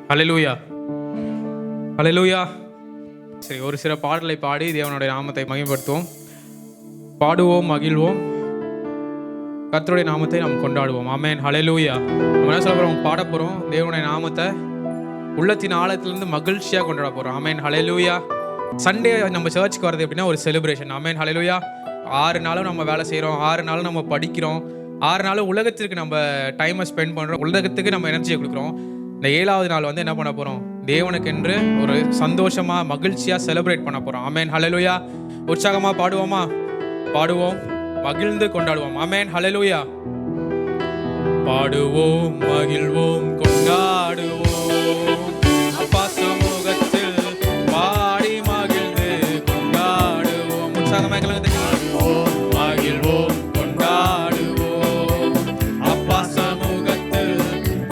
ஹல்லேலூயா, ஹல்லேலூயா. சரி, ஒரு சில பாடலை பாடி தேவனுடைய நாமத்தை மகிமைப்படுத்துவோம். பாடுவோம், மகிழ்வோம், கர்த்தருடைய நாமத்தை நாம் கொண்டாடுவோம். ஆமென், ஹல்லேலூயா. நம்ம என்ன சொல்ல போகிறோம்? பாட போகிறோம். தேவனுடைய நாமத்தை உள்ளத்தின் ஆழத்திலிருந்து மகிழ்ச்சியாக கொண்டாட போகிறோம். ஆமென், ஹல்லேலூயா. சண்டே நம்ம சர்ச்சுக்கு வரது எப்படின்னா ஒரு செலிப்ரேஷன். ஆமென், ஹல்லேலூயா. 6 நாளும் நம்ம வேலை செய்கிறோம், 6 நாளும் நம்ம படிக்கிறோம், 6 நாளும் உலகத்திற்கு நம்ம டைமை ஸ்பெண்ட் பண்ணுறோம், உலகத்துக்கு நம்ம எனர்ஜியை கொடுக்குறோம். இந்த 7வது நாள் வந்து என்ன பண்ண போகிறோம்? தேவனுக்கென்று ஒரு சந்தோஷமாக மகிழ்ச்சியாக செலிப்ரேட் பண்ண போகிறோம். ஆமென், ஹல்லேலூயா. உற்சாகமாக பாடுவோமா? பாடுவோம், மகிழ்ந்து கொண்டாடுவோம். ஆமென், ஹல்லேலூயா. பாடுவோம், மகிழ்வோம், கொண்டாடுவோம், அப்பா சமூகத்தில் பாடி மகிழ்ந்து கொண்டாடுவோம். உற்சாகமாக பாடுவோம், மகிழ்வோம், கொண்டாடுவோம், அப்பா சமூகத்தில்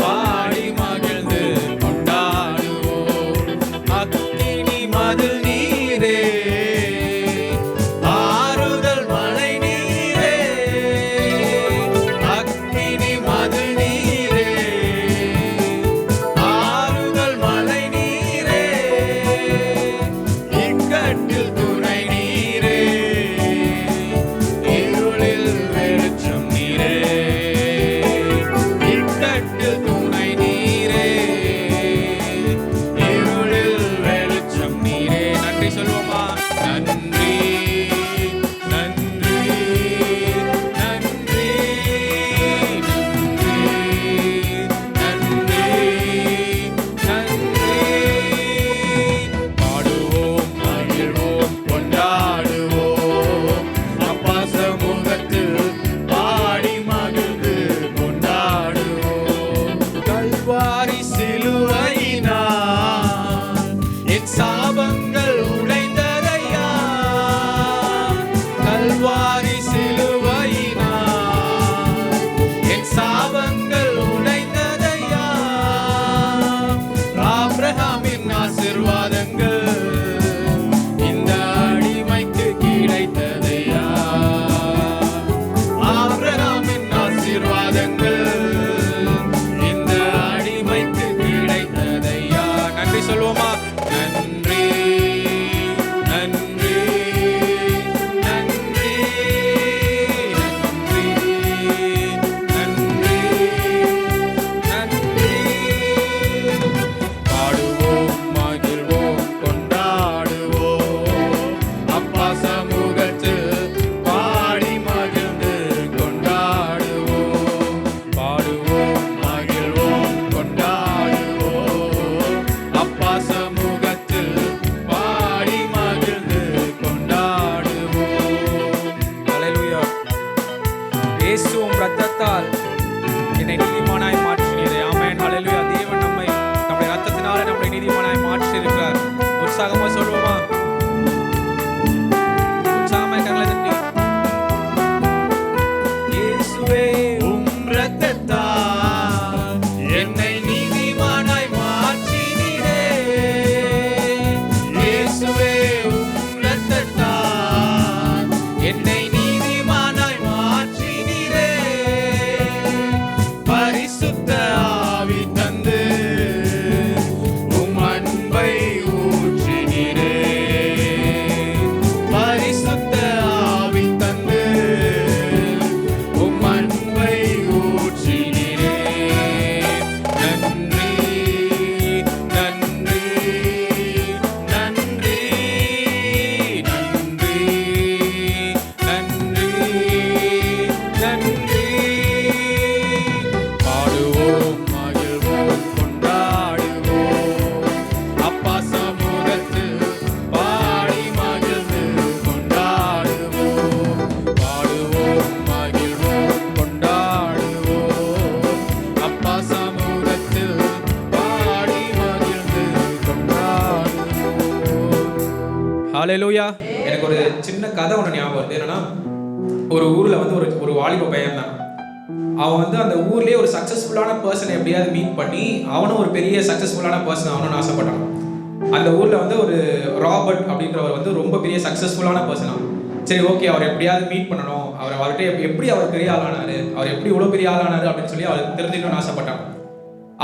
பாடி மகிழ்ந்து கொண்டாடுவோம். அக்கினி மதில் நீரே, ஆறுதல் மழை நீரே, அக்கினி மதில் நீரே, ஆறுதல் மழை நீரே, இக்கட்டில் துணை நீரே, இருளில் வெளிச்சம் நீரே, இக்கட்டில் துணை நீரே, இருளில் வெளிச்சம் நீரே. நன்றி சொல்லுவோமா? நன்றி, நன்றி, நன்றி, நன்றி, நன்றி. பாடுவோம், மகிழ்வோம், கொண்டாடுவோம், அப்பா சமூகத்தில் பாடி மகிழ்ந்து கொண்டாடுவோம். கல்வாரி சிலுவையினால் என் சாபங்கள் உடைந்ததையா, கல்வாரி சிலுவையினால் என் சாபங்கள் உடைந்ததையா, ஆபிரகாமின் ஆசீர்வாதங்கள் இந்த அடிமைக்கு கிடைத்ததையா, ஆபிரகாமின் ஆசீர்வாதங்கள் இந்த அடிமைக்கு கிடைத்ததையா. நன்றி சொல்லுவோமா? நன்றி, நன்றி, நன்றி, நன்றி, நன்றி, நன்றி. பாடுவோம், மகிழ்வோம், கொண்டாடுவோம், அப்பா சமூகத்தில் பாடி மகிழ்ந்து கொண்டாடுவோம். பாடுவோம், மகிழ்வோம், கொண்டாடுவோம், அப்பா சமூகத்தில் பாடி மகிழ்ந்து கொண்டாடுவோம். ஹல்லேலூயா. இயேசுவின் இரத்தத்தால் என்னை நீதிமானாய் மாற்றினீரே. ஆமென், ஹல்லேலூயா. தேவன் நம்முடைய இரத்தத்தினால நம்மை நீதிமானாய் மாற்றியிருக்கிறார். உற்சாகமா சொல்லுவோமா? உற்சாகமா கரங்களை தட்டி. இயேசுவே உம் இரத்தத்தால் என்னை நீதிமானாய் மாற்றினீரே. இயேசுவே உம் இரத்தத்தால் என்னை நீதிமானாய் மாற்றினீரே. பரிசுத்த ஆவி தந்து உம் அன்பை ஊற்றினீரே. பரிசுத்த ஆவி தந்து உம் அன்பை ஊற்றினீரே. நன்றி, நன்றி, நன்றி, நன்றி, நன்றி, நன்றி. பாடுவோம், மகிழ்வோம், கொண்டாடுவோம், அப்பா சமூகத்தில் பாடி மகிழ்ந்து கொண்டாடுவோம். பாடுவோம், மகிழ்வோம், கொண்டாடுவோம், அப்பா சமூகத்தில் பாடி மகிழ்ந்து கொண்டாடுவோம். ஹல்லேலூயா. எனக்கு ஒரு சின்ன கதை ஒன்று ஞாபகம் வருது. என்னன்னா, ஒரு ஊரில் வந்து ஒரு வாலிப பையன் தான். அவன் வந்து அந்த ஊர்லேயே ஒரு சக்ஸஸ்ஃபுல்லான பர்சனை எப்படியாவது மீட் பண்ணி அவனும் ஒரு பெரிய சக்ஸஸ்ஃபுல்லான பர்சன் ஆகணும்னு ஆசைப்பட்டான். அந்த ஊரில் வந்து ஒரு ராபர்ட் அப்படின்றவர் வந்து ரொம்ப பெரிய சக்ஸஸ்ஃபுல்லான பர்சனா. சரி, ஓகே, அவர் எப்படியாவது மீட் பண்ணணும், அவர்கிட்ட எப்படி அவர் பெரிய ஆளானாரு, அவர் எப்படி இவ்வளோ பெரிய ஆளானாரு அப்படின்னு சொல்லி அவர் தெரிஞ்சுக்கணும்னு ஆசைப்பட்டான்.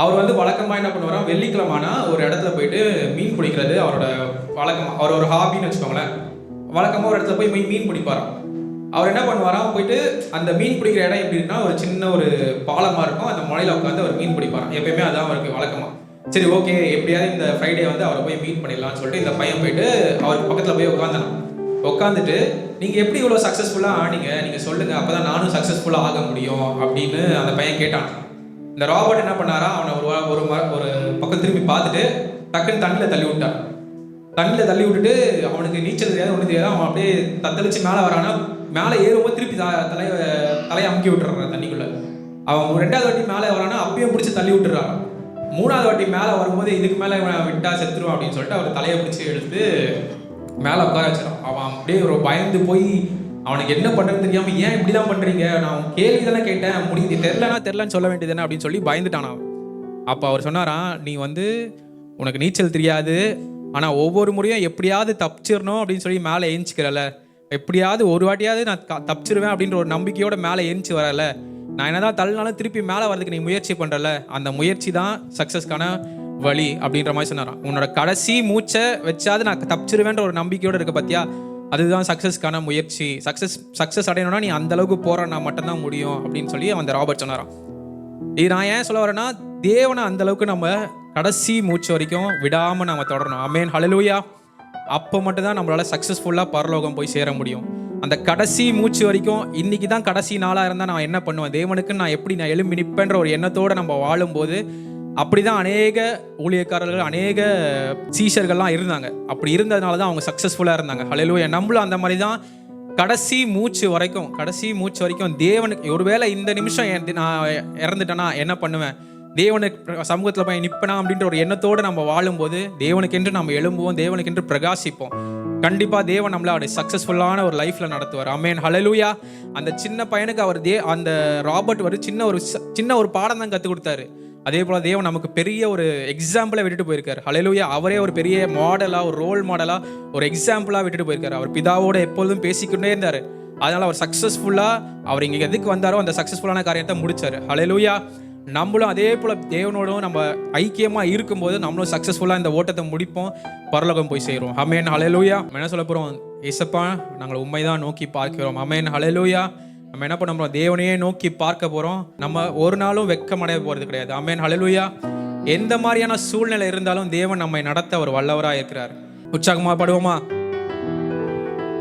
அவர் வந்து வழக்கமாக என்ன பண்ணுவாராம், வெள்ளிக்கிழமைனா ஒரு இடத்துல போயிட்டு மீன் பிடிக்கிறது அவரோட வழக்கமாக, அவர் ஒரு ஹாபின்னு வச்சுக்கோங்களேன். வழக்கமாக ஒரு இடத்துல போய் மீன் பிடிப்பாராம். அவர் என்ன பண்ணுவாராம், போயிட்டு அந்த மீன் பிடிக்கிற இடம் எப்படி இருக்குன்னா ஒரு சின்ன ஒரு பாலமாக இருக்கும், அந்த மலையில் உட்காந்து அவர் மீன் பிடிப்பாராம். எப்பயுமே அதான் அவருக்கு வழக்கமாக. சரி ஓகே, எப்படியாவது இந்த ஃப்ரைடே வந்து அவரை போய் மீட் பண்ணிடலாம்னு சொல்லிட்டு இந்த பையன் போயிட்டு அவருக்கு பக்கத்தில் போய் உட்காந்துட்டு நீங்கள் எப்படி இவ்வளோ சக்ஸஸ்ஃபுல்லாக ஆனீங்க, நீங்கள் சொல்லுங்கள், அப்போ தான் நானும் சக்ஸஸ்ஃபுல்லாக ஆக முடியும் அப்படின்னு அந்த பையன் கேட்டான். இந்த ராபர்ட் என்ன பண்ணாரா, அவனை ஒரு பக்கம் திரும்பி பார்த்துட்டு டக்குன்னு தண்ணியில் தள்ளி விட்டான். தண்ணியில் தள்ளி விட்டுட்டு அவனுக்கு நீச்சல் தெரியாது, ஒன்றும் தெரியாது. அவன் அப்படியே தத்தளிச்சு மேலே வரானா, மேலே ஏறும்போது திருப்பி தலையை அமுக்கி விட்டுறான் தண்ணிக்குள்ளே. அவன் 2வது வாட்டி மேலே வரானா அப்பயும் பிடிச்சி தள்ளி விட்டுறான். 3வது வாட்டி மேலே வரும்போது இதுக்கு மேலே இவன் விட்டா செத்துருவான் அப்படின்னு சொல்லிட்டு அவர் தலையை பிடிச்சி எடுத்து மேலே உட்கார வச்சிடான். அவன் அப்படியே ஒரு பயந்து போய் அவனுக்கு என்ன பண்ணுறதுன்னு தெரியாமல், ஏன் இப்படி தான் பண்ணுறீங்க, நான் கேள்வி தானே கேட்டேன், முடிஞ்சு தெரிலன்னு சொல்ல வேண்டியது என்ன அப்படின்னு சொல்லி பயந்துட்டான் அவன். அப்போ அவர் சொன்னாராம், நீ வந்து உனக்கு நீச்சல் தெரியாது, ஆனால் ஒவ்வொரு முறையும் எப்படியாவது தப்பிச்சிடணும் அப்படின்னு சொல்லி மேலே ஏஞ்சிக்கிறல, எப்படியாவது ஒரு வாட்டியாவது நான் தப்பிச்சிருவேன் அப்படின்ற ஒரு நம்பிக்கையோட மேலே ஏஞ்சி வரல, நான் என்னதான் தள்ளினாலும் திருப்பி மேலே வரதுக்கு நீ முயற்சி பண்ணுறல, அந்த முயற்சி தான் சக்ஸஸ்க்கான வழி அப்படின்ற மாதிரி சொன்னாராம். உன்னோட கடைசி மூச்சை வச்சாது நான் தப்பிச்சிருவேன்ற ஒரு நம்பிக்கையோடு இருக்க பார்த்தியா, அதுதான் சக்ஸஸ்க்கான முயற்சி. சக்ஸஸ் அடையணும்னா நீ அந்த அளவுக்கு போறனா மட்டும்தான் முடியும் அப்படின்னு சொல்லி அந்த ராபர்ட் சொன்னாராம். இது நான் ஏன் சொல்ல வரேன்னா, தேவனை அந்த அளவுக்கு நம்ம கடைசி மூச்சு வரைக்கும் விடாமல் நம்ம தொடரணும். ஆமென், ஹல்லேலூயா. அப்போ மட்டும்தான் நம்மளால சக்ஸஸ்ஃபுல்லாக பரலோகம் போய் சேர முடியும். அந்த கடைசி மூச்சு வரைக்கும், இன்னைக்கு தான் கடைசி நாளாக இருந்தால் நான் என்ன பண்ணுவேன், தேவனுக்கு நான் எப்படி நான் எழும்பி நிற்பேன்ற ஒரு எண்ணத்தோடு நம்ம வாழும்போது, அப்படிதான் அநேக ஊழியக்காரர்கள், அநேக சீஷர்கள்லாம் இருந்தாங்க. அப்படி இருந்ததுனால தான் அவங்க சக்ஸஸ்ஃபுல்லாக இருந்தாங்க. ஹல்லேலூயா. நம்மளும் அந்த மாதிரி தான் கடைசி மூச்சு வரைக்கும் தேவனுக்கு, ஒருவேளை இந்த நிமிஷம் நான் இறந்துட்டேன்னா என்ன பண்ணுவேன், தேவனுக்கு சமூகத்தில் போய் நிற்பனா அப்படின்ற ஒரு எண்ணத்தோடு நம்ம வாழும்போது தேவனுக்கென்று நம்ம எழும்புவோம், தேவனுக்கென்று பிரகாசிப்போம். கண்டிப்பாக தேவன் நம்மளை அவருடைய சக்ஸஸ்ஃபுல்லான ஒரு லைஃப்பில் நடத்துவார். ஆமென், ஹல்லேலூயா. அந்த சின்ன பையனுக்கு அவர் அந்த ராபர்ட் ஒரு சின்ன ஒரு பாடம் தான் கற்றுக் கொடுத்தாரு. அதே போல் தேவன் நமக்கு பெரிய ஒரு எக்ஸாம்பிளை விட்டுட்டு போயிருக்காரு. ஹல்லேலூயா. அவரே ஒரு பெரிய மாடலாக, ஒரு ரோல் மாடலாக, ஒரு எக்ஸாம்பிளாக விட்டுட்டு போயிருக்காரு. அவர் பிதாவோட எப்பொழுதும் பேசிக்கிட்டே இருந்தார். அதனால் அவர் சக்ஸஸ்ஃபுல்லாக, அவர் இங்கே எதுக்கு வந்தாரோ அந்த சக்ஸஸ்ஃபுல்லான காரியத்தை முடிச்சார். ஹல்லேலூயா. நம்மளும் அதே போல் தேவனோடும் நம்ம ஐக்கியமாக இருக்கும்போது நம்மளும் சக்ஸஸ்ஃபுல்லாக இந்த ஓட்டத்தை முடிப்போம், பரலோகம் போய் சேருவோம். ஆமென், ஹல்லேலூயா. நம்ம என்ன சொல்ல போகிறோம், ஏசப்பா நாங்கள் உண்மைதான் நோக்கி பார்க்கிறோம். ஆமென், ஹல்லேலூயா. நம்ம என்ன பண்ண போகிறோம், தேவனையே நோக்கி பார்க்க போகிறோம். நம்ம ஒரு நாளும் வெட்கமடைய போகிறது கிடையாது. ஆமென், ஹல்லேலூயா. எந்த மாதிரியான சூழ்நிலை இருந்தாலும் தேவன் நம்மை நடத்த ஒரு வல்லவராக இருக்கிறார். உற்சாகமாக பாடுவோமா?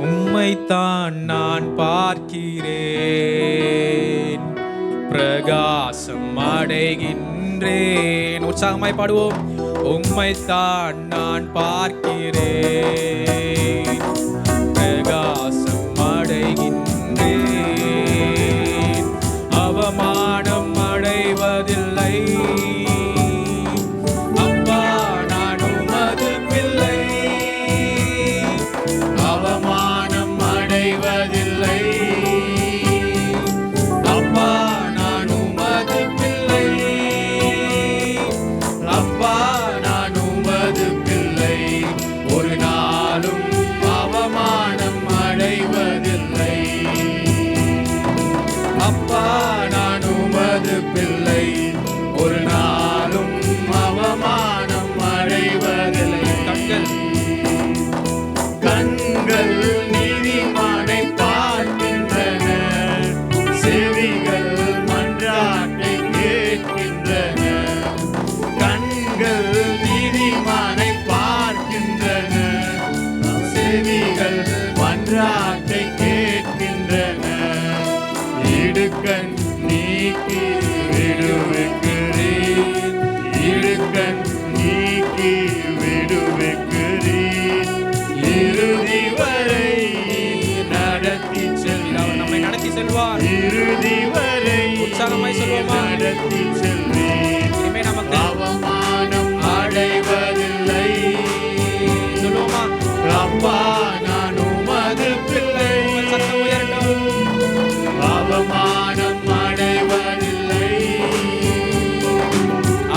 உம்மைத்தான் நான் பார்க்கிறேன், பிரகாசம் அடைகின்றேன். உற்சாகமாய் பாடுவோம். உம்மைத்தான் நான் பார்க்கிறேன், பிரகாசம் அடைகின்றேன், அவமானம் அடைவதில்லை, அப்பா நான் உமது பிள்ளை, அவமானம் அடைவதில்லை, அப்பா நான் உமது பிள்ளை, அப்பா நான் உமது பிள்ளை, ஒரு நாளும் அவமானம் அடைவதில்லை, அப்பா நான் உமது பிள்ளை, ஒரு நாளும் அவமானம் அடைவதில்லை. கண்கள் நீதிமானை பார்க்கின்றன, செவிகள் மன்றாட்டை கேட்கின்றன. கண்கள் நீதிமானை பார்க்கின்றன, செவிகள் மன்றாட்டை கேட்கின்றன. இடுக்கண் நீக்கி விடுவிக்கிறீர், இடுக்கண் நீக்கி விடுவிக்கிறீர், இறுதி வரை நடத்தி செல்வார். நம்மை நடத்தி செல்வார், இறுதி வரை உற்சாகமாய் சொல்வோமா? நடத்தி செல்வீர். இனிமே நமக்கு அவமானம் அடைவதில்லை. சொல்வோமா? அப்பா நான் உமது பிள்ளை. சத்தம் உயரட்டும். அவமானம் அடைவதில்லை,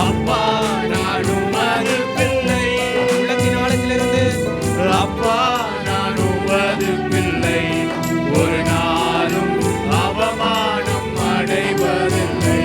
அப்பா நான் உமது பிள்ளை. உள்ளத்தின் ஆழத்திலிருந்து அப்பா நான் உமது பிள்ளை, ஒரு நாளும் அவமானம் அடைவதில்லை.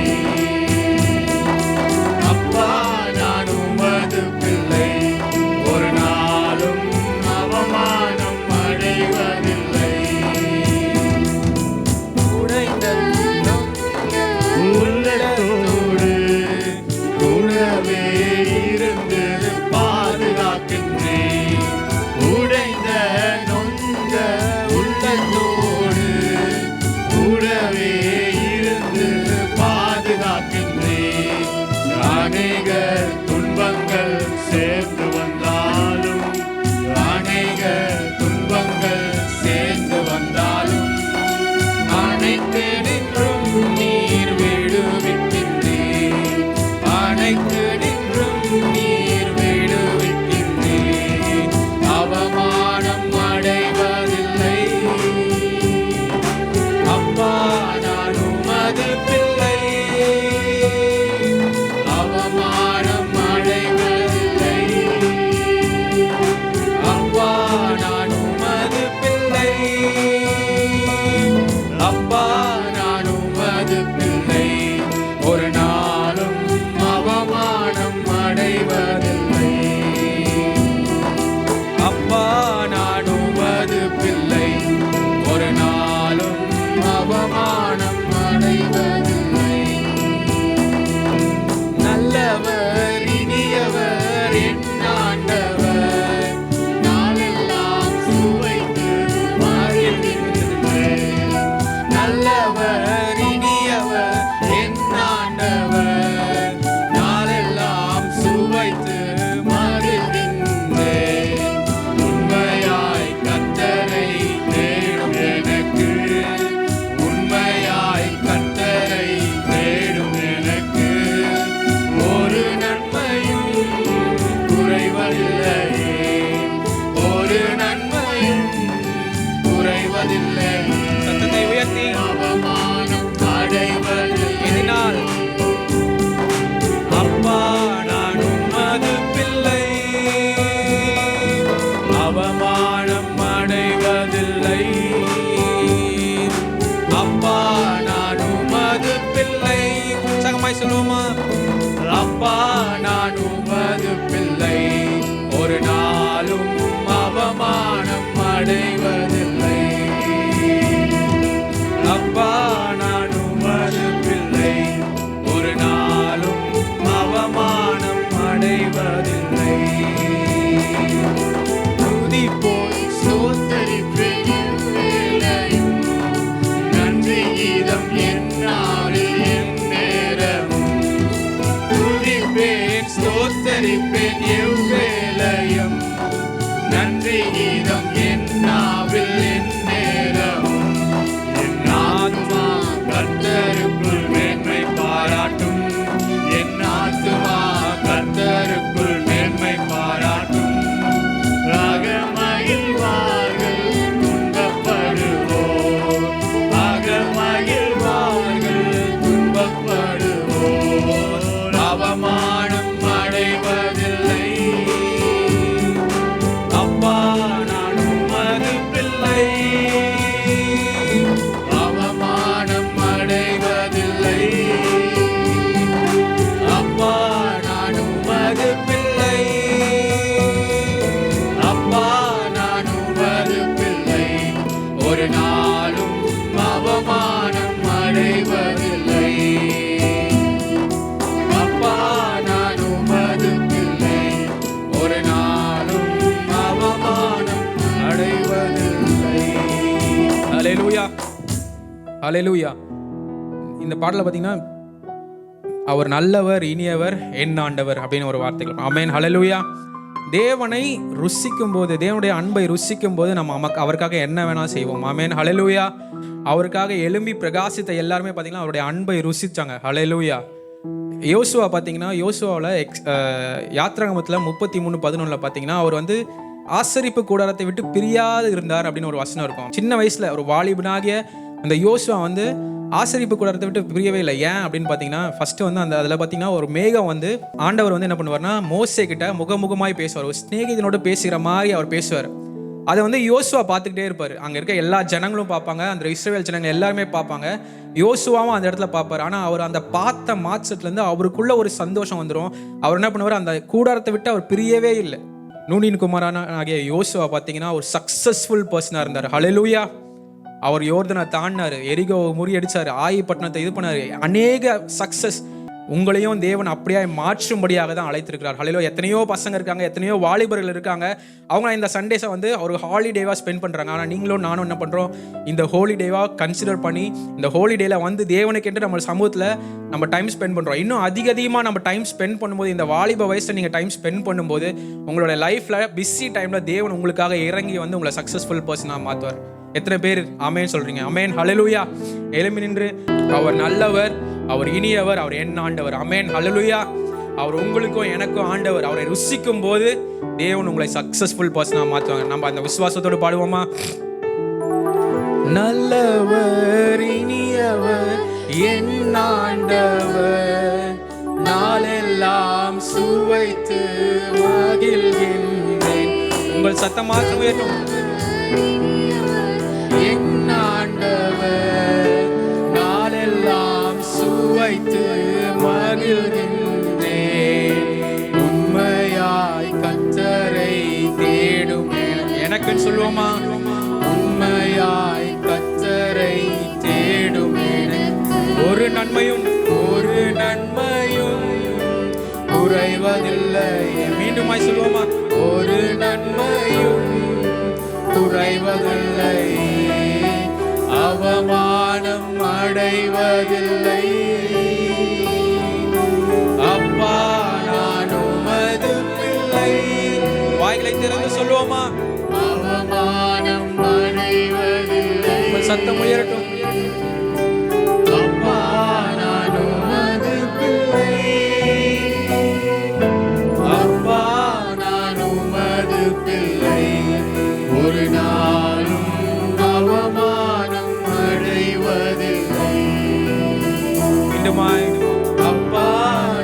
அடைவதில்லை. அப்பா நான் உமது பிள்ளை, ஒரு நாளும் அவமானம் அடைவதில்லை. நல்லவர் இனியவர் என் ஆண்டவர், நாளெல்லாம் சுவைத்து மகிழ்கின்றேன். நல்லவர் இனியவர் என் ஆண்டவர், நாளெல்லாம் சுவைத்து மகிழ்கின்றேன். உண்மையாய் கர்த்தரை தேடும் எனக்கு, உண்மையாய் கர்த்தரை தேடும் எனக்கு ஒரு நன்மையும் குறைவதில்லையே, ஒரு நன்மையும் குறைவதில்லை. சத்தத்தை உயர்த்தி அவமானம் அடைவது எதினால்? அப்பா நான் உமது பிள்ளை, அவமானம் அடைவதில்லை. அப்பா நான் உமது பிள்ளை. உற்சாகமாய் சொல்லுவோமா? அப்பா நான் உமது பிள்ளை, ஒரு நாளும் அவமானம் அடைவதில்லை. அப்பா நான் உமது பிள்ளை, ஒரு நாளும் அவமானம் அடைவதில்லை. துதிப்போய் ஸ்தோத்தரிப்பேன் வேளையும், நன்றி கீதம் என்னாலும் என் நேரமும். துதிப்பேன் ஸ்தோத்தரிப்பேன் எவ்வேளையும், நன்றி கீதம் என்னாவில் என் நேரமும். என் ஆத்துமா கர்த்தருக்குள் மேன்மை பாராட்டும், என் ஆத்துமா கர்த்தருக்குள் மேன்மை பாராட்டும். அகமகிழ்வார்கள் துன்பப்படுவோர், அகமகிழ்வார்கள் துன்பப்படுவோர் அவமானம் அடைவதில்லை. அப்பா நான் உமது பிள்ளை, அவமானம் அடைவதில்லை. அப்பா நான் உமது பிள்ளை, அப்பா நான் உமது பிள்ளை, ஒரு நாளும் அவமானம் அடைவதில்லை. அப்பா நான் உமது பிள்ளை, ஒரு நாளும் அவமானம் அடைவதில்லை. ஹல்லேலூயா, ஹல்லேலூயா. இந்த பாடல பார்த்தீங்கன்னா அவர் நல்லவர் இனியவர் என் ஆண்டவர் அப்படின்னு ஒரு வார்த்தைகள். ஆமென், ஹல்லேலூயா. தேவனை ருசிக்கும் போது, தேவனுடைய அன்பை ருசிக்கும் போது நம்ம அவருக்காக என்ன வேணா செய்வோம். ஆமென், ஹல்லேலூயா. அவருக்காக எழும்பி பிரகாசித்த எல்லாருமே பார்த்தீங்கன்னா அவருடைய அன்பை ருசிச்சாங்க. ஹல்லேலூயா. யோசுவா பார்த்தீங்கன்னா யோசுவாவில் யாத்ராகமத்தில் 33:11 பார்த்தீங்கன்னா அவர் வந்து ஆசரிப்பு கூடாரத்தை விட்டு பிரியாது இருந்தார் அப்படின்னு ஒரு வசனம் இருக்கும். சின்ன வயசுல ஒரு வாலிபனாகிய அந்த யோசுவா வந்து ஆசரிப்பு கூடாரத்தை விட்டு பிரியவே இல்லை. ஏன் அப்படின்னு பார்த்தீங்கன்னா ஃபர்ஸ்ட் வந்து அந்த அதில் பார்த்தீங்கன்னா ஒரு மேகம் வந்து ஆண்டவர் வந்து என்ன பண்ணுவார்னா மோசே கிட்ட முகமுகமாய் பேசுவார், ஒரு ஸ்நேகிதனோட பேசுகிற மாதிரி அவர் பேசுவார். அதை வந்து யோசுவா பார்த்துக்கிட்டே இருப்பார். அங்கே இருக்க எல்லா ஜனங்களும் பார்ப்பாங்க, அந்த இஸ்ரவேல் ஜனங்கள் எல்லாருமே பார்ப்பாங்க, யோசுவாவும் அந்த இடத்துல பார்ப்பார். ஆனால் அவர் அந்த பார்த்த மாற்றத்துலேருந்து அவருக்குள்ள ஒரு சந்தோஷம் வந்துடும். அவர் என்ன பண்ணுவார், அந்த கூடாரத்தை விட்டு அவர் பிரியவே இல்லை. நூனின் குமாரான ஆகிய யோசுவா பார்த்தீங்கன்னா ஒரு சக்ஸஸ்ஃபுல் பர்சனாக இருந்தார். ஹல்லேலூயா. அவர் யோர்தனை தாண்டினார், எரிகோ முறியடிச்சார், ஆயி பட்டணத்தை இது பண்ணார். அநேக சக்ஸஸ். உங்களையும் தேவன் அப்படியே மாற்றும்படியாக தான் அழைத்திருக்கிறார். ஹல்லேலூயா. எத்தனையோ பசங்க இருக்காங்க, எத்தனையோ வாலிபர்கள் இருக்காங்க, அவங்க இந்த சண்டேஸை வந்து ஒரு ஹாலிடேவாக ஸ்பெண்ட் பண்ணுறாங்க. ஆனால் நீங்களும் நானும் என்ன பண்ணுறோம், இந்த ஹோலிடேவாக கன்சிடர் பண்ணி இந்த ஹோலிடேல வந்து தேவனுக்கென்று நம்ம சமூகத்தில் நம்ம டைம் ஸ்பெண்ட் பண்ணுறோம். இன்னும் அதிகமாக நம்ம டைம் ஸ்பெண்ட் பண்ணும்போது, இந்த வாலிப வயசில் நீங்கள் டைம் ஸ்பெண்ட் பண்ணும்போது உங்களோட லைஃப்பில் பிஸி டைமில் தேவன் உங்களுக்காக இறங்கி வந்து உங்களை சக்ஸஸ்ஃபுல் பர்சனாக மாற்றுவார். எத்தனை பேர் ஆமேன் சொல்கிறீங்க? ஆமேன், ஹல்லேலூயா. எழும்பி நின்று அவர் நல்லவர், அவர் இனியவர், அவர் என் ஆண்டவர். ஆமேன், ஹல்லேலூயா. அவர் உங்களுக்கும் எனக்கும் ஆண்டவர். அவரை ருசிக்கும் போது தேவன் உங்களை சக்சஸ்ஃபுல் பர்சனாக மாற்றுவாங்க. நம்ம அந்த விசுவாசத்தோடு பாடுவோமா? நல்லவர் இனியவர் என் ஆண்டவர், நாளெல்லாம் சுவைத்து மகிழ்கின்றேன். உங்கள் சத்தமாக உயர்த்தும். என் ஆண்டவர், நாளெல்லாம் சுவைத்து மகிழ்கின்றேன். தேடுவேன் சொல்லுவோமா? உண்மையாய் கர்த்தரை தேடும் ஒரு நன்மையும் குறைவதில்லை. மீண்டுமாய் சொல்லுவோமா? ஒரு நன்மையும் குறைவதில்லை, அவமானம் அடைவதில்லை. அப்பா நான் உமது பிள்ளை. வாய்களை திறந்து சொல்லுவோமா? அவமானம் அடைவதில்லை. சத்தம் உயரட்டும். அப்பா நான் உமது பிள்ளை. அப்பா நான் உமது பிள்ளை. ஒரு நாளும் அவமானம் அடைவதில்லை. மீண்டுமாய் அப்பா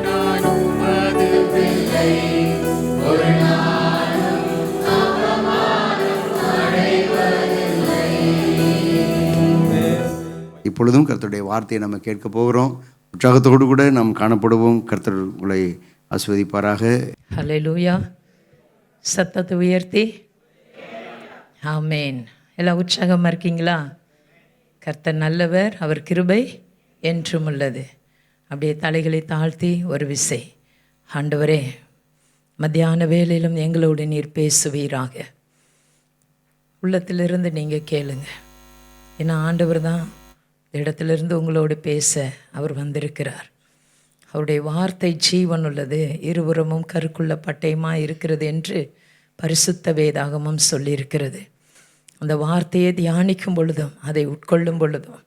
நான் உமது பிள்ளை. ஒரு நாளும் அவமானம் அடைவதில்லை. இப்பொழுதும் கர்த்தருடைய வார்த்தையை நம்ம கேட்க போகிறோம். உற்சாகத்தோடு கூட நாம் காணப்படுவோம். கர்த்தர் உங்களை ஆசீர்வதிப்பாராக. ஹல்லேலூயா. சத்தத்தை உயர்த்தி ஆமேன். எல்லாம் உற்சாகமாக இருக்கீங்களா? கர்த்தர் நல்லவர், அவர் கிருபை என்றும் உள்ளது. அப்படியே தலைகளை தாழ்த்தி ஒரு விசை, ஆண்டவரே மத்தியான வேளையிலும் எங்களோடு நீர் பேசுவீராக. உள்ளத்திலிருந்து நீங்கள் கேளுங்க. ஏன்னா ஆண்டவர் தான் இந்த இடத்திலிருந்து உங்களோடு பேச அவர் வந்திருக்கிறார். அவருடைய வார்த்தை ஜீவன் உள்ளது, இருபுறமும் கருக்குள்ள பட்டயமாக இருக்கிறது என்று பரிசுத்த வேதாகமம் சொல்லியிருக்கிறது. அந்த வார்த்தையை தியானிக்கும் பொழுதும் அதை உட்கொள்ளும் பொழுதும்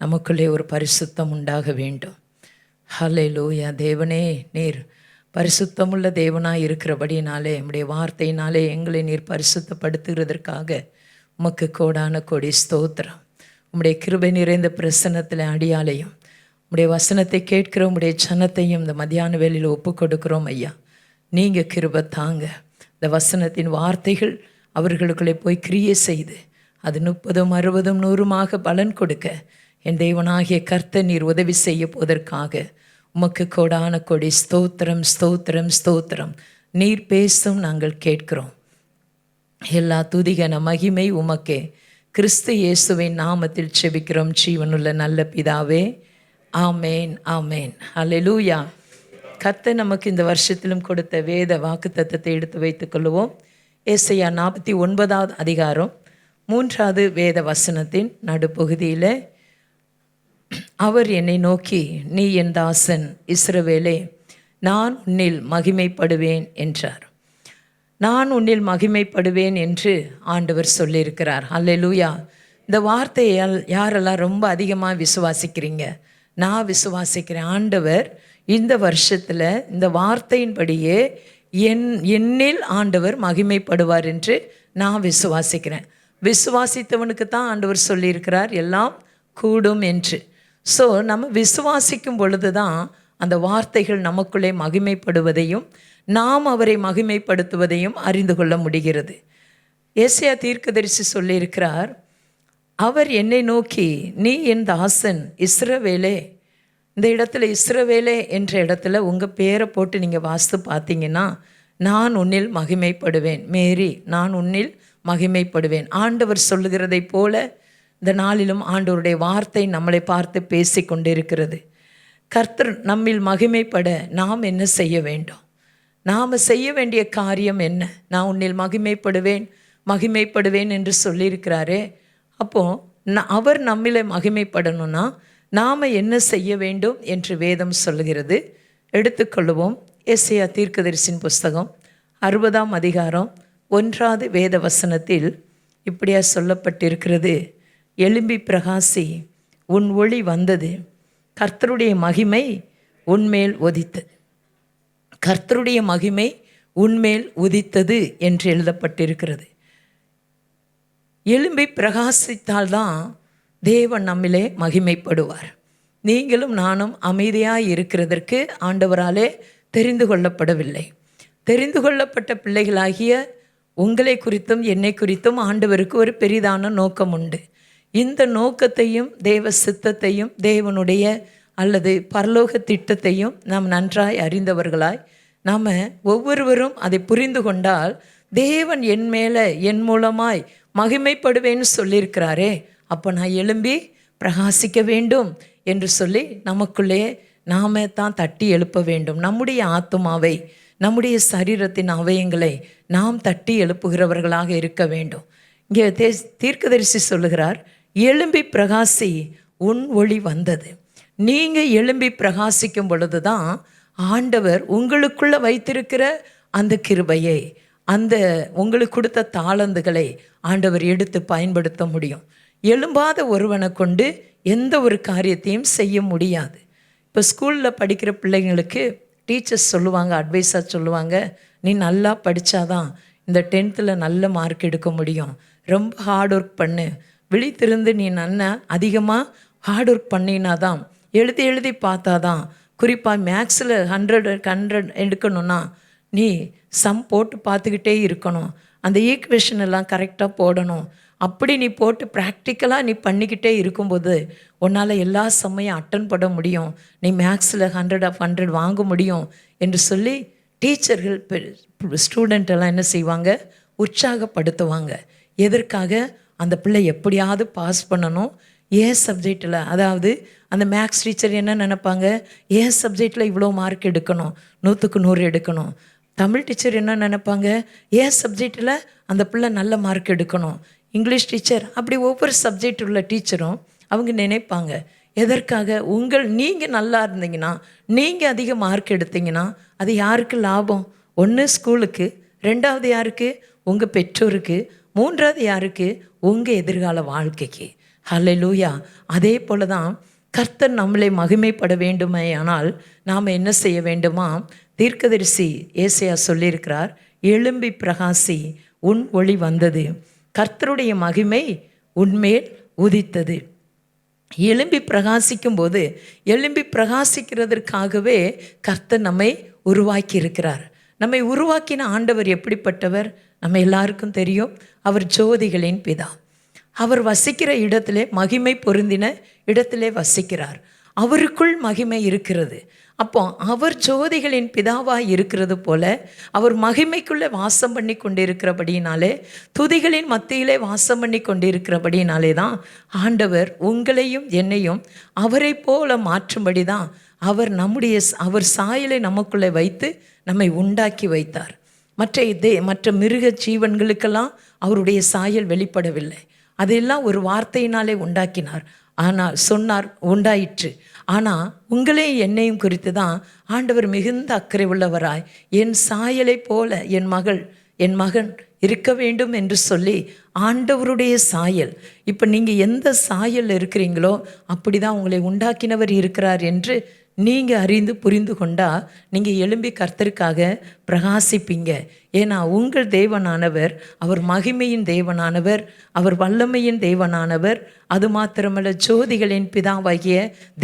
நமக்குள்ளே ஒரு பரிசுத்தம் உண்டாக வேண்டும். ஹல்லேலூயா. தேவனே, நீர் பரிசுத்தமுள்ள தேவனாக இருக்கிறபடினாலே நம்முடைய வார்த்தையினாலே எங்களை நீர் பரிசுத்தப்படுத்துகிறதற்காக உமக்கு கோடான கோடி ஸ்தோத்திரம். உம்முடைய கிருபை நிறைந்த பிரசன்னத்தில் அடியாலையும் உம்முடைய வசனத்தை கேட்கிற உம்முடைய சனத்தையும் இந்த மத்தியான வேளையில் ஒப்பு கொடுக்குறோம் ஐயா. நீங்கள் கிருபை தாங்க. இந்த வசனத்தின் வார்த்தைகள் அவர்களுக்குள்ளே போய் கிரியை செய்து அது 30, 60, 100 பலன் கொடுக்க என் தேவனாகிய கர்த்தர் நீர் உதவி செய்ய போவதற்காக உமக்கு கோடான கொடி ஸ்தோத்திரம், ஸ்தோத்திரம், ஸ்தோத்திரம். நீர் பேசும் நாங்கள் கேட்கிறோம். எல்லா துதிகன மகிமை உமக்கே. கிறிஸ்து இயேசுவின் நாமத்தில் செபிக்கிறோம் ஜீவனுள்ள நல்ல பிதாவே. ஆமேன், ஆமேன். ஹல்லேலூயா. கர்த்தர் நமக்கு இந்த வருஷத்திலும் கொடுத்த வேத வாக்குத்தத்தத்தை எடுத்து வைத்துக் கொள்வோம். ஏசாயா 49 அதிகாரம் 3 வேத வசனத்தின் நடுப்பகுதியில், அவர் என்னை நோக்கி, நீ என் தாசன் இஸ்ரவேலே, நான் உன்னில் மகிமைப்படுவேன் என்றார். நான் உன்னில் மகிமைப்படுவேன் என்று ஆண்டவர் சொல்லியிருக்கிறார். அல்லேலூயா. இந்த வார்த்தையை யாரெல்லாம் ரொம்ப அதிகமாக விசுவாசிக்கிறீங்க? நான் விசுவாசிக்கிறேன். ஆண்டவர் இந்த வருஷத்தில் இந்த வார்த்தையின்படியே என்னில் ஆண்டவர் மகிமைப்படுவார் என்று நான் விசுவாசிக்கிறேன். விசுவாசித்தவனுக்கு தான் ஆண்டவர் சொல்லியிருக்கிறார் எல்லாம் கூடும் என்று. ஸோ நம்ம விசுவாசிக்கும் பொழுது தான் அந்த வார்த்தைகள் நமக்குள்ளே மகிமைப்படுவதையும் நாம் அவரை மகிமைப்படுத்துவதையும் அறிந்து கொள்ள முடிகிறது. ஏசாயா தீர்க்கதரிசி சொல்லியிருக்கிறார், அவர் என்னை நோக்கி, நீ என் தாசன் இஸ்ரவேலே. இந்த இடத்துல இஸ்ரவேலே என்ற இடத்துல உங்கள் பேரை போட்டு நீங்கள் வாசித்து பார்த்தீங்கன்னா, நான் உன்னில் மகிமைப்படுவேன். மேரி, நான் உன்னில் மகிமைப்படுவேன். ஆண்டவர் சொல்லுகிறதை போல இந்த நாளிலும் ஆண்டவருடைய வார்த்தை நம்மளை பார்த்து பேசி கொண்டிருக்கிறது. கர்த்தர் நம்மில் மகிமைப்பட நாம் என்ன செய்ய வேண்டும்? நாம் செய்ய வேண்டிய காரியம் என்ன? நான் உன்னில் மகிமைப்படுவேன் என்று சொல்லியிருக்கிறாரே. அப்போது அவர் நம்மில் மகிமைப்படணும்னா நாம் என்ன செய்ய வேண்டும் என்று வேதம் சொல்லுகிறது. எடுத்துக்கொள்வோம். ஏசாயா தீர்க்கதரிசியின் புஸ்தகம் 60 அதிகாரம் 1 வேத வசனத்தில் இப்படியா சொல்லப்பட்டிருக்கிறது, எழும்பி பிரகாசி, உன் ஒளி வந்தது, கர்த்தருடைய மகிமை உன்மேல் உதித்தது. கர்த்தருடைய மகிமை உன்மேல் உதித்தது என்று எழுதப்பட்டிருக்கிறது. எழும்பி பிரகாசித்தால்தான் தேவன் நம்மிலே மகிமைப்படுவார். நீங்களும் நானும் அமைதியாக இருக்கிறதற்கு ஆண்டவராலே தெரிந்து கொள்ளப்படவில்லை. தெரிந்து கொள்ளப்பட்ட பிள்ளைகளாகிய உங்களை குறித்தும் என்னை குறித்தும் ஆண்டவருக்கு ஒரு பெரிதான நோக்கம் உண்டு. இந்த நோக்கத்தையும் தேவ சித்தத்தையும் தேவனுடைய அல்லது பரலோக திட்டத்தையும் நாம் நன்றாய் அறிந்தவர்களாய் நாம் ஒவ்வொருவரும் அதை புரிந்து கொண்டால் தேவன் என் மேலே என் மூலமாய் மகிமைப்படுவேன்னு சொல்லியிருக்கிறாரே, அப்போ நான் எழும்பி பிரகாசிக்க வேண்டும் என்று சொல்லி நமக்குள்ளே நாம தான் தட்டி எழுப்ப வேண்டும். நம்முடைய ஆத்துமாவை, நம்முடைய சரீரத்தின் அவயங்களை நாம் தட்டி எழுப்புகிறவர்களாக இருக்க வேண்டும். இங்கே தீர்க்கதரிசி சொல்லுகிறார், எழும்பி பிரகாசி, உன் ஒளி வந்தது. நீங்கள் எழும்பி பிரகாசிக்கும் பொழுது தான் ஆண்டவர் உங்களுக்குள்ளே வைத்திருக்கிற அந்த கிருபையை, அந்த உங்களுக்கு கொடுத்த தாளந்துகளை ஆண்டவர் எடுத்து பயன்படுத்த முடியும். எழும்பாத ஒருவனை கொண்டு எந்த ஒரு காரியத்தையும் செய்ய முடியாது. இப்போ ஸ்கூலில் படிக்கிற பிள்ளைங்களுக்கு டீச்சர்ஸ் சொல்லுவாங்க, அட்வைஸாக சொல்லுவாங்க, நீ நல்லா படித்தாதான் இந்த 10th நல்ல மார்க் எடுக்க முடியும், ரொம்ப ஹார்ட் ஒர்க் பண்ணு, விழித்திருந்து நீ நல்லா அதிகமாக ஹார்ட் ஒர்க் பண்ணினா தான், எழுதி எழுதி பார்த்தாதான், குறிப்பாக மேக்ஸில் 100 எடுக்கணும்னா நீ சம் போட்டு பார்த்துக்கிட்டே இருக்கணும், அந்த ஈக்குவேஷன் எல்லாம் கரெக்டாக போடணும், அப்படி நீ போட்டு ப்ராக்டிக்கலாக நீ பண்ணிக்கிட்டே இருக்கும்போது உன்னால் எல்லா சமயம் அட்டன் பண்ண முடியும், நீ மேக்ஸில் 100 வாங்க முடியும் என்று சொல்லி டீச்சர்கள் ஸ்டூடெண்ட் எல்லாம் என்ன செய்வாங்க, உற்சாகப்படுத்துவாங்க. எதற்காக? அந்த பிள்ளை எப்படியாவது பாஸ் பண்ணணும். ஏன் சப்ஜெக்டில், அதாவது அந்த மேக்ஸ் டீச்சர் என்ன நினைப்பாங்க, ஏன் சப்ஜெக்டில் இவ்வளோ மார்க் எடுக்கணும், 100க்கு 100 எடுக்கணும். தமிழ் டீச்சர் என்ன நினைப்பாங்க, ஏன் சப்ஜெக்டில் அந்த பிள்ளை நல்ல மார்க் எடுக்கணும். இங்கிலீஷ் டீச்சர், அப்படி ஒவ்வொரு சப்ஜெக்ட் உள்ள டீச்சரும் அவங்க நினைப்பாங்க. எதற்காக? நீங்கள் நல்லா இருந்தீங்கன்னா, நீங்கள் அதிக மார்க் எடுத்தீங்கன்னா அது யாருக்கு லாபம்? ஒன்று ஸ்கூலுக்கு, 2வது யாருக்கு? உங்கள் பெற்றோருக்கு, 3வது யாருக்கு? உங்கள் எதிர்கால வாழ்க்கைக்கு. ஹல்லேலூயா. அதே போல தான் கர்த்தர் நம்மளை மகிமைப்பட வேண்டுமே ஆனால் நாம் என்ன செய்ய வேண்டுமா? தீர்க்கதரிசி ஏசாயா சொல்லியிருக்கிறார், எழும்பி பிரகாசி, உன் ஒளி வந்தது, கர்த்தருடைய மகிமை உன்மேல் உதித்தது. எழும்பி பிரகாசிக்கும் போது, எழும்பி பிரகாசிக்கிறதற்காகவே கர்த்தர் நம்மை உருவாக்கி இருக்கிறார். நம்மை உருவாக்கின ஆண்டவர் எப்படிப்பட்டவர்? நம்ம எல்லாருக்கும் தெரியும், அவர் ஜோதிகளின் பிதா. அவர் வசிக்கிற இடத்திலே, மகிமை பொருந்தின இடத்திலே வசிக்கிறார். அவருக்குள் மகிமை இருக்கிறது. அப்போ அவர் ஜோதிகளின் பிதாவாக இருக்கிறது போல அவர் மகிமைக்குள்ளே வாசம் பண்ணி கொண்டிருக்கிறபடினாலே, துதிகளின் மத்தியிலே வாசம் பண்ணி கொண்டிருக்கிறபடினாலே தான் ஆண்டவர் உங்களையும் என்னையும் அவரை போல மாற்றும்படி தான் அவர் சாயலை நமக்குள்ளே வைத்து நம்மை உண்டாக்கி வைத்தார். மற்ற மிருக ஜீவன்களுக்கெல்லாம் அவருடைய சாயல் வெளிப்படவில்லை. அதெல்லாம் ஒரு வார்த்தையினாலே உண்டாக்கினார். ஆனால் சொன்னார், உண்டாயிற்று. ஆனால் உங்களையும் என்னையும் குறித்து தான் ஆண்டவர் மிகுந்த அக்கறை உள்ளவராய், என் சாயலை போல என் மகன் இருக்க வேண்டும் என்று சொல்லி ஆண்டவருடைய சாயல், இப்போ நீங்கள் எந்த சாயல் இருக்கிறீங்களோ அப்படி தான் உங்களை உண்டாக்கினவர் இருக்கிறார் என்று நீங்கள் அறிந்து புரிந்து கொண்டால் நீங்கள் எழும்பி கர்த்தருக்காக பிரகாசிப்பீங்க. ஏன்னா உங்கள் தேவனானவர் அவர் மகிமையின் தேவனானவர், அவர் வல்லமையின் தேவனானவர், அது மாத்திரமல்ல ஜோதிகளின் பிதாவாகிய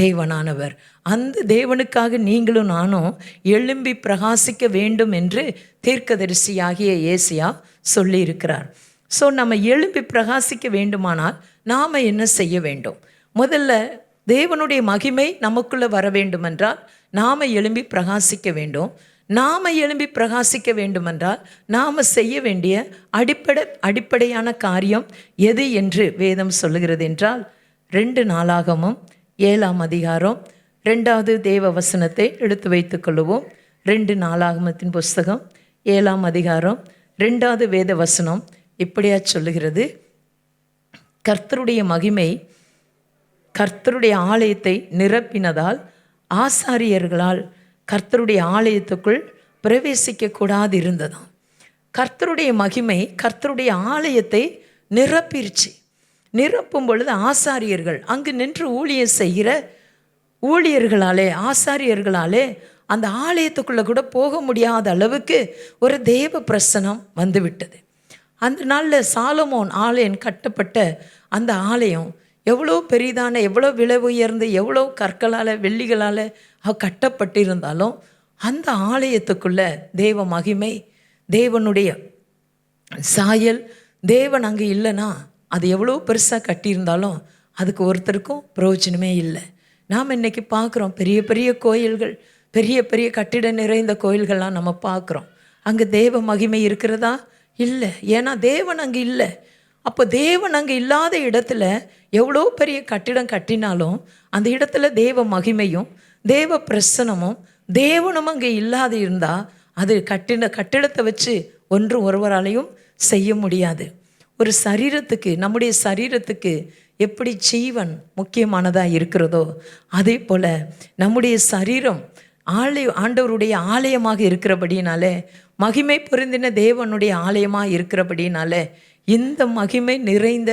தேவனானவர். அந்த தேவனுக்காக நீங்களும் நானும் எழும்பி பிரகாசிக்க வேண்டும் என்று தீர்க்கதரிசியாகிய ஏசாயா சொல்லியிருக்கிறார். ஸோ நம்ம எழும்பி பிரகாசிக்க வேண்டுமானால் நாம் என்ன செய்ய வேண்டும்? முதல்ல தேவனுடைய மகிமை நமக்குள்ளே வர வேண்டுமென்றால் நாம் எழும்பி பிரகாசிக்க வேண்டும். நாம் எழும்பி பிரகாசிக்க வேண்டுமென்றால் நாம் செய்ய வேண்டிய அடிப்படையான காரியம் எது என்று வேதம் சொல்லுகிறது என்றால், 2 நாளாகமும் 7ஆம் அதிகாரம் 2வது தேவ வசனத்தை எடுத்து வைத்துக் கொள்ளுவோம். 2 நாளாகமத்தின் புஸ்தகம் 7ஆம் அதிகாரம் 2வது வேத வசனம் இப்படியா சொல்லுகிறது, கர்த்தருடைய மகிமை கர்த்தருடைய ஆலயத்தை நிரப்பினதால் ஆசாரியர்களால் கர்த்தருடைய ஆலயத்துக்குள் பிரவேசிக்க கூடாது இருந்ததாம். கர்த்தருடைய மகிமை கர்த்தருடைய ஆலயத்தை நிரப்பிருச்சு. நிரப்பும் பொழுது ஆசாரியர்கள், அங்கு நின்று ஊழியம் செய்கிற ஊழியர்களாலே, ஆசாரியர்களாலே அந்த ஆலயத்துக்குள்ளே கூட போக முடியாத அளவுக்கு ஒரு தேவ பிரசனம் வந்துவிட்டது. அந்த நாளில் சாலமோன் ஆலயம் கட்டப்பட்ட அந்த ஆலயம் எவ்வளோ பெரிதான, எவ்வளோ விலை உயர்ந்து, எவ்வளோ கற்களால் வெள்ளிகளால் கட்டப்பட்டிருந்தாலும் அந்த ஆலயத்துக்குள்ளே தேவ மகிமை, தேவனுடைய சாயல், தேவன் அங்கே இல்லைன்னா அது எவ்வளோ பெருசாக கட்டியிருந்தாலும் அதுக்கு ஒருத்தருக்கும் பிரயோஜனமே இல்லை. நாம் இன்றைக்கி பார்க்குறோம் பெரிய பெரிய கோயில்கள், பெரிய பெரிய கட்டிட நிறைந்த கோயில்கள்லாம் நம்ம பார்க்குறோம். அங்கே தேவ மகிமை இருக்கிறதா? இல்லை. ஏன்னா தேவன் அங்கே இல்லை. அப்போ தேவன் அங்கே இல்லாத இடத்துல எவ்வளோ பெரிய கட்டிடம் கட்டினாலும் அந்த இடத்துல தேவ மகிமையும் தேவ பிரசனமும் தேவனும் அங்கே இல்லாத இருந்தால் அது கட்டிடத்தை வச்சு ஒருவராலையும் செய்ய முடியாது. ஒரு சரீரத்துக்கு, நம்முடைய சரீரத்துக்கு எப்படி ஜீவன் முக்கியமானதாக இருக்கிறதோ அதே போல் நம்முடைய சரீரம் ஆண்டவருடைய ஆலயமாக இருக்கிறபடினாலே, மகிமை பொருந்தின தேவனுடைய ஆலயமாக இருக்கிறபடினாலே, இந்த மகிமை நிறைந்த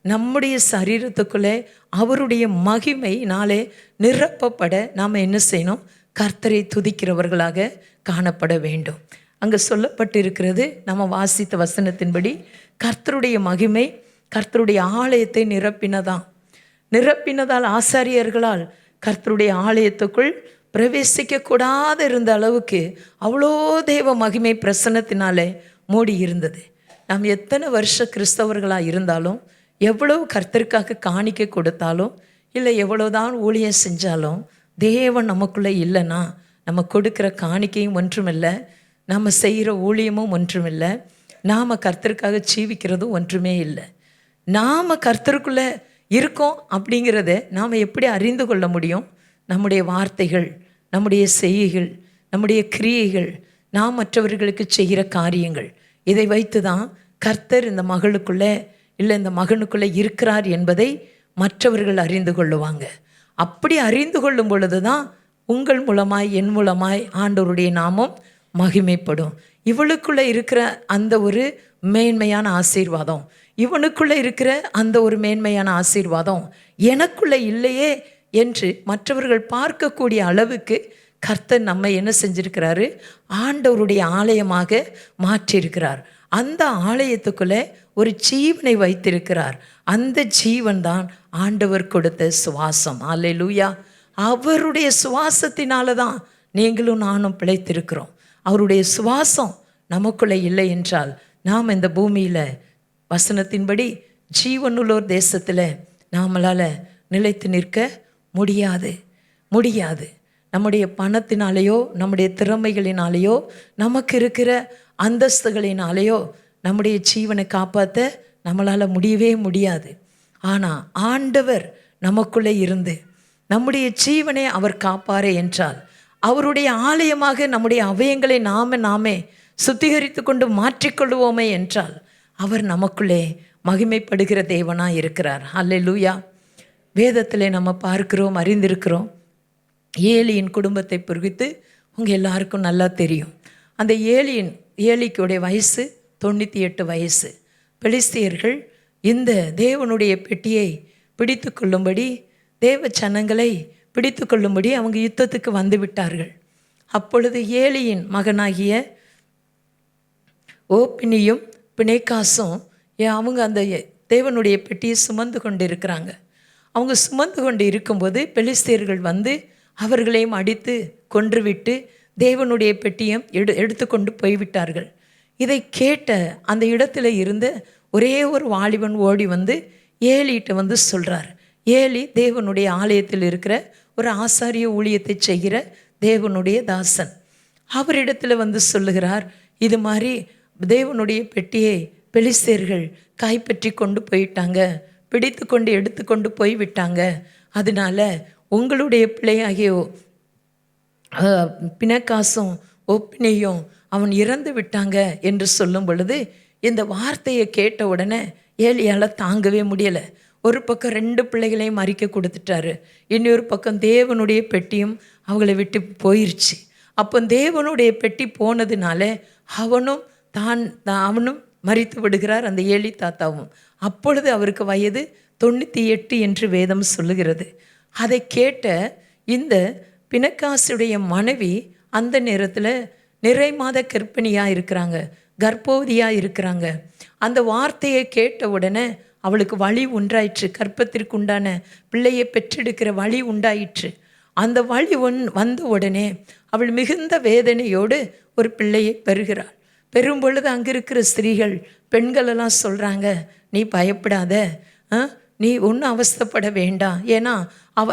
நம்முடைய சரீரத்துக்குள்ளே அவருடைய மகிமையினாலே நிரப்பப்பட நாம் என்ன செய்யணும்? கர்த்தரை துதிக்கிறவர்களாக காணப்பட வேண்டும். அங்கே சொல்லப்பட்டிருக்கிறது, நம்ம வாசித்த வசனத்தின்படி கர்த்தருடைய மகிமை கர்த்தருடைய ஆலயத்தை நிரப்பினதால் ஆசாரியர்களால் கர்த்தருடைய ஆலயத்துக்குள் பிரவேசிக்கக்கூடாது இருந்த அளவுக்கு அவ்வளோ தேவ மகிமை பிரசன்னத்தினாலே மூடி இருந்தது. நாம் எத்தனை வருஷ கிறிஸ்தவர்களாக இருந்தாலும், எவ்வளவு கர்த்தருக்காக காணிக்கை கொடுத்தாலும், இல்லை எவ்வளோதான் ஊழியம் செஞ்சாலும், தேவன் நமக்குள்ளே இல்லைன்னா நம்ம கொடுக்குற காணிக்கையும் ஒன்றுமில்லை, நம்ம செய்கிற ஊழியமும் ஒன்றுமில்லை, நாம் கர்த்தருக்காக ஜீவிக்கிறதும் ஒன்றுமே இல்லை. நாம் கர்த்தருக்குள்ளே இருக்கோம் அப்படிங்கிறத நாம் எப்படி அறிந்து கொள்ள முடியும்? நம்முடைய வார்த்தைகள், நம்முடைய செய்கைகள், நம்முடைய கிரியைகள், நாம் மற்றவர்களுக்கு செய்கிற காரியங்கள், இதை வைத்து தான் கர்த்தர் இந்த மகளுக்குள்ளே இல்லை இந்த மகனுக்குள்ளே இருக்கிறார் என்பதை மற்றவர்கள் அறிந்து கொள்ளுவாங்க. அப்படி அறிந்து கொள்ளும் பொழுது தான் உங்கள் மூலமாய் என் மூலமாய் ஆண்டவருடைய நாமம் மகிமைப்படும். இவளுக்குள்ளே இருக்கிற அந்த ஒரு மேன்மையான ஆசீர்வாதம், இவனுக்குள்ளே இருக்கிற அந்த ஒரு மேன்மையான ஆசீர்வாதம் எனக்குள்ளே இல்லையே என்று மற்றவர்கள் பார்க்கக்கூடிய அளவுக்கு கர்த்தர் நம்மை என்ன செஞ்சிருக்கிறாரு? ஆண்டவருடைய ஆலயமாக மாற்றியிருக்கிறார். அந்த ஆலயத்துக்குள்ளே ஒரு ஜீவனை வைத்திருக்கிறார். அந்த ஜீவன் தான் ஆண்டவர் கொடுத்த சுவாசம். அல்லேலூயா. அவருடைய சுவாசத்தினால தான் நீங்களும் நானும் பிழைத்திருக்கிறோம். அவருடைய சுவாசம் நமக்குள்ளே இல்லை என்றால் நாம் இந்த பூமியில் வசனத்தின்படி ஜீவனுள்ளோர் தேசத்தில் நாமளால் நிலைத்து நிற்க முடியாது. நம்முடைய பணத்தினாலேயோ நம்முடைய திறமைகளினாலேயோ நமக்கு இருக்கிற அந்தஸ்துகளினாலேயோ நம்முடைய ஜீவனை காப்பாற்ற நம்மளால் முடியவே முடியாது. ஆனால் ஆண்டவர் நமக்குள்ளே இருந்து நம்முடைய ஜீவனை அவர் காப்பாரே என்றால், அவருடைய ஆலயமாக நம்முடைய அவயங்களை நாமே சுத்திகரித்து கொண்டு மாற்றிக்கொள்வோமே என்றால், அவர் நமக்குள்ளே மகிமைப்படுகிற தேவனாக இருக்கிறார். அல்லேலூயா. வேதத்தில் நம்ம பார்க்கிறோம், அறிந்திருக்கிறோம். ஏலியின் குடும்பத்தை குறித்து உங்கள் எல்லாருக்கும் நல்லா தெரியும். அந்த ஏலிக்குடைய வயசு 98 வயசு. பெலிஸ்தியர்கள் இந்த தேவனுடைய பெட்டியை பிடித்து கொள்ளும்படி, தேவ ஜனங்களை பிடித்து கொள்ளும்படி அவங்க யுத்தத்துக்கு வந்து விட்டார்கள். அப்பொழுது ஏலியின் மகனாகிய ஓப்பினியும் பிணைக்காசும் அவங்க அந்த தேவனுடைய பெட்டியை சுமந்து கொண்டு இருக்கிறாங்க. அவங்க சுமந்து கொண்டு இருக்கும்போது பெலிஸ்தியர்கள் வந்து அவர்களையும் அடித்து கொன்றுவிட்டு தேவனுடைய பெட்டியும் எடுத்து கொண்டு போய்விட்டார்கள். இதை கேட்ட அந்த இடத்துல இருந்த ஒரே ஒரு வாலிபன் ஓடி வந்து ஏலிகிட்ட வந்து சொல்கிறார். ஏலி தேவனுடைய ஆலயத்தில் இருக்கிற ஒரு ஆசாரிய ஊழியத்தை செய்கிற தேவனுடைய தாசன். அவரிடத்தில் வந்து சொல்லுகிறார், இது மாதிரி தேவனுடைய பெட்டியை பெலிஸ்தியர்கள் கைப்பற்றி கொண்டு போயிட்டாங்க, பிடித்து கொண்டு எடுத்துக்கொண்டு போய்விட்டாங்க. அதனால உங்களுடைய பிள்ளையாகிய பிணைக்காசும் ஒப்பினையும் அவன் இறந்து விட்டாங்க என்று சொல்லும் பொழுது, இந்த வார்த்தையை கேட்ட உடனே ஏலியால் தாங்கவே முடியலை. ஒரு பக்கம் 2 பிள்ளைகளையும் அறிக்கை கொடுத்துட்டாரு, இன்னொரு பக்கம் தேவனுடைய பெட்டியும் அவங்களை விட்டு போயிடுச்சு. அப்போ தேவனுடைய பெட்டி போனதுனால அவனும் மரித்து விடுகிறார், அந்த ஏலி தாத்தாவும். அப்பொழுது அவருக்கு வயது 98 என்று வேதம் சொல்லுகிறது. அதை கேட்ட இந்த பிணைக்காசுடைய மனைவி அந்த நேரத்தில் நிறை மாத கர்ப்பிணியாக இருக்கிறாங்க, கர்ப்பவதியாக இருக்கிறாங்க. அந்த வார்த்தையை கேட்ட உடனே அவளுக்கு வலி உண்டாயிற்று, கர்ப்பத்திற்கு உண்டான பிள்ளையை பெற்றெடுக்கிற வலி உண்டாயிற்று. அந்த வலி வந்த உடனே அவள் மிகுந்த வேதனையோடு ஒரு பிள்ளையை பெறுகிறாள். பெறும் பொழுது அங்கே இருக்கிற ஸ்திரீகள் பெண்களெல்லாம் சொல்கிறாங்க, நீ பயப்படாத, நீ ஒன்றும் அவஸ்தைப்பட வேண்டாம். ஏன்னா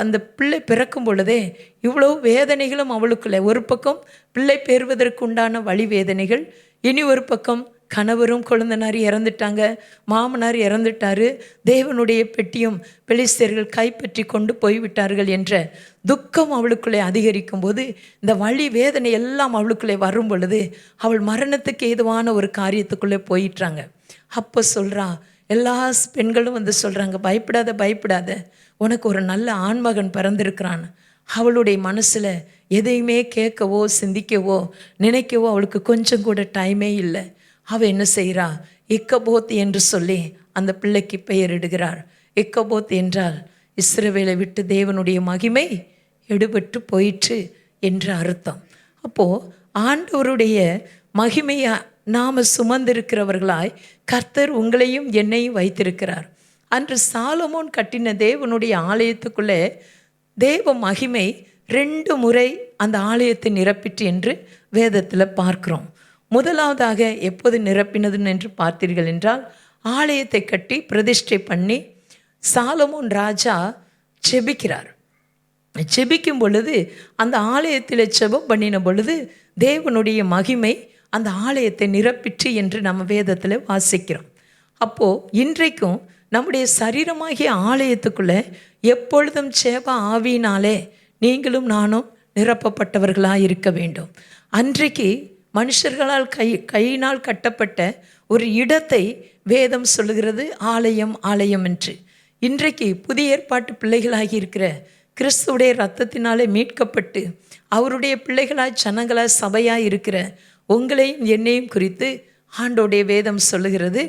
அந்த பிள்ளை பிறக்கும் பொழுதே இவ்வளோ வேதனைகளும் அவளுக்குள்ள, ஒரு பக்கம் பிள்ளை பெறுவதற்கு உண்டான வழி வேதனைகள், இனி ஒரு பக்கம் கணவரும் கொழுந்தனார் இறந்துட்டாங்க, மாமனார் இறந்துட்டாரு, தேவனுடைய பெட்டியும் பெலிஸ்தர்கள் கைப்பற்றி கொண்டு போய்விட்டார்கள் என்ற துக்கம் அவளுக்குள்ளே அதிகரிக்கும் போது, இந்த வலி வேதனை எல்லாம் அவளுக்குள்ளே வரும் பொழுது அவள் மரணத்துக்கு ஏதுவான ஒரு காரியத்துக்குள்ளே போயிட்டாங்க. அப்போ சொல்கிறா, எல்லா பெண்களும் வந்து சொல்கிறாங்க, பயப்படாத பயப்படாத, உனக்கு ஒரு நல்ல ஆண்மகன் பிறந்திருக்கிறான். அவளுடைய மனசில் எதையுமே கேட்கவோ சிந்திக்கவோ நினைக்கவோ அவளுக்கு கொஞ்சம் கூட டைமே இல்லை. அவள் என்ன செய்கிறா, இக்கபோத் என்று சொல்லி அந்த பிள்ளைக்கு பெயரிடுகிறார். இக்கபோத் என்றால் இஸ்ரவேலை விட்டு தேவனுடைய மகிமை எடுபட்டு போயிற்று என்று அர்த்தம். அப்போது ஆண்டவருடைய மகிமையை நாம் சுமந்திருக்கிறவர்களாய் கர்த்தர் உங்களையும் என்னையும் வைத்திருக்கிறார். அன்று சாலமோன் கட்டின தேவனுடைய ஆலயத்துக்குள்ளே தேவ மகிமை 2 முறை அந்த ஆலயத்தை நிரப்பிற்று என்று வேதத்தில் பார்க்கிறோம். முதலாவதாக எப்போது நிரப்பினதுன்னு என்று பார்த்தீர்கள் என்றால், ஆலயத்தை கட்டி பிரதிஷ்டை பண்ணி சாலமோன் ராஜா செபிக்கிறார். செபிக்கும் பொழுது அந்த ஆலயத்தில் செபம் பண்ணின பொழுது தேவனுடைய மகிமை அந்த ஆலயத்தை நிரப்பிற்று என்று நம்ம வேதத்தில் வாசிக்கிறோம். அப்போது இன்றைக்கும் நம்முடைய சரீரமாகிய ஆலயத்துக்குள்ளே எப்பொழுதும் சேப ஆவியினாலே நீங்களும் நானும் நிரப்பப்பட்டவர்களாக இருக்க வேண்டும். அன்றைக்கு மனுஷர்களால் கையினால் கட்டப்பட்ட ஒரு இடத்தை வேதம் சொல்லுகிறது ஆலயம் ஆலயம் என்று. இன்றைக்கு புதிய ஏற்பாட்டு பிள்ளைகளாகி இருக்கிற கிறிஸ்துவுடைய இரத்தத்தினாலே மீட்கப்பட்டு அவருடைய பிள்ளைகளாய் ஜனங்களாய் சபையாய் இருக்கிற உங்களையும் என்னையும் குறித்து ஆண்டோடைய வேதம் சொல்லுகிறது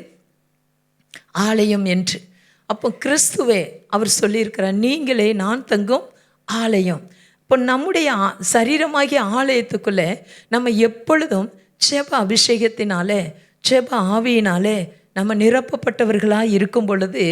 ஆலயம் என்று. அப்போ கிறிஸ்துவே அவர் சொல்லியிருக்கிறார், நீங்களே நான் தங்கும் ஆலயம். இப்போ நம்முடைய சரீரமாகிய ஆலயத்துக்குள்ளே நம்ம எப்பொழுதும் ஜெப அபிஷேகத்தினாலே ஜெப ஆவியினாலே நம்ம நிரப்பப்பட்டவர்களாக இருக்கும் பொழுது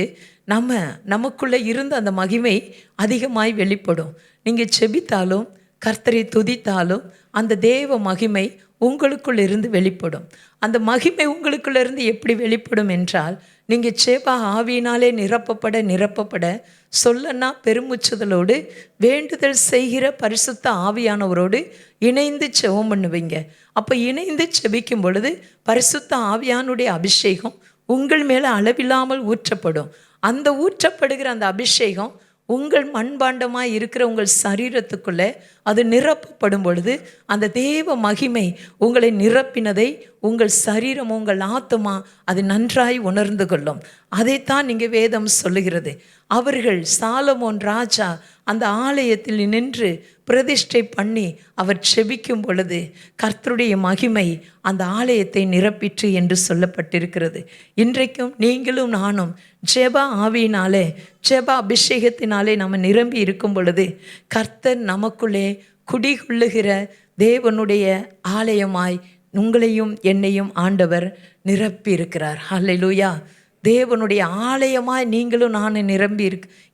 நமக்குள்ளே இருந்த அந்த மகிமை அதிகமாய் வெளிப்படும். நீங்கள் செபித்தாலும் கர்த்தரை துதித்தாலும் அந்த தேவ மகிமை உங்களுக்குள்ள இருந்து வெளிப்படும். அந்த மகிமை உங்களுக்குள்ள இருந்து எப்படி வெளிப்படும் என்றால், நீங்கள் சேபா ஆவியினாலே நிரப்பப்பட சொல்லனா பெருமுச்சுதலோடு வேண்டுதல் செய்கிற பரிசுத்த ஆவியானவரோடு இணைந்து செபம் பண்ணுவீங்க. அப்போ இணைந்து செபிக்கும் பொழுது பரிசுத்த ஆவியானுடைய அபிஷேகம் உங்கள் மேலே அளவில்லாமல் ஊற்றப்படும். அந்த ஊற்றப்படுகிற அந்த அபிஷேகம் உங்கள் மண்பாண்டமாக இருக்கிற உங்கள் சரீரத்துக்குள்ளே அது நிரப்பப்படும் பொழுது அந்த தேவ மகிமை உங்களை நிரப்பினதை உங்கள் சரீரம் உங்கள் ஆத்துமா அது நன்றாய் உணர்ந்து கொள்ளும். அதைத்தான் இங்கே வேதம் சொல்லுகிறது. அவர்கள் சாலமோன் ராஜா அந்த ஆலயத்தில் நின்று பிரதிஷ்டை பண்ணி அவர் செபிக்கும் பொழுது கர்த்தருடைய மகிமை அந்த ஆலயத்தை நிரப்பிற்று என்று சொல்லப்பட்டிருக்கிறது. இன்றைக்கும் நீங்களும் நானும் ஜெப ஆவியினாலே ஜெப அபிஷேகத்தினாலே நம்ம நிரம்பி இருக்கும் பொழுது கர்த்தர் நமக்குள்ளே குடிகொள்ளுகிற தேவனுடைய ஆலயமாய் உங்களையும் என்னையும் ஆண்டவர் நிரப்பி இருக்கிறார். ஹல்லேலூயா. தேவனுடைய ஆலயமாய் நீங்களும் நானும் நிரம்பி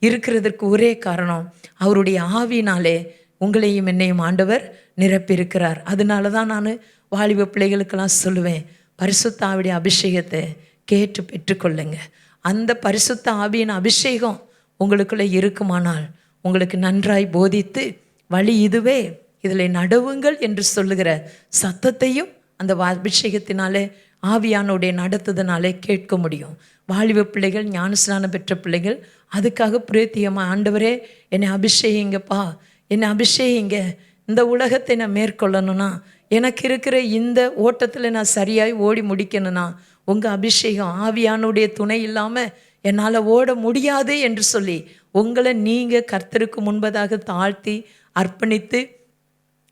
இருக்கிறதற்கு ஒரே காரணம் அவருடைய ஆவியினாலே உங்களையும் என்னையும் ஆண்டவர் நிரப்பியிருக்கிறார். அதனால தான் நான் வாலிப பிள்ளைகளுக்கெல்லாம் சொல்லுவேன், பரிசுத்த ஆவியுடைய அபிஷேகத்தை கேட்டு பெற்றுக்கொள்ளுங்க. அந்த பரிசுத்த ஆவியின் அபிஷேகம் உங்களுக்குள்ளே இருக்குமானால் உங்களுக்கு நன்றாய் போதித்து வழி இதுவே இதில் நடவுங்கள் என்று சொல்லுகிற சத்தத்தையும் அந்த அபிஷேகத்தினாலே ஆவியானுடைய நடத்துதனாலே கேட்க முடியும். வாலிப பிள்ளைகள், ஞானஸ்நானம் பெற்ற பிள்ளைகள் அதுக்காக பிரேத்தியமாக ஆண்டவரே என்னை அபிஷேகிங்கப்பா, என்னை அபிஷேகிங்க, இந்த உலகத்தை நான் மேற்கொள்ளணும்னா, எனக்கு இருக்கிற இந்த ஓட்டத்தில் நான் சரியாய் ஓடி முடிக்கணும்னா உங்கள் அபிஷேகம் ஆவியானுடைய துணை இல்லாமல் என்னால் ஓட முடியாது என்று சொல்லி உங்களை நீங்கள் கர்த்தருக்கு முன்பதாக தாழ்த்தி அர்ப்பணித்து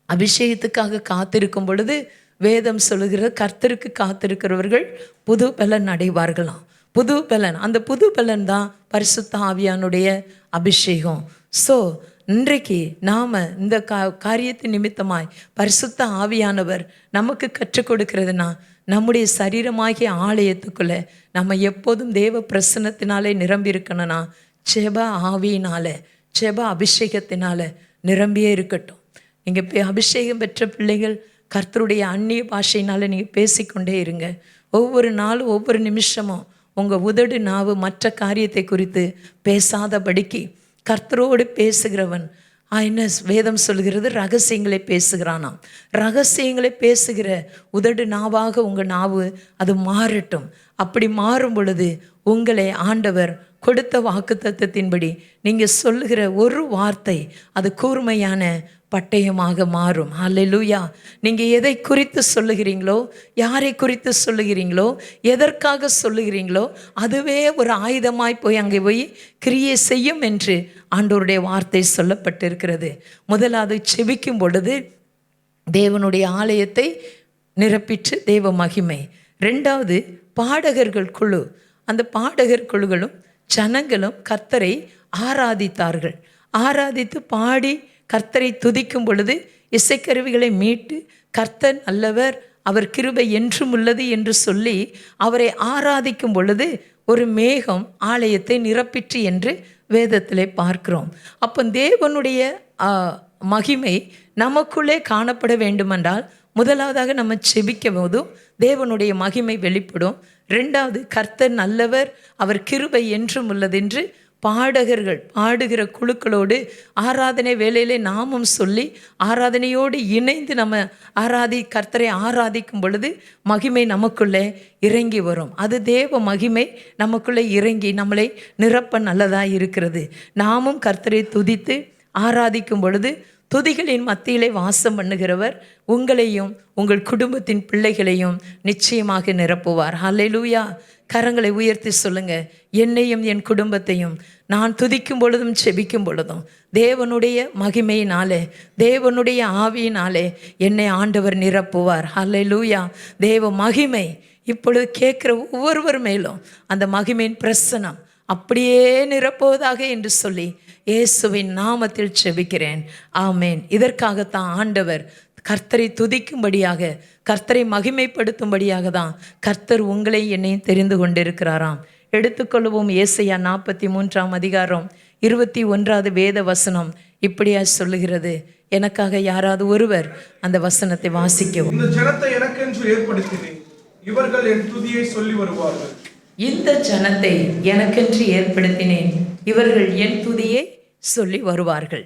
அபிஷேகத்துக்காக காத்திருக்கும் பொழுது வேதம் சொல்லுகிற கர்த்தருக்கு காத்திருக்கிறவர்கள் புது பலன் அடைவார்களாம். புது பலன், அந்த புது பலன் தான் பரிசுத்த ஆவியானுடைய அபிஷேகம். ஸோ இன்றைக்கு நாம் இந்த காரியத்தின் நிமித்தமாய் பரிசுத்த ஆவியானவர் நமக்கு கற்றுக் கொடுக்கிறதுனா நம்முடைய சரீரமாகிய ஆலயத்துக்குள்ளே நம்ம எப்போதும் தேவ பிரசன்னத்தினாலே நிரம்பி இருக்கணும்னா ஜெப ஆவியினால ஜெப அபிஷேகத்தினால நிரம்பியே இருக்கட்டும். நீங்கள் அபிஷேகம் பெற்ற பிள்ளைகள் கர்த்தருடைய அந்நிய பாஷையினால் நீங்கள் பேசிக்கொண்டே இருங்க. ஒவ்வொரு நாளும் ஒவ்வொரு நிமிஷமும் உங்கள் உதடு நாவு மற்ற காரியத்தை குறித்து பேசாதபடிக்கு கர்த்தரோடு பேசுகிறவன் என்ன வேதம் சொல்கிறது? ரகசியங்களை பேசுகிறானாம். ரகசியங்களை பேசுகிற உதடு நாவாக உங்கள் நாவு அது மாறட்டும். அப்படி மாறும் பொழுது உங்களை ஆண்டவர் கொடுத்த வாக்குத்தத்தத்தின்படி நீங்கள் சொல்லுகிற ஒரு வார்த்தை அது கூர்மையான பட்டயமாக மாறும். அல்லேலூயா. நீங்கள் எதை குறித்து சொல்லுகிறீங்களோ, யாரை குறித்து சொல்லுகிறீங்களோ, எதற்காக சொல்லுகிறீங்களோ, அதுவே ஒரு ஆயுதமாய் போய் அங்கே போய் கிரியை செய்யும் என்று ஆண்டவருடைய வார்த்தை சொல்லப்பட்டிருக்கிறது. முதலாவது செபிக்கும் பொழுது தேவனுடைய ஆலயத்தை நிரப்பிற்று தேவ மகிமை. ரெண்டாவது பாடகர்கள் குழு. அந்த பாடகர் குழுக்களும் ஜனங்களும் கர்த்தரை ஆராதித்தார்கள். ஆராதித்து பாடி கர்த்தரை துதிக்கும் பொழுது இசைக்கருவிகளை மீட்டு கர்த்தர் நல்லவர், அவர் கிருபை என்றும் உள்ளது என்று சொல்லி அவரை ஆராதிக்கும் பொழுது ஒரு மேகம் ஆலயத்தை நிரப்பிற்று என்று வேதத்திலே பார்க்கிறோம். அப்போ தேவனுடைய மகிமை நமக்குள்ளே காணப்பட வேண்டுமென்றால் முதலாவதாக நம்ம செபிக்கும் போதும் தேவனுடைய மகிமை வெளிப்படும். ரெண்டாவது கர்த்தர் நல்லவர், அவர் கிருபை என்றும் உள்ளது என்று பாடகர்கள் பாடுகிற குழுக்களோடு ஆராதனை வேளையிலே நாமும் சொல்லி ஆராதனையோடு இணைந்து நம்ம கர்த்தரை ஆராதிக்கும் பொழுது மகிமை நமக்குள்ளே இறங்கி வரும். அது தேவ மகிமை நமக்குள்ளே இறங்கி நம்மளை நிரப்ப நல்லதாக இருக்கிறது. நாமும் கர்த்தரை துதித்து ஆராதிக்கும் பொழுது துதிகளின் மத்தியிலே வாசம் பண்ணுகிறவர் உங்களையும் உங்கள் குடும்பத்தின் பிள்ளைகளையும் நிச்சயமாக நிரப்புவார். அல்லேலூயா. கரங்களை உயர்த்தி சொல்லுங்க, என்னையும் என் குடும்பத்தையும் நான் துதிக்கும் பொழுதும் செபிக்கும் பொழுதும் தேவனுடைய மகிமையினாலே தேவனுடைய ஆவியினாலே என்னை ஆண்டவர் நிரப்புவார். அல்லேலூயா. தேவ மகிமை இப்பொழுது கேட்குற ஒவ்வொருவர் மேலும் அந்த மகிமையின் பிரசனம் அப்படியே நிரப்புவதாக என்று சொல்லி இயேசுவின் நாமத்தில் செபிக்கிறேன். ஆமேன். இதற்காகத்தான் ஆண்டவர் கர்த்தரை துதிக்கும்படியாக கர்த்தரை மகிமைப்படுத்தும்படியாக தான் கர்த்தர் உங்களை என்னையும் தெரிந்து கொண்டிருக்கிறாராம். எடுத்துக்கொள்வோம். ஏசாயா 43 அதிகாரம் 21 வேத வசனம் இப்படியா சொல்லுகிறது. எனக்காக யாராவது ஒருவர் அந்த வசனத்தை வாசிக்கவும். இந்த ஜனத்தை எனக்கென்று ஏற்படுத்தினேன், இவர்கள் என் துதியை சொல்லி வருவார்கள். இந்த ஜனத்தை எனக்கென்று ஏற்படுத்தினேன், இவர்கள் என் துதியை சொல்லி வருவார்கள்.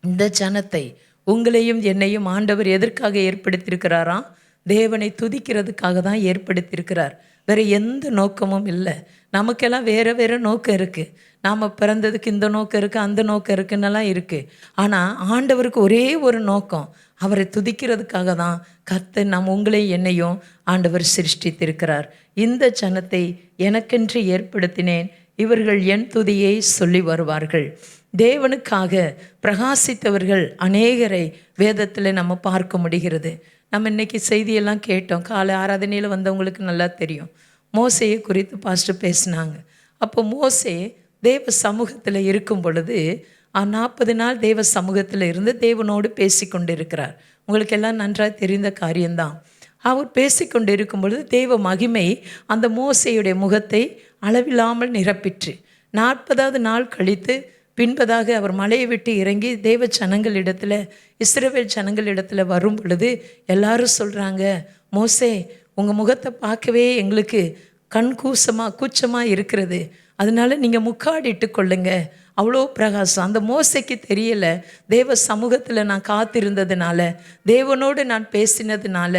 இந்த ஜனத்தை உங்களையும் என்னையும் ஆண்டவர் எதற்காக ஏற்படுத்தியிருக்கிறாராம்? தேவனை துதிக்கிறதுக்காக தான் ஏற்படுத்தியிருக்கிறார். வேறு எந்த நோக்கமும் இல்லை. நமக்கெல்லாம் வேறு வேறு நோக்கம் இருக்குது. நாம் பிறந்ததுக்கு இந்த நோக்கம் இருக்குது, அந்த நோக்கம் இருக்குன்னெல்லாம் இருக்குது. ஆனால் ஆண்டவருக்கு ஒரே ஒரு நோக்கம், அவரை துதிக்கிறதுக்காக தான் கர்த்தர் உங்களையும் என்னையும் ஆண்டவர் சிருஷ்டித்திருக்கிறார். இந்த ஜனத்தை எனக்கென்று ஏற்படுத்தினேன், இவர்கள் என் துதியை சொல்லி வருவார்கள். தேவனுக்காக பிரகாசித்தவர்கள் அநேகரை வேதத்தில் நம்ம பார்க்க முடிகிறது. நம்ம இன்றைக்கி செய்தியெல்லாம் கேட்டோம். காலை ஆராதனையில் வந்தவங்களுக்கு நல்லா தெரியும். மோசையை குறித்து பாஸ்டர் பேசினாங்க. அப்போ மோசே தேவ சமூகத்தில் இருக்கும் பொழுது 40 நாள் தேவ சமூகத்தில் இருந்து தேவனோடு பேசி கொண்டு இருக்கிறார். உங்களுக்கு எல்லாம் நன்றாக தெரிந்த காரியம்தான். அவர் பேசிக்கொண்டு இருக்கும் பொழுது தேவ மகிமை அந்த மோசையுடைய முகத்தை அளவில்லாமல் நிரப்பிற்று. 40வது நாள் கழித்து பின்பதாக அவர் மலையை விட்டு இறங்கி தேவ ஜனங்களிடத்தில் இஸ்ரவேல் ஜனங்களிடத்தில் வரும் பொழுது எல்லாரும் சொல்கிறாங்க, மோசே உங்கள் முகத்தை பார்க்கவே எங்களுக்கு கூச்சமாக இருக்கிறது, அதனால நீங்கள் முக்காடிட்டு கொள்ளுங்க. அவ்வளோ பிரகாசம். அந்த மோசைக்கு தெரியலை, தேவ சமூகத்தில் நான் காத்திருந்ததுனால, தேவனோடு நான் பேசினதுனால,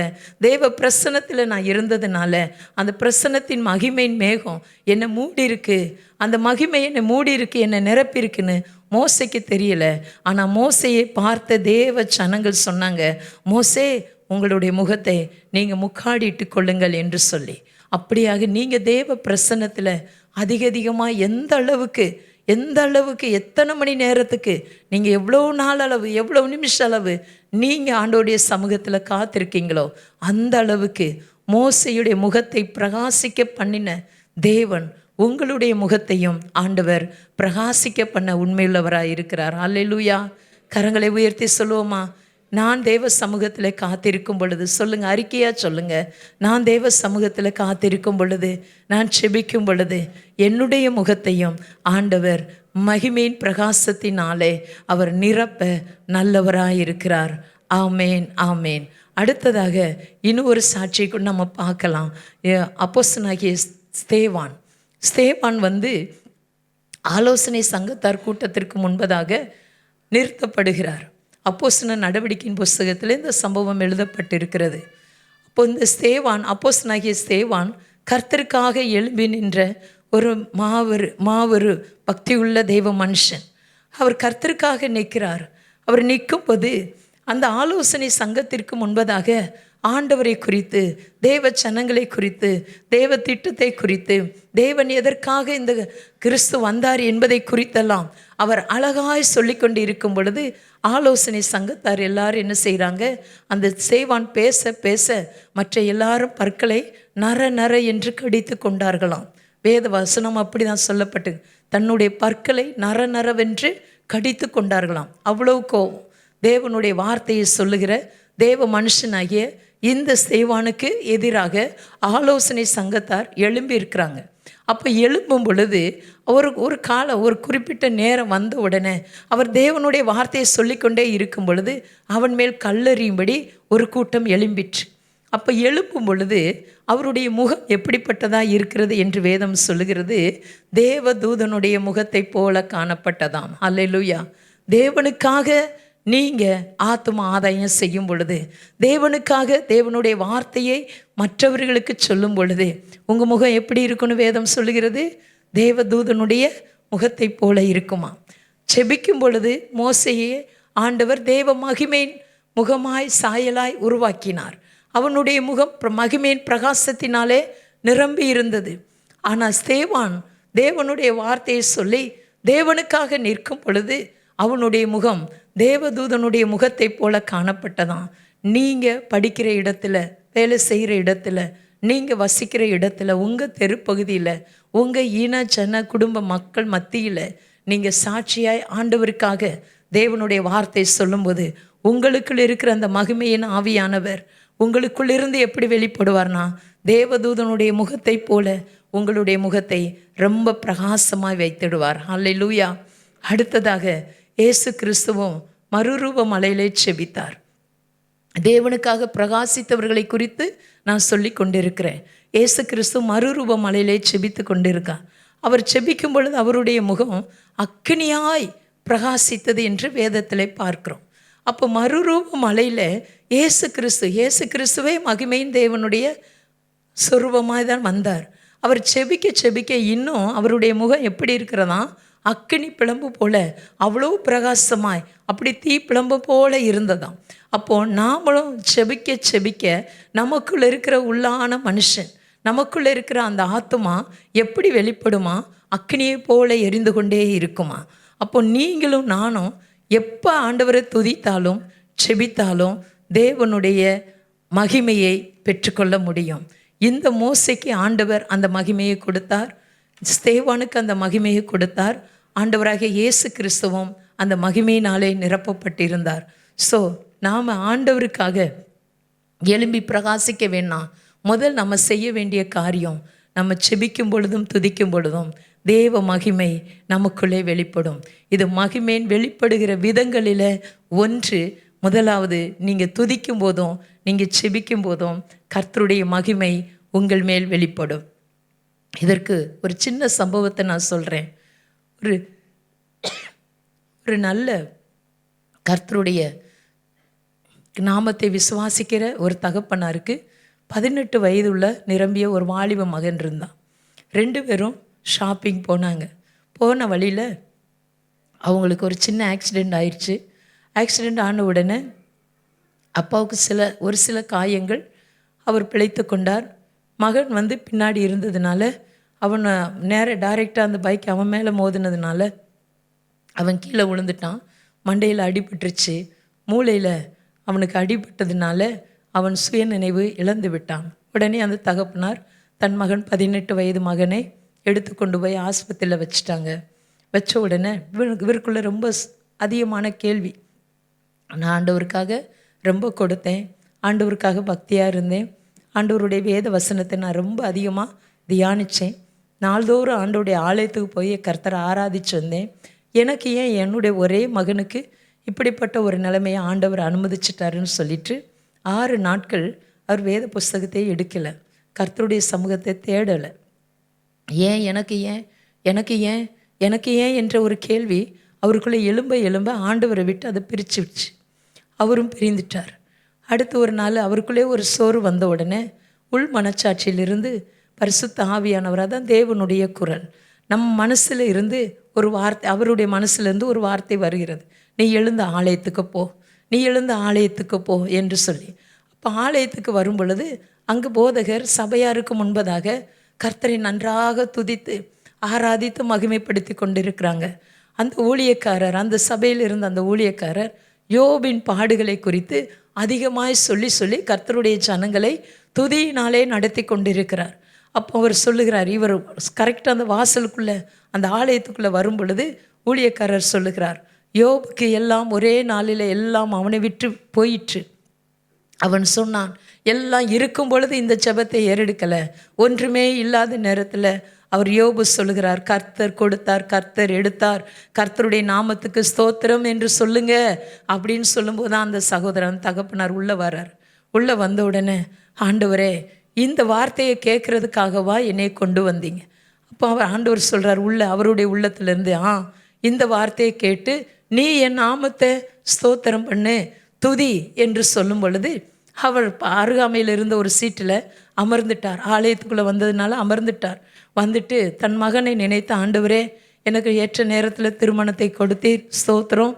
தேவ பிரசன்னத்தில் நான் இருந்ததுனால அந்த பிரசன்னத்தின் மகிமையின் மேகம் என்னை மூடி இருக்கு, அந்த மகிமை என்னை மூடி இருக்கு, என்னை நிரப்பியிருக்குன்னு மோசைக்கு தெரியலை. ஆனால் மோசையை பார்த்த தேவ ஜனங்கள் சொன்னாங்க, மோசே உங்களுடைய முகத்தை நீங்கள் முக்காடிட்டு கொள்ளுங்கள் என்று சொல்லி. அப்படியாக நீங்கள் தேவ பிரசன்னத்தில் அதிகமாக எந்த அளவுக்கு எத்தனை மணி நேரத்துக்கு நீங்கள் எவ்வளோ நாள் அளவு எவ்வளோ நிமிஷம் அளவு நீங்கள் ஆண்டோடைய சமூகத்தில் காத்திருக்கீங்களோ அந்த அளவுக்கு மோசையுடைய முகத்தை பிரகாசிக்க பண்ணின தேவன் உங்களுடைய முகத்தையும் ஆண்டவர் பிரகாசிக்க பண்ண உண்மையுள்ளவராக இருக்கிறார். அல்லேலூயா. கரங்களை உயர்த்தி சொல்லுவோமா? நான் தேவ சமூகத்தில் காத்திருக்கும் பொழுது, சொல்லுங்கள், அறிக்கையாக சொல்லுங்கள், நான் தேவ சமூகத்தில் காத்திருக்கும் பொழுது, நான் செபிக்கும் பொழுது என்னுடைய முகத்தையும் ஆண்டவர் மகிமையின் பிரகாசத்தினாலே அவர் நிரப்ப நல்லவராக இருக்கிறார். ஆமேன், ஆமேன். அடுத்ததாக இன்னும் ஒரு சாட்சியை கூட நம்ம பார்க்கலாம். அப்போஸ்தலனாகிய ஸ்தேவான் ஆலோசனை சங்கத்தார் கூட்டத்திற்கு முன்பதாக நிறுத்தப்படுகிறார். அப்போஸ்தலர் நடவடிக்கையின் புஸ்தகத்தில் இந்த சம்பவம் எழுதப்பட்டிருக்கிறது. அப்போ இந்த ஸ்தேவான், அப்போஸ்தலனாகிய ஸ்தேவான் கர்த்தருக்காக எழும்பி நின்ற ஒரு மாவரு பக்தியுள்ள தெய்வ மனுஷன். அவர் கர்த்தருக்காக நிற்கிறார். அவர் நிற்கும்போது அந்த ஆலோசனை சங்கத்திற்கு முன்பதாக ஆண்டவரை குறித்து, தேவ ஜனங்களை குறித்து, தேவ திட்டத்தை குறித்து, தேவன் எதற்காக இந்த கிறிஸ்து வந்தார் என்பதை குறித்தெல்லாம் அவர் அழகாய் சொல்லி கொண்டு இருக்கும் பொழுது ஆலோசனை சங்கத்தார் எல்லாரும் என்ன செய்கிறாங்க, அந்த சேவான் பேச பேச மற்ற எல்லாரும் பற்களை நர என்று கடித்து கொண்டார்களாம். வேத வசனம் அப்படி தான் சொல்லப்பட்டு, தன்னுடைய பற்களை நரவென்று கடித்து கொண்டார்களாம். அவ்வளோ கோபம். தேவனுடைய வார்த்தையை சொல்லுகிற தேவ மனுஷனாகிய இந்த சேவானுக்கு எதிராக ஆலோசனை சங்கத்தார் எழும்பி இருக்கிறாங்க. அப்போ எழும்பும் பொழுது ஒரு குறிப்பிட்ட நேரம் வந்த உடனே அவர் தேவனுடைய வார்த்தையை சொல்லிக்கொண்டே இருக்கும் பொழுது அவன் மேல் கல்லெறியும்படி ஒரு கூட்டம் எழும்பிற்று. அப்போ எழுப்பும் பொழுது அவருடைய முகம் எப்படிப்பட்டதாக இருக்கிறது என்று வேதம் சொல்லுகிறது, தேவதூதனுடைய முகத்தை போல காணப்பட்டதாம். அல்லேலூயா. தேவனுக்காக நீங்கள் ஆத்தும ஆதாயம் செய்யும் பொழுது, தேவனுக்காக தேவனுடைய வார்த்தையை மற்றவர்களுக்கு சொல்லும் பொழுது உங்கள் முகம் எப்படி இருக்குன்னு வேதம் சொல்லுகிறது, தேவதூதனுடைய முகத்தை போல இருக்குமா. செபிக்கும் பொழுது மோசையே ஆண்டவர் தேவ மகிமையின் முகமாய் சாயலாய் உருவாக்கினார். அவனுடைய முகம் மகிமையின் பிரகாசத்தினாலே நிரம்பி இருந்தது. ஆனால் ஸ்தேவான் தேவனுடைய வார்த்தையை சொல்லி தேவனுக்காக நிற்கும் பொழுது அவனுடைய முகம் தேவதூதனுடைய முகத்தை போல காணப்பட்டதாம். நீங்கள் படிக்கிற இடத்துல, வேலை செய்கிற இடத்துல, நீங்கள் வசிக்கிற இடத்துல, உங்கள் தெருப்பகுதியில், உங்கள் இன ஜன குடும்ப மக்கள் மத்தியில் நீங்கள் சாட்சியாய் ஆண்டவருக்காக தேவனுடைய வார்த்தை சொல்லும்போது உங்களுக்குள் இருக்கிற அந்த மகிமையின் ஆவியானவர் உங்களுக்குள் இருந்து எப்படி வெளிப்படுவார்னா, தேவதூதனுடைய முகத்தை போல உங்களுடைய முகத்தை ரொம்ப பிரகாசமாய் வைத்திடுவார். அல்லேலூயா. அடுத்ததாக இயேசு கிறிஸ்துவும் மறுரூப மலையிலே செபித்தார். தேவனுக்காக பிரகாசித்தவர்களை குறித்து நான் சொல்லி கொண்டிருக்கிறேன். இயேசு கிறிஸ்து மறுரூப மலையிலே செபித்து கொண்டிருக்கார். அவர் செபிக்கும் பொழுது அவருடைய முகம் அக்கினியாய் பிரகாசித்தது என்று வேதத்திலே பார்க்கிறோம். அப்போ மறுரூப மலையில் இயேசு கிறிஸ்துவே மகிமையின் தேவனுடைய சொரூபமாய் தான் வந்தார். அவர் செபிக்க இன்னும் அவருடைய முகம் எப்படி இருக்கிறதா, அக்கினி பிளம்பு போல அவ்வளோ பிரகாசமாய், அப்படி தீ பிளம்பு போல இருந்ததாம். அப்போது நாமளும் செபிக்க நமக்குள்ள இருக்கிற உள்ளான மனுஷன், நமக்குள்ளே இருக்கிற அந்த ஆத்துமா எப்படி வெளிப்படுமா, அக்கினியை போல எரிந்து கொண்டே இருக்குமா. அப்போ நீங்களும் நானும் எப்போ ஆண்டவரை துதித்தாலும் செபித்தாலும் தேவனுடைய மகிமையை பெற்றுக்கொள்ள முடியும். இந்த மோசைக்கு ஆண்டவர் அந்த மகிமையை கொடுத்தார், ஸ்தேவானுக்கு அந்த மகிமையை கொடுத்தார். ஆண்டவராகிய இயேசு கிறிஸ்துவும் அந்த மகிமையினாலே நிரப்பப்பட்டிருந்தார். ஸோ நாம் ஆண்டவருக்காக எழும்பி பிரகாசிக்க வேணாம். முதல் நம்ம செய்ய வேண்டிய காரியம், நம்ம செபிக்கும் பொழுதும் துதிக்கும் பொழுதும் தேவ மகிமை நமக்குள்ளே வெளிப்படும். இது மகிமையின் வெளிப்படுகிற விதங்களில் ஒன்று. முதலாவது, நீங்கள் துதிக்கும் போதும் நீங்கள் செபிக்கும் போதும் கர்த்தருடைய மகிமை உங்கள் மேல் வெளிப்படும். இதற்கு ஒரு சின்ன சம்பவத்தை நான் சொல்கிறேன். ஒரு நல்ல கர்த்தருடைய நாமத்தை விசுவாசிக்கிற ஒரு தகப்பனாருக்கு 18 வயதுள்ள நிரம்பிய ஒரு வாலிப மகன் இருந்தான். 2 பேரும் ஷாப்பிங் போனாங்க. போன வழியில் அவங்களுக்கு ஒரு சின்ன ஆக்சிடெண்ட் ஆயிடுச்சு. ஆக்சிடெண்ட் ஆன உடனே அப்பாவுக்கு ஒரு சில காயங்கள், அவர் பிழைத்து கொண்டார். மகன் பின்னாடி இருந்ததுனால அவனை டைரெக்டாக அந்த பைக் அவன் மேலே மோதினதுனால அவன் கீழே விழுந்துட்டான். மண்டையில் அடிபட்டுருச்சு. மூளையில் அவனுக்கு அடிபட்டதுனால அவன் சுயநினைவு இழந்து விட்டான். உடனே அந்த தகப்பனார் தன் மகன் 18 வயது மகனை எடுத்து கொண்டு போய் ஆஸ்பத்திரியில் வச்சுட்டாங்க. வச்ச உடனே இவருக்குள்ளே ரொம்ப அதிகமான கேள்வி. நான் ஆண்டவருக்காக ரொம்ப கொடுத்தேன், ஆண்டவருக்காக பக்தியாக இருந்தேன், ஆண்டவருடைய வேத வசனத்தை நான் ரொம்ப அதிகமாக தியானித்தேன், நாள்தோறும் ஆண்டவருடைய ஆலயத்துக்கு போய் கர்த்தரை ஆராதிச்சு வந்தேன். எனக்கு ஏன் என்னுடைய ஒரே மகனுக்கு இப்படிப்பட்ட ஒரு நிலைமையை ஆண்டவர் அனுமதிச்சிட்டாருன்னு சொல்லிட்டு 6 நாட்கள் அவர் வேத புஸ்தகத்தை எடுக்கலை, கர்த்தருடைய சமூகத்தை தேடலை. எனக்கு ஏன் என்ற ஒரு கேள்வி அவருக்குள்ளே எலும்ப ஆண்டவரை விட்டு அதை பிரித்து விடுச்சு. அவரும் பிரிந்துட்டார். அடுத்து ஒரு நாள் அவருக்குள்ளே ஒரு சோறு வந்த உடனே உள் மனச்சாட்சியிலிருந்து பரிசுத்த ஆவியானவர், அதான் தேவனுடைய குரல், நம் மனசில் இருந்து ஒரு வார்த்தை, அவருடைய மனசுலேருந்து ஒரு வார்த்தை வருகிறது, நீ எழுந்த ஆலயத்துக்கு போ, நீ எழுந்த ஆலயத்துக்கு போ என்று சொல்லி. அப்போ ஆலயத்துக்கு வரும் பொழுது அங்கு போதகர் சபையாருக்கு முன்பதாக கர்த்தரை நன்றாக துதித்து ஆராதித்து மகிமைப்படுத்தி கொண்டிருக்கிறாங்க. அந்த ஊழியக்காரர், அந்த சபையில் இருந்த அந்த ஊழியக்காரர் யோபின் பாடுகளை குறித்து அதிகமாய் சொல்லி சொல்லி கர்த்தருடைய ஜனங்களை துதியினாலே நடத்தி கொண்டிருக்கிறார். அப்போ அவர் சொல்லுகிறார், இவர் கரெக்டாக அந்த வாசலுக்குள்ளே அந்த ஆலயத்துக்குள்ளே வரும் பொழுது ஊழியக்காரர் சொல்லுகிறார், யோபுக்கு எல்லாம் ஒரே நாளில் எல்லாம் அவனை விட்டு போயிற்று. அவன் சொன்னான், எல்லாம் இருக்கும் பொழுது இந்த ஜெபத்தை ஏறெடுக்கலை, ஒன்றுமே இல்லாத நேரத்தில் அவர் யோபு சொல்லுகிறார், கர்த்தர் கொடுத்தார், கர்த்தர் எடுத்தார், கர்த்தருடைய நாமத்துக்கு ஸ்தோத்திரம் என்று சொல்லுங்க அப்படின்னு சொல்லும்போது தான் அந்த சகோதரன் தகப்பனார் உள்ளே வரார். உள்ளே வந்த உடனே, ஆண்டவரே இந்த வார்த்தையை கேட்குறதுக்காகவா என்னை கொண்டு வந்தீங்க? அப்போ அவர் ஆண்டவர் சொல்கிறார், அவருடைய உள்ளத்திலேருந்து, இந்த வார்த்தையை கேட்டு நீ என் நாமத்தை ஸ்தோத்திரம் பண்ணு, துதி என்று சொல்லும் பொழுது அவர் அருகாமையில் இருந்த ஒரு சீட்டில் அமர்ந்துட்டார். ஆலயத்துக்குள்ளே வந்ததுனால அமர்ந்துட்டார். வந்துட்டு தன் மகனை நினைத்த, ஆண்டவரே எனக்கு ஏற்ற நேரத்தில் திருமணத்தை கொடுத்தீர், ஸ்தோத்திரம்,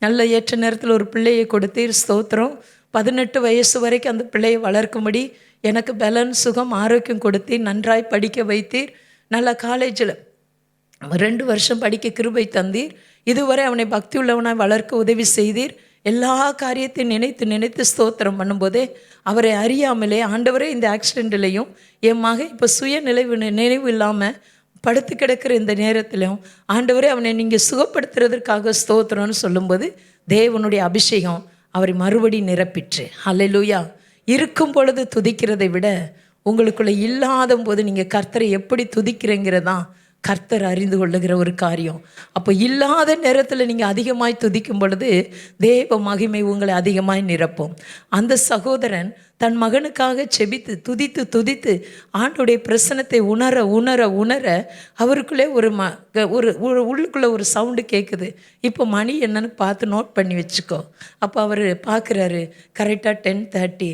நல்ல ஏற்ற நேரத்தில் ஒரு பிள்ளையை கொடுத்தீர், ஸ்தோத்திரம், 18 வயசு வரைக்கும் அந்த பிள்ளையை வளர்க்கும்படி எனக்கு பலன் சுகம் ஆரோக்கியம் கொடுத்தீர், நன்றாய் படிக்க வைத்தீர், நல்ல காலேஜில் 2 வருஷம் படிக்க கிருபை தந்தீர், இதுவரை அவனை பக்தி உள்ளவனாய் வளர்க்க உதவி செய்தீர், எல்லா காரியத்தையும் நினைத்து நினைத்து ஸ்தோத்திரம் பண்ணும்போதே அவரை அறியாமலே, ஆண்டவரே இந்த ஆக்சிடெண்ட்லேயும் என் மகன் இப்போ சுய நினைவு இல்லாமல் படுத்து கிடக்கிற இந்த நேரத்திலையும் ஆண்டவரே அவனை நீங்கள் சுகப்படுத்துறதுக்காக ஸ்தோத்திரம்னு சொல்லும்போது தேவனுடைய அபிஷேகம் அவரை மறுபடி நிரப்பிற்று. ஹல்லேலூயா. இருக்கும் பொழுது துதிக்கிறதை விட உங்களுக்குள்ளே இல்லாத போது நீங்கள் கர்த்தரை எப்படி துதிக்கிறீங்கிறதான் கர்த்தர் அறிந்து கொள்ளுகிற ஒரு காரியம். அப்போ இல்லாத நேரத்தில் நீங்கள் அதிகமாய் துதிக்கும் பொழுது தேவ மகிமை உங்களை அதிகமாய் நிரப்பும். அந்த சகோதரன் தன் மகனுக்காக செபித்து துதித்து துதித்து ஆண்டுடைய பிரசனத்தை உணர உணர உணர அவருக்குள்ளே ஒரு உள்ளுக்குள்ளே ஒரு சவுண்டு கேட்குது. இப்போ மணி என்னன்னு பார்த்து நோட் பண்ணி வச்சுக்கோ. அப்போ அவர் பார்க்குறாரு, கரெக்டாக 10:30.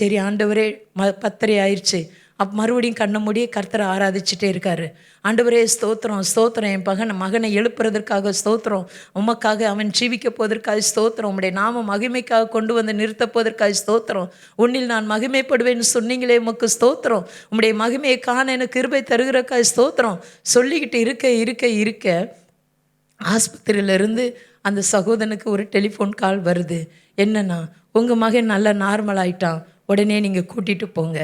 சரி ஆண்டவரே 10:30 ஆயிடுச்சு. அப்போ மறுபடியும் கண்ணை மூடியே கர்த்தரை ஆராதிச்சுட்டே இருக்காரு. ஆண்டவரே ஸ்தோத்திரம் ஸ்தோத்திரம், என் மகனை எழுப்புறதற்காக ஸ்தோத்திரம், உமக்காக அவன் ஜீவிக்க போவதற்காக ஸ்தோத்திரம், உம்முடைய நாம மகிமைக்காக கொண்டு வந்து நிறுத்த போவதற்காக ஸ்தோத்திரம், உன்னில் நான் மகிமைப்படுவேன்னு சொன்னீங்களே உமக்கு ஸ்தோத்திரம், உம்முடைய மகிமையை காண எனக்கு கிருபை தருகிறக்காக ஸ்தோத்திரம் சொல்லிக்கிட்டு இருக்க இருக்க இருக்க ஆஸ்பத்திரியிலேருந்து அந்த சகோதரனுக்கு ஒரு டெலிஃபோன் கால் வருது. என்னன்னா, உங்கள் மகன் நல்லா நார்மல் ஆயிட்டான், உடனே நீங்கள் கூட்டிகிட்டு போங்க,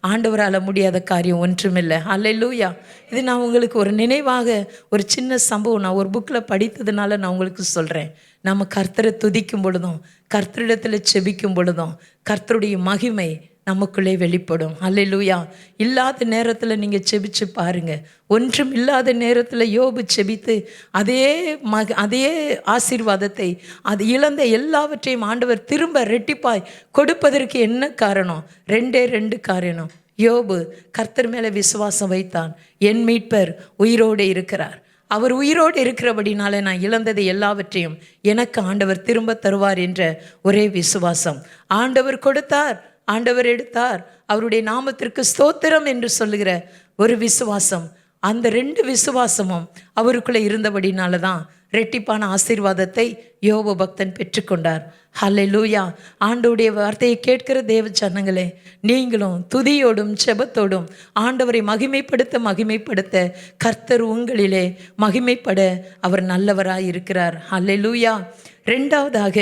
ஆண்டவரால் முடியாத காரியம் ஒன்றுமில்லை. அல்லேலூயா. இது நான் உங்களுக்கு ஒரு நினைவாக ஒரு சின்ன சம்பவம் நான் ஒரு புக்கில் படித்ததுனால நான் உங்களுக்கு சொல்கிறேன். நம்ம கர்த்தரை துதிக்கும் பொழுதும் கர்த்தரிடத்தில் செபிக்கும் பொழுதும் கர்த்தருடைய மகிமை நமக்குள்ளே வெளிப்படும். அல்லேலூயா. இல்லாத நேரத்தில் நீங்கள் செபிச்சு பாருங்கள். ஒன்றும் இல்லாத நேரத்தில் யோபு செபித்து அதே ஆசீர்வாதத்தை, அது இழந்த எல்லாவற்றையும் ஆண்டவர் திரும்ப ரெட்டிப்பாய் கொடுப்பதற்கு என்ன காரணம்? 2 காரணம். யோபு கர்த்தர் மேலே விசுவாசம் வைத்தான். என் மீட்பர் உயிரோடு இருக்கிறார், அவர் உயிரோடு இருக்கிறபடினால நான் இழந்ததை எல்லாவற்றையும் எனக்கு ஆண்டவர் திரும்ப தருவார் என்ற ஒரே விசுவாசம். ஆண்டவர் கொடுத்தார், ஆண்டவர் எடுத்தார், அவருடைய நாமத்திற்கு ஸ்தோத்திரம் என்று சொல்லுகிற ஒரு விசுவாசம். அந்த 2 விசுவாசமும் அவருக்குள்ளே இருந்தபடினால தான் ரெட்டிப்பான ஆசீர்வாதத்தை யோபு பக்தன் பெற்றுக்கொண்டார். ஹல்லேலூயா. ஆண்டவருடைய வார்த்தையை கேட்கிற தேவ ஜனங்களே, நீங்களும் துதியோடும் செபத்தோடும் ஆண்டவரை மகிமைப்படுத்த கர்த்தர் உங்களிலே மகிமைப்பட அவர் நல்லவராய் இருக்கிறார். ஹல்லேலூயா. 2வதாக,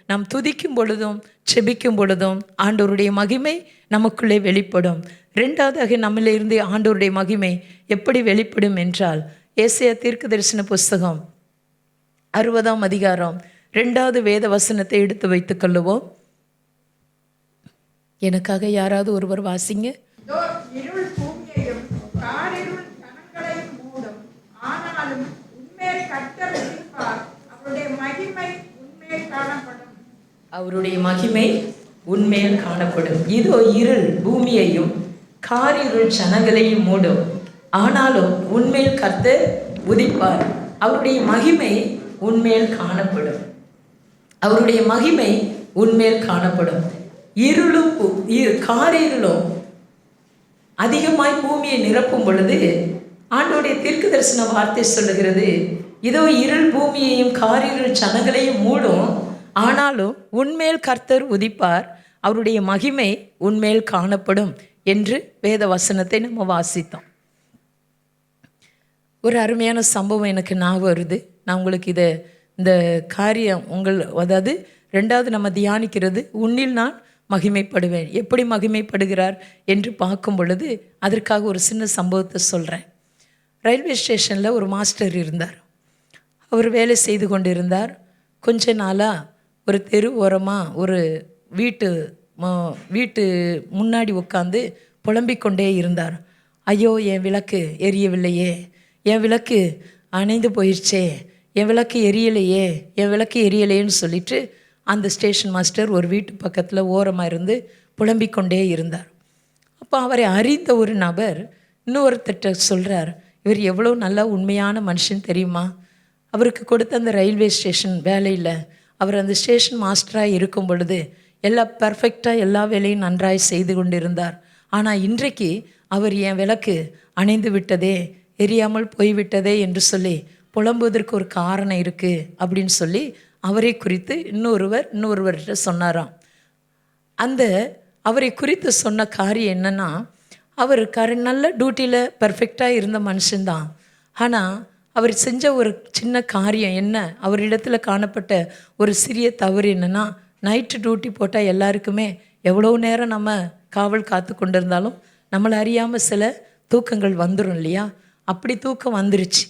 நாம் துதிக்கும் பொழுதும் செபிக்கும் பொழுதும் ஆண்டவருடைய மகிமை நமக்குள்ளே வெளிப்படும். 2வதாக நம்மளிலிருந்து ஆண்டவருடைய மகிமை எப்படி வெளிப்படும் என்றால், ஏசாயா தீர்க்கதரிசன புஸ்தகம் 60ஆம் அதிகாரம் 2வது வேத வசனத்தை எடுத்து வைத்துக் கொள்ளுவோம். எனக்காக யாராவது ஒருவர் வாசிங்க. இருள் பூமியையும் காரிருள் ஜனங்களையும் மூடும், ஆனாலும் உன்மேல் கர்த்தர் இருப்பார், அவருடைய மகிமை உன்மேல் காணப்படும். அவருடைய மகிமை உன்மேல் காணப்படும். இதோ இருள் பூமியையும் காரிருள் ஜனங்களையும் மூடும், ஆனாலும் உன்மேல் கர்த்தர் உதிப்பார், அவருடைய மகிமை உன்மேல் காணப்படும். அவருடைய மகிமை உன்மேல் காணப்படும். இருளும் காரிருளும் அதிகமாய் பூமியை நிரப்பும் பொழுது ஆண்டவருடைய தீர்க்க தரிசன வார்த்தை சொல்லுகிறது, இதோ இருள் பூமியையும் காரிருள் ஜனங்களையும் மூடும், ஆனாலும் உன்மேல் கர்த்தர் உதிப்பார், அவருடைய மகிமை உன்மேல் காணப்படும் என்று வேத வசனத்தை நம்ம வாசித்தோம். ஒரு அருமையான சம்பவம் எனக்கு ஞாபகம் வருது. நான் உங்களுக்கு இந்த காரியம் அதாவது 2வது நம்ம தியானிக்கிறது, உன்னில் நான் மகிமைப்படுவேன். எப்படி மகிமைப்படுகிறார் என்று பார்க்கும் பொழுது அதற்காக ஒரு சின்ன சம்பவத்தை சொல்கிறேன். ரயில்வே ஸ்டேஷனில் ஒரு மாஸ்டர் இருந்தார். அவர் வேலை செய்து கொண்டு இருந்தார். கொஞ்ச நாளாக ஒரு தெரு ஓரமாக ஒரு வீட்டு முன்னாடி உட்காந்து புலம்பிக் கொண்டே இருந்தார். ஐயோ, என் விளக்கு எரியவில்லையே, என் விளக்கு அணைந்து போயிடுச்சே, என் விளக்கு எரியலையே, என் விளக்கு எரியலையேன்னு சொல்லிட்டு அந்த ஸ்டேஷன் மாஸ்டர் ஒரு வீட்டு பக்கத்தில் ஓரமாக இருந்து புலம்பிக் கொண்டே இருந்தார். அப்போ அவரை அறிந்த ஒரு நபர் இன்னொருத்தட்ட சொல்கிறார், இவர் எவ்வளோ நல்ல உண்மையான மனுஷன் தெரியுமா, அவருக்கு கொடுத்த அந்த ரயில்வே ஸ்டேஷன் வேலையில் அவர் அந்த ஸ்டேஷன் மாஸ்டராக இருக்கும் பொழுது பர்ஃபெக்டாக எல்லா வேலையும் நன்றாய் செய்து கொண்டிருந்தார். ஆனால் இன்றைக்கு அவர் என் விளக்கு அணைந்து விட்டதே, எரியாமல் போய்விட்டதே என்று சொல்லி புலம்புவதற்கு ஒரு காரணம் இருக்குது அப்படின்னு சொல்லி அவரை குறித்து இன்னொருவர்கிட்ட சொன்னாராம். அந்த அவரை குறித்து சொன்ன காரியம் என்னென்னா, அவர் நல்ல டியூட்டியில் பர்ஃபெக்டாக இருந்த மனுஷன்தான். ஆனால் அவர் செஞ்ச ஒரு சின்ன காரியம் என்ன, அவரிடத்தில் காணப்பட்ட ஒரு சிறிய தவறு என்னென்னா, நைட்டு டியூட்டி போட்டால் எல்லாருக்குமே எவ்வளோ நேரம் நம்ம காவல் காத்து கொண்டு இருந்தாலும் நம்மளை அறியாமல் சில தூக்கங்கள் வந்துடும் இல்லையா, அப்படி தூக்கம் வந்துருச்சு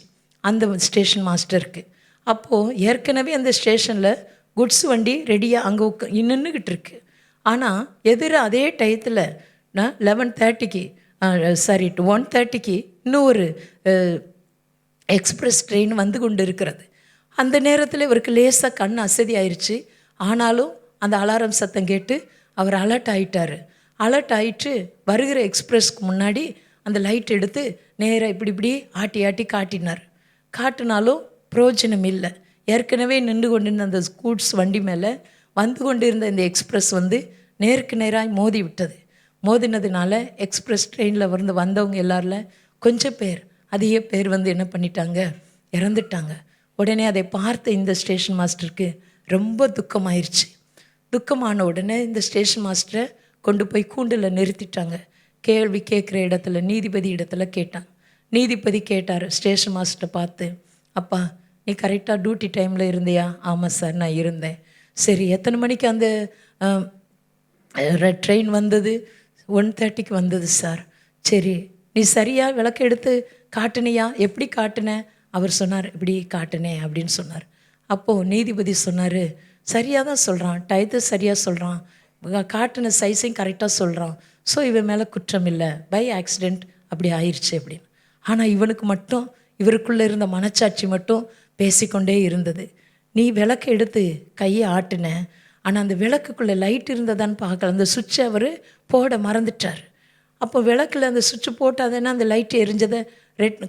அந்த ஸ்டேஷன் மாஸ்டருக்கு. அப்போது ஏற்கனவே அந்த ஸ்டேஷனில் குட்ஸ் வண்டி ரெடியாக அங்கே நின்றுக்கிட்டு இருக்கு. ஆனால் அதே டயத்தில் 11:30க்கு 1:30க்கு இன்னொரு எக்ஸ்பிரஸ் ட்ரெயின் வந்து கொண்டு இருக்கிறது. அந்த நேரத்தில் இவருக்கு லேசாக கண் அசதி ஆயிடுச்சு. ஆனாலும் அந்த அலாரம் சத்தம் கேட்டு அவர் அலர்ட் ஆகிட்டு வருகிற எக்ஸ்பிரஸ்க்கு முன்னாடி அந்த லைட் எடுத்து நேராக இப்படி ஆட்டி காட்டினாலும் பிரயோஜனம் இல்லை. ஏற்கனவே நின்று கொண்டிருந்த அந்த கூட்ஸ் வண்டி மேலே வந்து கொண்டிருந்த இந்த எக்ஸ்பிரஸ் வந்து நேருக்கு நேராக மோதி விட்டது. மோதினதுனால எக்ஸ்பிரஸ் ட்ரெயினில் வந்தவங்க எல்லாரில் கொஞ்சம் பேர், அதிக பேர் என்ன பண்ணிட்டாங்க, இறந்துட்டாங்க. உடனே அதை பார்த்த இந்த ஸ்டேஷன் மாஸ்டருக்கு ரொம்ப துக்கமாயிருச்சு. துக்கமான உடனே இந்த ஸ்டேஷன் மாஸ்டரை கொண்டு போய் கூண்டில் நிறுத்திட்டாங்க. கேள்வி கேட்குற இடத்துல நீதிபதி இடத்துல கேட்டாங்க. நீதிபதி கேட்டார் ஸ்டேஷன் மாஸ்டரை பார்த்து, அப்பா நீ கரெக்டாக டியூட்டி டைமில் இருந்தியா? ஆமாம் சார், நான் இருந்தேன். சரி, எத்தனை மணிக்கு அந்த ட்ரெயின் வந்தது? 1:30க்கு வந்தது சார். சரி, நீ சரியாக விளக்கு எடுத்து காட்டினியா? எப்படி காட்டின? அவர் சொன்னார், இப்படி காட்டினேன் அப்படின்னு சொன்னார். அப்போது நீதிபதி சொன்னார், சரியாக தான் சொல்கிறான், டயத்தை சரியாக சொல்கிறான், காட்டின சைஸையும் கரெக்டாக சொல்கிறான், ஸோ இவன் மேலே குற்றம் இல்லை, பை ஆக்சிடெண்ட் அப்படி ஆயிடுச்சு அப்படின்னு. ஆனால் இவனுக்கு மட்டும், இவருக்குள்ளே இருந்த மனச்சாட்சி மட்டும் பேசிக்கொண்டே இருந்தது. நீ விளக்கு எடுத்து கையை ஆட்டின, ஆனால் அந்த விளக்குக்குள்ளே லைட் இருந்ததான்னு பார்க்கல, அந்த சுவிட்சை அவர் போட மறந்துட்டார். அப்போ விளக்கில் அந்த சுவிட்சு போட்டாதானே அந்த லைட்டு எரிஞ்சதை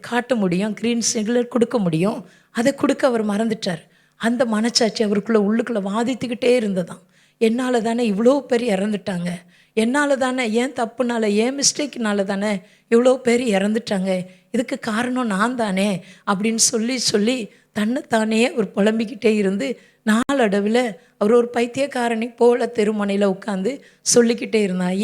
காட்ட முடியும், க்ரீன் சிக்னல் கொடுக்க முடியும். அதை கொடுக்க அவர் மறந்துட்டார். அந்த மனச்சாட்சி அவருக்குள்ளே உள்ளுக்குள்ளே வாதித்துக்கிட்டே இருந்ததாம். என்னால் தானே இவ்வளோ பேர் இறந்துட்டாங்க, என்னால் தானே, ஏன் தப்புனால, ஏன் மிஸ்டேக்குனால தானே இவ்வளோ பேர் இறந்துட்டாங்க, இதுக்கு காரணம் நான் தானே அப்படின்னு சொல்லி தன்னைத்தானே அவர் புலம்பிக்கிட்டே இருந்து நாளடைவில் அவர் ஒரு பைத்தியக்காரனை போல தெருமனையில் உட்காந்து சொல்லிக்கிட்டே இருந்தார்,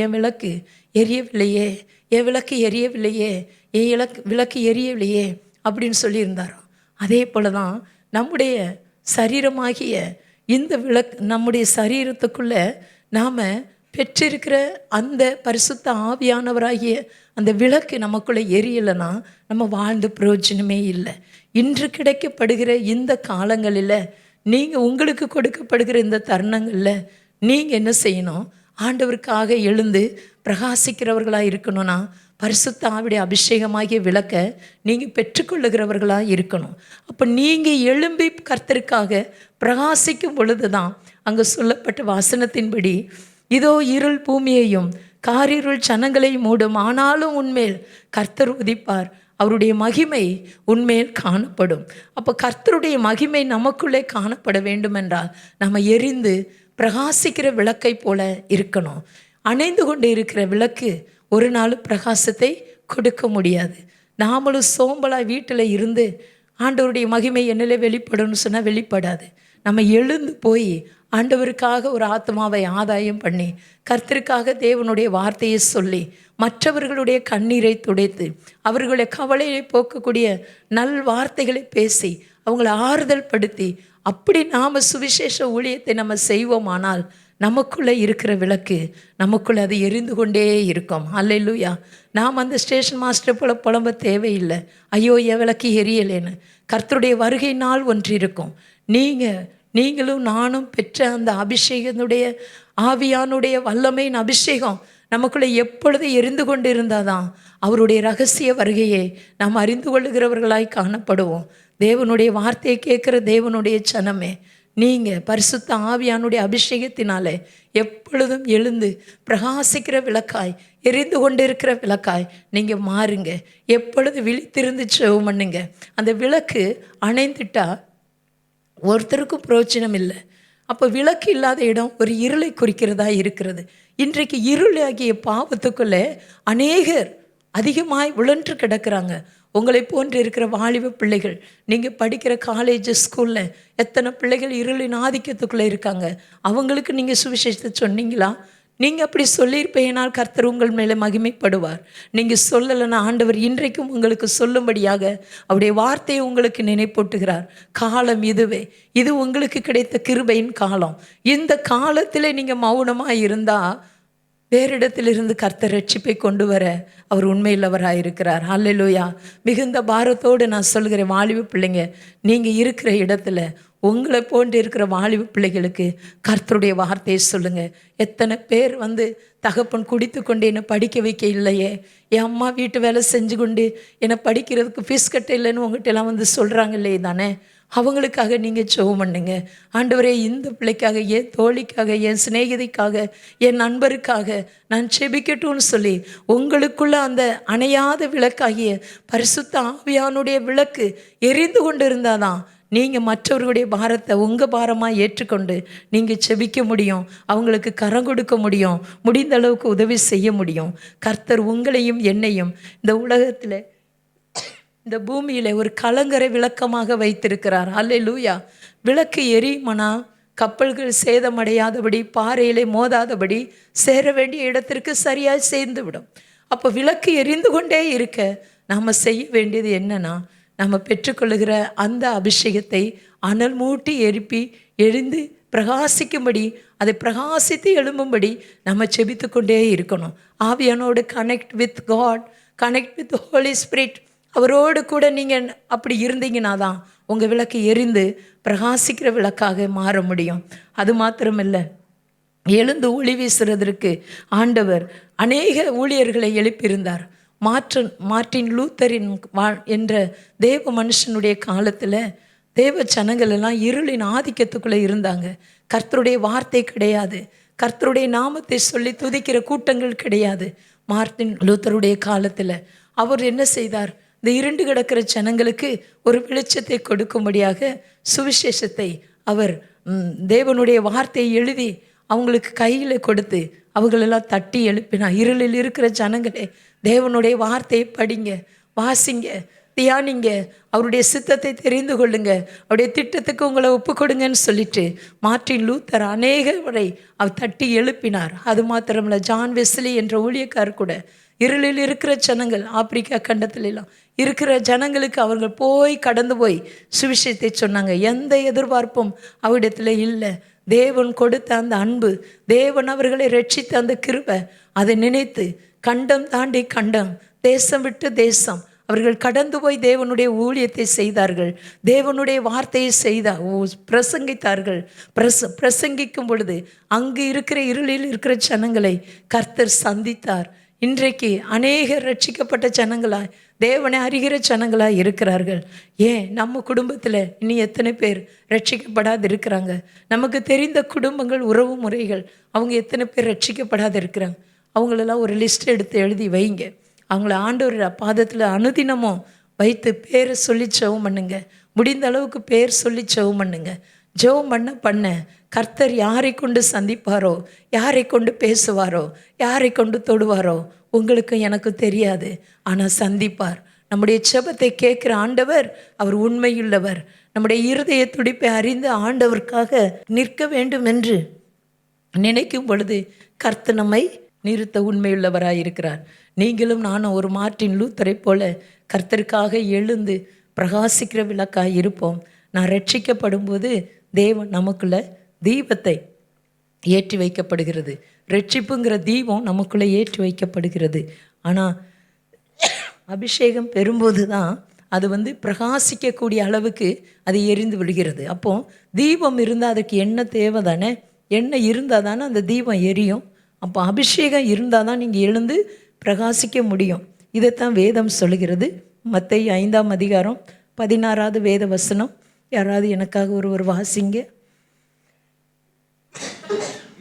என் விளக்கு எரியவில்லையே, என் விளக்கு எரியவில்லையே, என் விளக்கு எரியவில்லையே அப்படின்னு சொல்லியிருந்தாராம். அதே போல தான் நம்முடைய சரீரமாகிய இந்த விளக்கு, நம்முடைய சரீரத்துக்குள்ளே நாம் பெற்றிருக்கிற அந்த பரிசுத்த ஆவியானவராகிய அந்த விளக்கு நமக்குள்ளே எரியலைன்னா நம்ம வாழ்ந்த பிரயோஜனமே இல்லை. இன்று கிடைக்கப்படுகிற இந்த காலங்களில் நீங்கள் உங்களுக்கு கொடுக்கப்படுகிற இந்த தருணங்களில் நீங்கள் என்ன செய்யணும்? ஆண்டவருக்காக எழுந்து பிரகாசிக்கிறவர்களாக இருக்கணும்னா பரிசுத்த ஆவியுடைய அபிஷேகமாகிய விளக்க நீங்கள் பெற்றுக்கொள்ளுகிறவர்களாக இருக்கணும். அப்போ நீங்கள் எழும்பி கர்த்தருக்காக பிரகாசிக்கும் பொழுது தான் அங்கே சொல்லப்பட்ட வசனத்தின்படி, இதோ இருள் பூமியையும் காரிருள் ஜனங்களை மூடும், ஆனாலும் உன்மேல் கர்த்தர் உதிப்பார், அவருடைய மகிமை உன்மேல் காணப்படும். அப்போ கர்த்தருடைய மகிமை நமக்குள்ளே காணப்பட வேண்டுமென்றால் நம்ம எரிந்து பிரகாசிக்கிற விளக்கை போல இருக்கணும். அணைந்து கொண்டு இருக்கிற விளக்கு ஒரு நாள் பிரகாசத்தை கொடுக்க முடியாது. நாமளும் சோம்பலாக வீட்டில் இருந்து ஆண்டவருடைய மகிமை என்னிலே வெளிப்படணும்னு சொன்னால் வெளிப்படாது. நம்ம எழுந்து போய் ஆண்டவருக்காக ஒரு ஆத்மாவை ஆதாயம் பண்ணி கர்த்தருக்காக தேவனுடைய வார்த்தையை சொல்லி மற்றவர்களுடைய கண்ணீரை துடைத்து அவர்களுடைய கவலையை போக்கக்கூடிய நல் வார்த்தைகளை பேசி அவங்கள ஆறுதல் படுத்தி அப்படி நாம் சுவிசேஷ ஊழியத்தை நம்ம செய்வோமானால் நமக்குள்ளே இருக்கிற விளக்கு நமக்குள்ளே அது எரிந்து கொண்டே இருக்கும். அல்லேலூயா. நாம் அந்த ஸ்டேஷன் மாஸ்டர் போல புலம்ப தேவையில்லை, ஐயோ என் விளக்கு எரியலேன்னு. கர்த்தருடைய வருகை நாள் ஒன்று இருக்கும். நீங்களும் நானும் பெற்ற அந்த அபிஷேகனுடைய ஆவியானுடைய வல்லமையின் அபிஷேகம் நமக்குள்ளே எப்பொழுது எரிந்து கொண்டு இருந்தாதான் அவருடைய ரகசிய வருகையை நாம் அறிந்து கொள்ளுகிறவர்களாய் காணப்படுவோம். தேவனுடைய வார்த்தையை கேட்குற தேவனுடைய சனமே, நீங்கள் பரிசுத்த ஆவியானுடைய அபிஷேகத்தினாலே எப்பொழுதும் எழுந்து பிரகாசிக்கிற விளக்காய் எரிந்து கொண்டு இருக்கிற விளக்காய் நீங்கள் மாறுங்க. எப்பொழுது விழித்திருந்து ஜெபம் பண்ணுங்க. அந்த விளக்கு அணைந்துட்டா ஒருத்தருக்கும் பிரயோஜனம் இல்லை. அப்போ விளக்கு இல்லாத இடம் ஒரு இருளை குறிக்கிறதா இருக்கிறது. இன்றைக்கு இருளாகிய பாவத்துக்குள்ளே அநேகர் அதிகமாய் உழன்று கிடக்கிறாங்க. உங்களை போன்று இருக்கிற வாலிப பிள்ளைகள், நீங்கள் படிக்கிற காலேஜ் ஸ்கூலில் எத்தனை பிள்ளைகள் இருளின் ஆதிக்கத்துக்குள்ளே இருக்காங்க. அவங்களுக்கு நீங்கள் சுவிசேஷத்தை சொன்னீங்களா? நீங்கள் அப்படி சொல்லியிருப்பேனால் கர்த்தர் உங்கள் மேலே மகிமைப்படுவார். நீங்கள் சொல்லலைன்னா ஆண்டவர் இன்றைக்கும் உங்களுக்கு சொல்லும்படியாக அவருடைய வார்த்தையை உங்களுக்கு நினைப்பூட்டுகிறார். காலம் இதுவே, இது உங்களுக்கு கிடைத்த கிருபையின் காலம். இந்த காலத்தில் நீங்கள் மௌனமாக இருந்தால் வேறு இடத்திலிருந்து கர்த்தர் ரட்சிப்பை கொண்டு வர அவர் உண்மையுள்ளவராக இருக்கிறார். அல்லேலூயா. மிகுந்த பாரத்தோடு நான் சொல்கிறேன், வாலிப பிள்ளைங்க, நீங்கள் இருக்கிற இடத்துல உங்களை போன்று இருக்கிற வாலிப பிள்ளைகளுக்கு கர்த்தருடைய வார்த்தையை சொல்லுங்கள். எத்தனை பேர் தகப்பன் குடித்து கொண்டு என்னை படிக்க வைக்க இல்லையே, என் அம்மா வீட்டு வேலை செஞ்சு கொண்டு என்னை படிக்கிறதுக்கு ஃபீஸ் கட்ட இல்லைன்னு உங்கள்கிட்ட எல்லாம் சொல்கிறாங்க இல்லையே தானே. அவங்களுக்காக நீங்கள் ஜெபம் பண்ணுங்க. ஆண்டவரே, இந்த பிள்ளைக்காக, என் தோழிக்காக, என் சிநேகிதிக்காக, என் நண்பருக்காக நான் செபிக்கட்டும்னு சொல்லி உங்களுக்குள்ள அந்த அணையாத விளக்காகிய பரிசுத்த ஆவியானுடைய விளக்கு எரிந்து கொண்டு இருந்தாதான் நீங்கள் மற்றவர்களுடைய பாரத்தை உங்கள் பாரமாக ஏற்றுக்கொண்டு நீங்கள் செபிக்க முடியும். அவங்களுக்கு கரம் கொடுக்க முடியும். முடிந்த அளவுக்கு உதவி செய்ய முடியும். கர்த்தர் உங்களையும் என்னையும் இந்த உலகத்தில், இந்த பூமியில் ஒரு கலங்கரை விளக்கமாக வைத்திருக்கிறார். அல்லேலூயா. விளக்கு எரியுமனா கப்பல்கள் சேதமடையாதபடி, பாறையிலே மோதாதபடி, சேர வேண்டிய இடத்திற்கு சரியாக சேர்ந்து விடும். அப்போ விளக்கு எரிந்து கொண்டே இருக்க நாம் செய்ய வேண்டியது என்னன்னா, நம்ம பெற்றுக்கொள்ளுகிற அந்த அபிஷேகத்தை அனல் மூட்டி எரிந்து பிரகாசிக்கும்படி, அதை பிரகாசித்து எழும்பும்படி நம்ம செபித்து கொண்டே இருக்கணும். ஆவியானோடு connect with God, connect with holy spirit. அவரோடு கூட நீங்கள் அப்படி இருந்தீங்கன்னா தான் உங்கள் விளக்கு எரிந்து பிரகாசிக்கிற விளக்காக மாற முடியும். அது மாத்திரமில்லை, எழுந்து ஒளி வீசுறதற்கு ஆண்டவர் அநேக ஊழியர்களை எழுப்பியிருந்தார். மார்ட்டின் லூத்தரின் என்ற தேவ மனுஷனுடைய காலத்தில் தேவ ஜனங்கள் எல்லாம் இருளின் ஆதிக்கத்துக்குள்ளே இருந்தாங்க. கர்த்தருடைய வார்த்தை கிடையாது, கர்த்தருடைய நாமத்தை சொல்லி துதிக்கிற கூட்டங்கள் கிடையாது. மார்ட்டின் லூத்தருடைய காலத்தில் அவர் என்ன செய்தார்? இந்த இருண்டு கிடக்கிற ஜனங்களுக்கு ஒரு வெளிச்சத்தை கொடுக்கும்படியாக சுவிசேஷத்தை அவர் தேவனுடைய வார்த்தையை எழுதி அவங்களுக்கு கையில் கொடுத்து அவங்களெல்லாம் தட்டி எழுப்பினா. இருளில் இருக்கிற ஜனங்களே, தேவனுடைய வார்த்தையை படிங்க, வாசிங்க, தியானிங்க, அவருடைய சித்தத்தை தெரிந்து கொள்ளுங்க, அவருடைய திட்டத்துக்கு உங்களை ஒப்பு கொடுங்கன்னு சொல்லிட்டு மார்ட்டின் லூத்தர் அநேகரை அவர் தட்டி எழுப்பினார். அது மாத்திரமில்ல, ஜான் வெஸ்லி என்ற ஊழியக்காரர் கூட இருளில் இருக்கிற ஜனங்கள், ஆப்பிரிக்கா கண்டத்திலெல்லாம் இருக்கிற ஜனங்களுக்கு அவர்கள் கடந்து போய் சுவிசேஷத்தை சொன்னாங்க. எந்த எதிர்பார்ப்பும் அவரிடத்துல இல்லை. தேவன் கொடுத்த அந்த அன்பு, தேவன் அவர்களை ரட்சித்த அந்த கிருபை, அதை நினைத்து கண்டம் தாண்டி கண்டம், தேசம் விட்டு தேசம் அவர்கள் கடந்து போய் தேவனுடைய ஊழியத்தை செய்தார்கள். தேவனுடைய வார்த்தையை பிரசங்கித்தார்கள். பிரசங்கிக்கும் பொழுது அங்கு இருக்கிற இருளில் இருக்கிற ஜனங்களை கர்த்தர் சந்தித்தார். இன்றைக்கு அநேகர் ரட்சிக்கப்பட்ட ஜனங்களாய், தேவனை அறிகிற ஜனங்களாய் இருக்கிறார்கள். ஏன் நம்ம குடும்பத்தில் இனி எத்தனை பேர் ரட்சிக்கப்படாது இருக்கிறாங்க? நமக்கு தெரிந்த குடும்பங்கள், உறவு முறைகள், அவங்க எத்தனை பேர் ரட்சிக்கப்படாது இருக்கிறாங்க? அவங்களெல்லாம் ஒரு லிஸ்ட் எடுத்து எழுதி வைங்க. அவங்கள ஆண்டவர் பாதத்தில் அனுதினமும் வைத்து பேரை சொல்லி ஜெபம் பண்ணுங்க. முடிந்த அளவுக்கு பேர் சொல்லி ஜெபம் பண்ணுங்க. ஜெபம் பண்ண கர்த்தர் யாரை கொண்டு சந்திப்பாரோ, யாரை கொண்டு பேசுவாரோ, யாரை கொண்டு தொடுவாரோ உங்களுக்கும் எனக்கும் தெரியாது. ஆனால் சந்திப்பார். நம்முடைய ஜெபத்தை கேட்குற ஆண்டவர் அவர் உண்மையுள்ளவர். நம்முடைய இருதய துடிப்பை அறிந்து ஆண்டவருக்காக நிற்க வேண்டும் என்று நினைக்கும் பொழுது கர்த்தர் நம்மை நிறுத்த உண்மையுள்ளவராக இருக்கிறார். நீங்களும் நானும் ஒரு மார்ட்டின் லூத்தரை போல கர்த்தருக்காக எழுந்து பிரகாசிக்கிற விளக்காக இருப்போம். நான் ரட்சிக்கப்படும் போது தேவன் நமக்குள்ள தீபத்தை ஏற்றி வைக்கப்படுகிறது. ரட்சிப்புங்கிற தீபம் நமக்குள்ளே ஏற்றி வைக்கப்படுகிறது. ஆனால் அபிஷேகம் பெறும்போது தான் அது பிரகாசிக்கக்கூடிய அளவுக்கு அது எரிந்து விடுகிறது. அப்போது தீபம் இருந்தால் அதுக்கு எண்ணெய் தேவை தானே, எண்ணெய் இருந்தால் தானே அந்த தீபம் எரியும். அப்போ அபிஷேகம் இருந்தால் தான் நீங்கள் எழுந்து பிரகாசிக்க முடியும். இதைத்தான் வேதம் சொல்லுகிறது. மத்தேயு 5ஆம் அதிகாரம் 16வது வேத வசனம். யாராவது எனக்காக ஒருவர் வாசிங்க.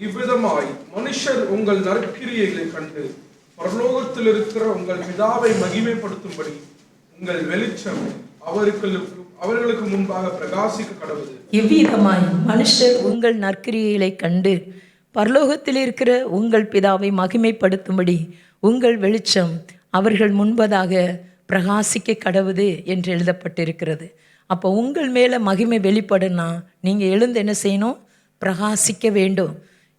இவ்விதமாய் மனுஷர் உங்கள் நற்கிரியைகளை கண்டு பரலோகத்தில் இருக்கிற உங்கள் பிதாவை மகிமைப்படுத்தும்படி உங்கள் வெளிச்சம் அவர்களுக்கு முன்பாக பிரகாசிக்க கடவுது. இவ்விதமாய் மனுஷர் உங்கள் நற்கிரியைகளை கண்டு பரலோகத்தில் இருக்கிற உங்கள் பிதாவை மகிமைப்படுத்தும்படி உங்கள் வெளிச்சம் அவர்கள் முன்பதாக பிரகாசிக்க கடவுது என்று எழுதப்பட்டிருக்கிறது. அப்போ உங்கள் மேலே மகிமை வெளிப்படுனா நீங்கள் எழுந்து என்ன செய்யணும்? பிரகாசிக்க வேண்டும்.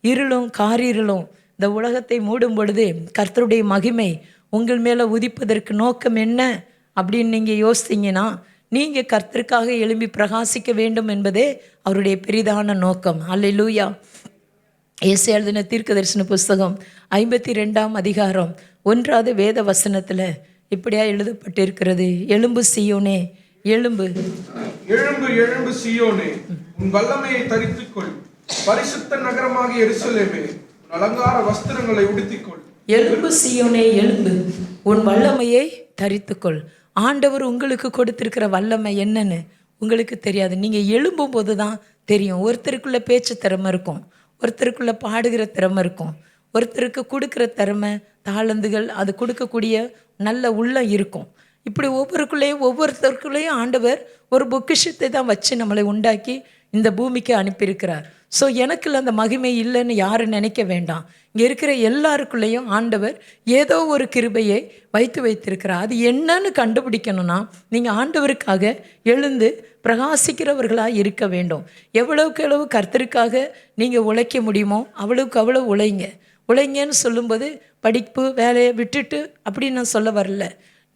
இருளும் காரிருளும் இந்த உலகத்தை மூடும் பொழுது கர்த்தருடைய மகிமை உங்கள் மேலே உதிப்பதற்கு நோக்கம் என்ன அப்படின்னு நீங்கள் யோசித்தீங்கன்னா, நீங்கள் கர்த்தருக்காக எழும்பி பிரகாசிக்க வேண்டும் என்பதே அவருடைய பெரிதான நோக்கம். அல்லேலூயா. ஏசாயா எழுதின தீர்க்கதரிசன புஸ்தகம் 52ஆம் அதிகாரம் 1வது வேத வசனத்தில் இப்படியா எழுதப்பட்டிருக்கிறது. எழும்பு சீயோனே, எழும்பு, எழும்பு, எழும்பு சீயோனே, உன் வல்லமையை தரித்துக்கொள். பரிசுத்த நகரமாகிய எருசலேமே, உன் அலங்கார வஸ்திரங்களை உடுத்திக்கொள். எழும்பு சீயோனே, எழும்பு, உன் வல்லமையை தரித்துக்கொள். ஆண்டவர் உங்களுக்கு கொடுத்திருக்கிற வல்லமை என்னன்னு உங்களுக்கு தெரியாது. நீங்கள் எழும்பும் போது தான் தெரியும். ஒருத்தருக்குள்ள பேச்சு திறமை இருக்கும், ஒருத்தருக்குள்ள பாடுகிற திறமை இருக்கும், ஒருத்தருக்கு கொடுக்குற திறமை தாளந்துகள், அது கொடுக்கக்கூடிய நல்ல உள்ளம் இருக்கும். இப்படி ஒவ்வொருத்தருக்குள்ளேயும் ஆண்டவர் ஒரு பொக்கிஷத்தை தான் வச்சு நம்மளை உண்டாக்கி இந்த பூமிக்கு அனுப்பியிருக்கிறார். ஸோ எனக்குள்ள அந்த மகிமை இல்லைன்னு யாரும் நினைக்க வேண்டாம். இங்கே இருக்கிற எல்லாருக்குள்ளேயும் ஆண்டவர் ஏதோ ஒரு கிருபையை வைத்திருக்கிறார். அது என்னன்னு கண்டுபிடிக்கணும்னா நீங்கள் ஆண்டவருக்காக எழுந்து பிரகாசிக்கிறவர்களாக இருக்க வேண்டும். எவ்வளவுக்கு எவ்வளவு கர்த்தருக்காக நீங்கள் உழைக்க முடியுமோ அவ்வளவுக்கு அவ்வளவு உழைங்கன்னு சொல்லும்போது படிப்பு வேலையை விட்டுட்டு அப்படின்னு நான் சொல்ல வரல.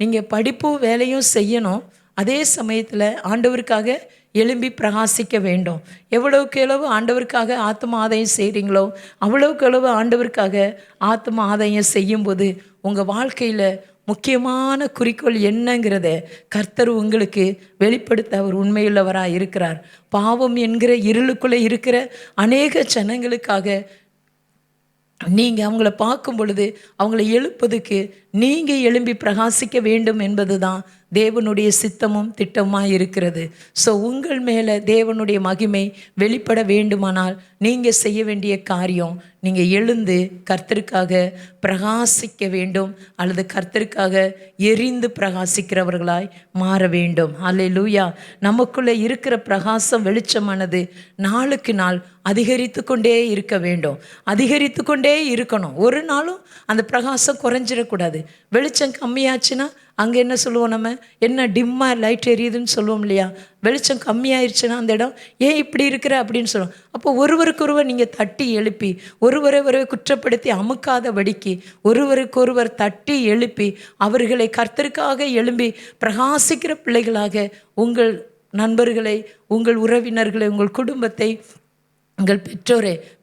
நீங்கள் படிப்பும் வேலையும் செய்யணும். அதே சமயத்தில் ஆண்டவருக்காக எழும்பி பிரகாசிக்க வேண்டும். எவ்வளவுக்கு எவ்வளவு ஆண்டவருக்காக ஆத்ம ஆதாயம் செய்கிறீங்களோ அவ்வளவுக்கு எவ்வளவு ஆண்டவருக்காக ஆத்ம ஆதாயம் செய்யும்போது உங்கள் வாழ்க்கையில் முக்கியமான குறிக்கோள் என்னங்கிறத கர்த்தர் உங்களுக்கு வெளிப்படுத்த அவர் உண்மையுள்ளவராக இருக்கிறார். பாவம் என்கிற இருளுக்குள்ளே இருக்கிற அநேக ஜனங்களுக்காக நீங்கள் அவங்கள பார்க்கும் பொழுது அவங்கள எழுப்பதுக்கு நீங்கள் எழும்பி பிரகாசிக்க வேண்டும் என்பது தான் தேவனுடைய சித்தமும் திட்டமாக இருக்கிறது. ஸோ உங்கள் மேலே தேவனுடைய மகிமை வெளிப்பட வேண்டுமானால் நீங்கள் செய்ய வேண்டிய காரியம், நீங்கள் எழுந்து கர்த்தருக்காக பிரகாசிக்க வேண்டும், அல்லது கர்த்தருக்காக எரிந்து பிரகாசிக்கிறவர்களாய் மாற வேண்டும். அல்லேலூயா. நமக்குள்ளே இருக்கிற பிரகாசம் வெளிச்சமானது நாளுக்கு நாள் அதிகரித்து கொண்டே இருக்க வேண்டும், அதிகரித்து கொண்டே இருக்கணும். ஒரு நாளும் அந்த பிரகாசம் குறைஞ்சிடக்கூடாது. வெளிச்சம் கம்மியாச்சுன்னா அங்கே என்ன சொல்லுவோம், நம்ம என்ன டிம்மாக லைட் எரியுதுன்னு சொல்லுவோம் இல்லையா? வெளிச்சம் கம்மியாயிருச்சுன்னா அந்த இடம் ஏன் இப்படி இருக்கிற அப்படின்னு சொல்லுவோம். அப்போ ஒருவருக்கொருவர் நீங்கள் தட்டி எழுப்பி, ஒருவரை குற்றப்படுத்தி அமுக்காதபடிக்கு ஒருவருக்கொருவர் தட்டி எழுப்பி அவர்களை கர்த்தருக்காக எழும்பி பிரகாசிக்கிற பிள்ளைகளாக உங்கள் நண்பர்களை, உங்கள் உறவினர்களை, உங்கள் குடும்பத்தை, உங்கள்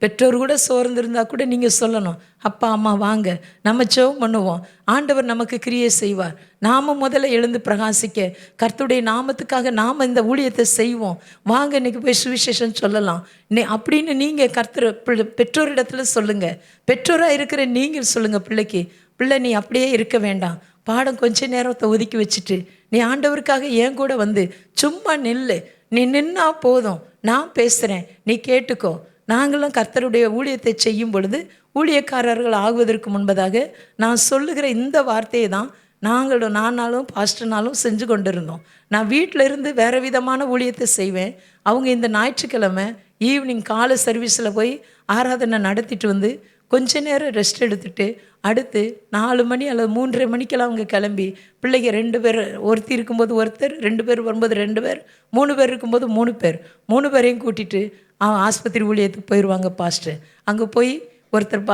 பெற்றோர் கூட சோர்ந்திருந்தால் கூட நீங்கள் சொல்லணும், அப்பா அம்மா வாங்க நம்ம ஜெபம் பண்ணுவோம், ஆண்டவர் நமக்கு கிரியை செய்வார். நாம் முதல்ல எழுந்து பிரகாசிக்க கர்த்தருடைய நாமத்துக்காக நாம் இந்த ஊழியத்தை செய்வோம், வாங்க இன்றைக்கி போய் சுவிசேஷம் சொல்லலாம் அப்படின்னு நீங்கள் பெற்றோரிடத்துல சொல்லுங்கள். பெற்றோராக இருக்கிற நீங்கள் சொல்லுங்கள் பிள்ளைக்கு, பிள்ளை நீ அப்படியே இருக்க வேண்டாம், பாடம் கொஞ்ச நேரத்தை ஒதுக்கி வச்சுட்டு நீ ஆண்டவருக்காக என் கூட வந்து சும்மா நில்லு, நீ நின்னா போதும், நான் பேசுகிறேன், நீ கேட்டுக்கோ. நாங்களும் கர்த்தருடைய ஊழியத்தை செய்யும் பொழுது ஊழியக்காரர்கள் ஆகுவதற்கு முன்பதாக நான் சொல்லுகிற இந்த வார்த்தையை தான் நானாலும் பாஸ்டர்னாலும் செஞ்சு கொண்டு இருந்தோம். நான் வீட்டில் இருந்து வேறு விதமான ஊழியத்தை செய்வேன். அவங்க இந்த ஞாயிற்றுக்கிழமை ஈவினிங் காலை சர்வீஸில் போய் ஆராதனை நடத்திட்டு வந்து கொஞ்ச நேரம் ரெஸ்ட் எடுத்துகிட்டு அடுத்து 4 மணி அல்லது 3:30 மணிக்கெல்லாம் அவங்க கிளம்பி பிள்ளைங்க 2 பேர், ஒருத்தி இருக்கும்போது ஒருத்தர், 2 பேர் வரும்போது 2 பேர், 3 பேர் இருக்கும்போது 3 பேரையும் கூட்டிகிட்டு ஆஸ்பத்திரி ஊழியத்துக்கு போயிடுவாங்க பாஸ்டர். அங்கே போய் ஒருத்தர்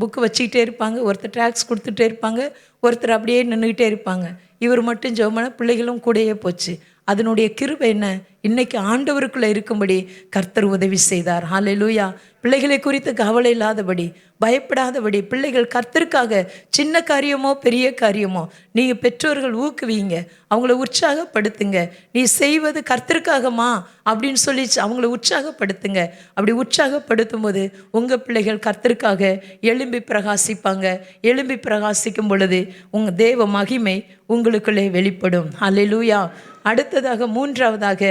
புக்கு வச்சுக்கிட்டே இருப்பாங்க, ஒருத்தர் ட்ராக்ஸ் கொடுத்துட்டே இருப்பாங்க, ஒருத்தர் அப்படியே நின்றுக்கிட்டே இருப்பாங்க. இவர் மட்டும் ஜெபமான பிள்ளைகளும் கூடயே போச்சு. அதனுடைய கிருபை என்ன, இன்னைக்கு ஆண்டவருக்குள்ளே இருக்கும்படி கர்த்தர் உதவி செய்தார். ஹல்லேலூயா. பிள்ளைகளை குறித்து கவலை இல்லாதபடி, பயப்படாதபடி, பிள்ளைகள் கர்த்தருக்காக சின்ன காரியமோ பெரிய காரியமோ நீங்கள் பெற்றோர்கள் ஊக்குவீங்க, அவங்கள உற்சாகப்படுத்துங்க. நீ செய்வது கர்த்தருக்காகமா அப்படின்னு சொல்லி அவங்கள உற்சாகப்படுத்துங்க. அப்படி உற்சாகப்படுத்தும் போது உங்கள் பிள்ளைகள் கர்த்தருக்காக எழும்பி பிரகாசிப்பாங்க. எழும்பி பிரகாசிக்கும் பொழுது உங்கள் தேவ மகிமை உங்களுக்குள்ளே வெளிப்படும். ஹல்லேலூயா. அடுத்ததாக 3ஆவதாக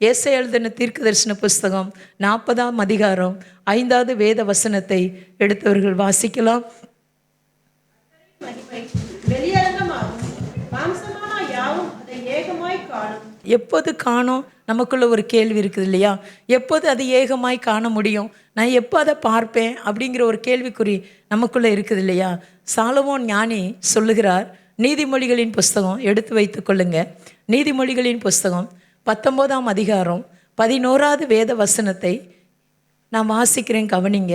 ஏசாயா எழுதின தீர்க்கதரிசன புஸ்தகம் 40ஆம் அதிகாரம் 5வது வேத வசனத்தை எடுத்தவர்கள் வாசிக்கலாம். எப்போது காணும்? நமக்குள்ள ஒரு கேள்வி இருக்குது இல்லையா? எப்போது அது ஏகமாய் காண முடியும்? நான் எப்போ அதை பார்ப்பேன் அப்படிங்கிற ஒரு கேள்விக்குறி நமக்குள்ளே இருக்குது இல்லையா? சாலமோன் ஞானி சொல்லுகிறார், நீதிமொழிகளின் புஸ்தகம் எடுத்து வைத்து கொள்ளுங்க. நீதிமொழிகளின் புஸ்தகம் 19ஆம் அதிகாரம் 11வது வேத வசனத்தை நான் வாசிக்கிறேன், கவனிங்க.